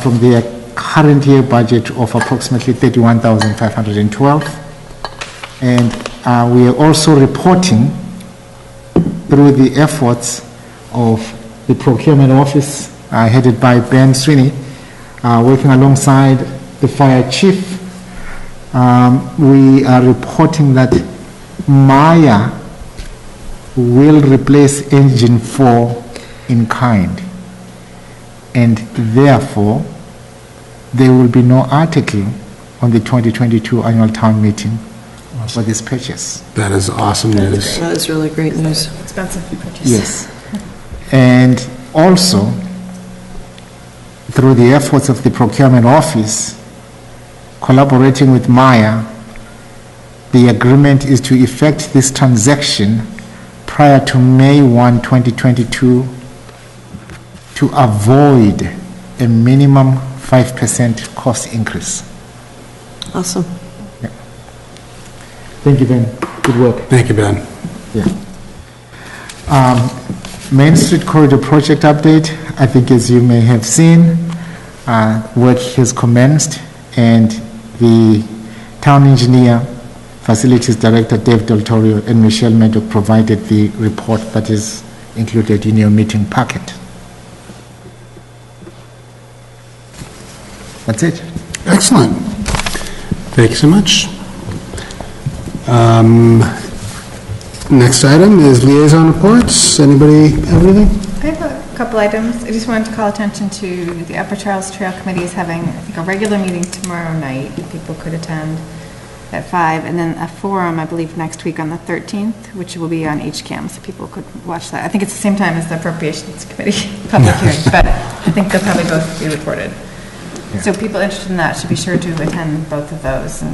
from their current year budget of approximately $31,512. And we are also reporting through the efforts of the procurement office headed by Ben Sweeney, working alongside the fire chief. We are reporting that Maya will replace engine 4 in kind, and therefore there will be no article on the 2022 annual town meeting for this purchase. That is awesome news. That is really great news. Expensive purchase. Yes. And also, through the efforts of the procurement office, collaborating with Maya, the agreement is to effect this transaction prior to May 1, 2022 to avoid a minimum 5% cost increase. Awesome. Yeah. Thank you, Ben. Good work. Thank you, Ben. Yeah. Main Street Corridor project update. I think as you may have seen, work has commenced and the town engineer, facilities director Dave Del Torio and Michelle Maddock provided the report that is included in your meeting packet. That's it. Excellent. Thank you so much. Next item is liaison reports. Anybody have anything? I have a couple items. I just wanted to call attention to the Upper Charles Trail Committee is having, I think, a regular meeting tomorrow night. If people could attend at 5, and then a forum, I believe, next week on the 13th, which will be on HCAM, so people could watch that. I think it's the same time as the Appropriations Committee public hearing, but I think they'll probably both be recorded. Yeah. So people interested in that should be sure to attend both of those.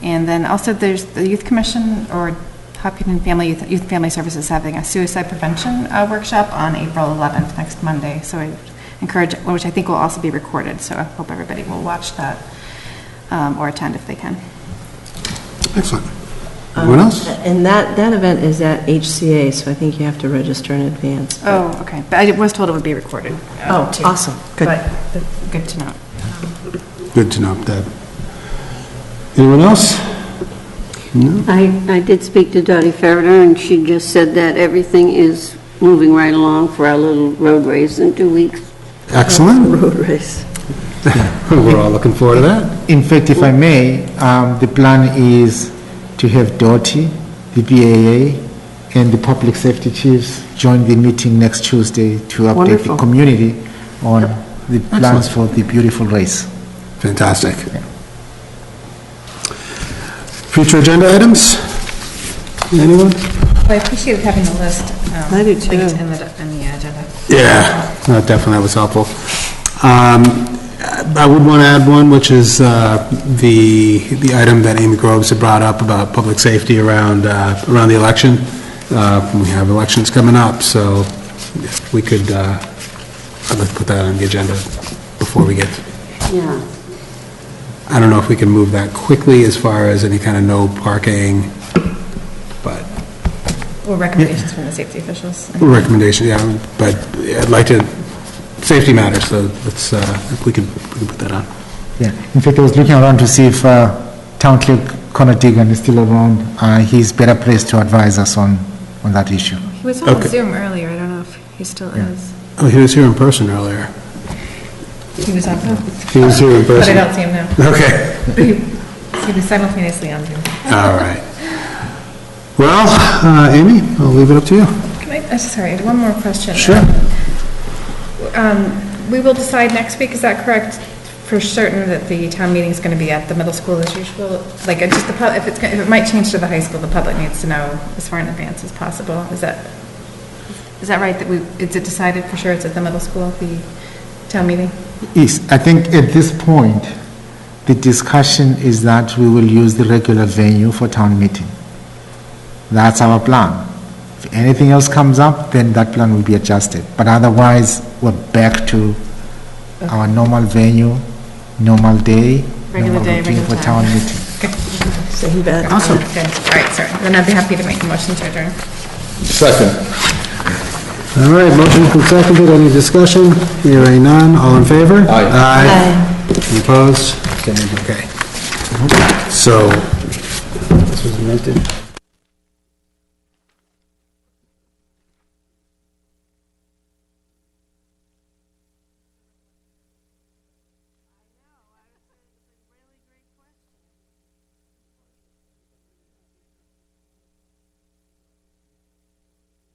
And then also there's the Youth Commission, or Hopkinton Youth and Family Services is having a suicide prevention workshop on April 11th, next Monday. So I encourage, which I think will also be recorded, so I hope everybody will watch that or attend if they can. Excellent. Anyone else? And that event is at HCA, so I think you have to register in advance. Oh, okay. But I was told it would be recorded. Too. Awesome. Good. But good to know. Good to know, Deb. Anyone else? No? I did speak to Dottie Ferreter, and she just said that everything is moving right along for our little road race in 2 weeks. Excellent. Road race. We're all looking forward to that. In fact, if I may, the plan is to have Dottie, the BAA, and the public safety chiefs join the meeting next Tuesday to update Wonderful. the community on the plans for the beautiful race. Fantastic. Future agenda items? Anyone? Well, I appreciate having the list. I do too. linked in the agenda. Yeah, no, definitely, that was helpful. I would want to add one, which is the item that Amy Groves had brought up about public safety around the election. We have elections coming up, so if we could, I'd like to put that on the agenda before we get. Yeah. I don't know if we can move that quickly as far as any kind of no parking, but. Or recommendations from the safety officials. Recommendation, yeah, but I'd like to, safety matters, so let's, if we can put that on. Yeah, in fact, I was looking around to see if Town Clerk Connor Deegan is still around. He's better placed to advise us on that issue. He was on Zoom earlier. I don't know if he still is. Oh, he was here in person earlier. He was on Zoom. He was here in person. But I don't see him now. Okay. He was simultaneously on Zoom. All right. Well, Amy, I'll leave it up to you. Can I, sorry, I have one more question. Sure. We will decide next week, is that correct, for certain that the town meeting is going to be at the middle school as usual? Like, just if it might change to the high school, the public needs to know as far in advance as possible. Is that right, that is it decided for sure it's at the middle school, the town meeting? Yes, I think at this point, the discussion is that we will use the regular venue for town meeting. That's our plan. If anything else comes up, then that plan will be adjusted. But otherwise, we're back to our normal venue, normal day, Regular day, routine regular for town time. meeting. Okay. Same bet. Awesome. Okay. All right, sorry. Then I'd be happy to make a motion to adjourn. Second. All right, motion from seconded, any discussion? Hearing none, all in favor? Aye. Aye. Any opposed? Okay. So, this was amended.